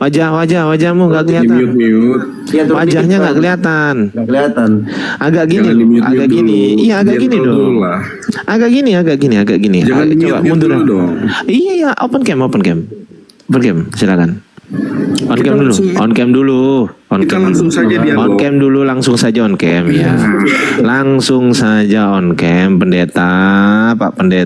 Wajahmu nggak kelihatan. Wajahnya nggak kelihatan. Nggak kelihatan. Agak gini loh, agak gini. Iya agak gini dong. Agak gini. Jangan Coba mundur dong. Iya, open cam, silakan. On cam dulu. Langsung saja dialog. On cam dulu, langsung saja on cam ya. Langsung saja on cam, pendeta, Pak Pendeta.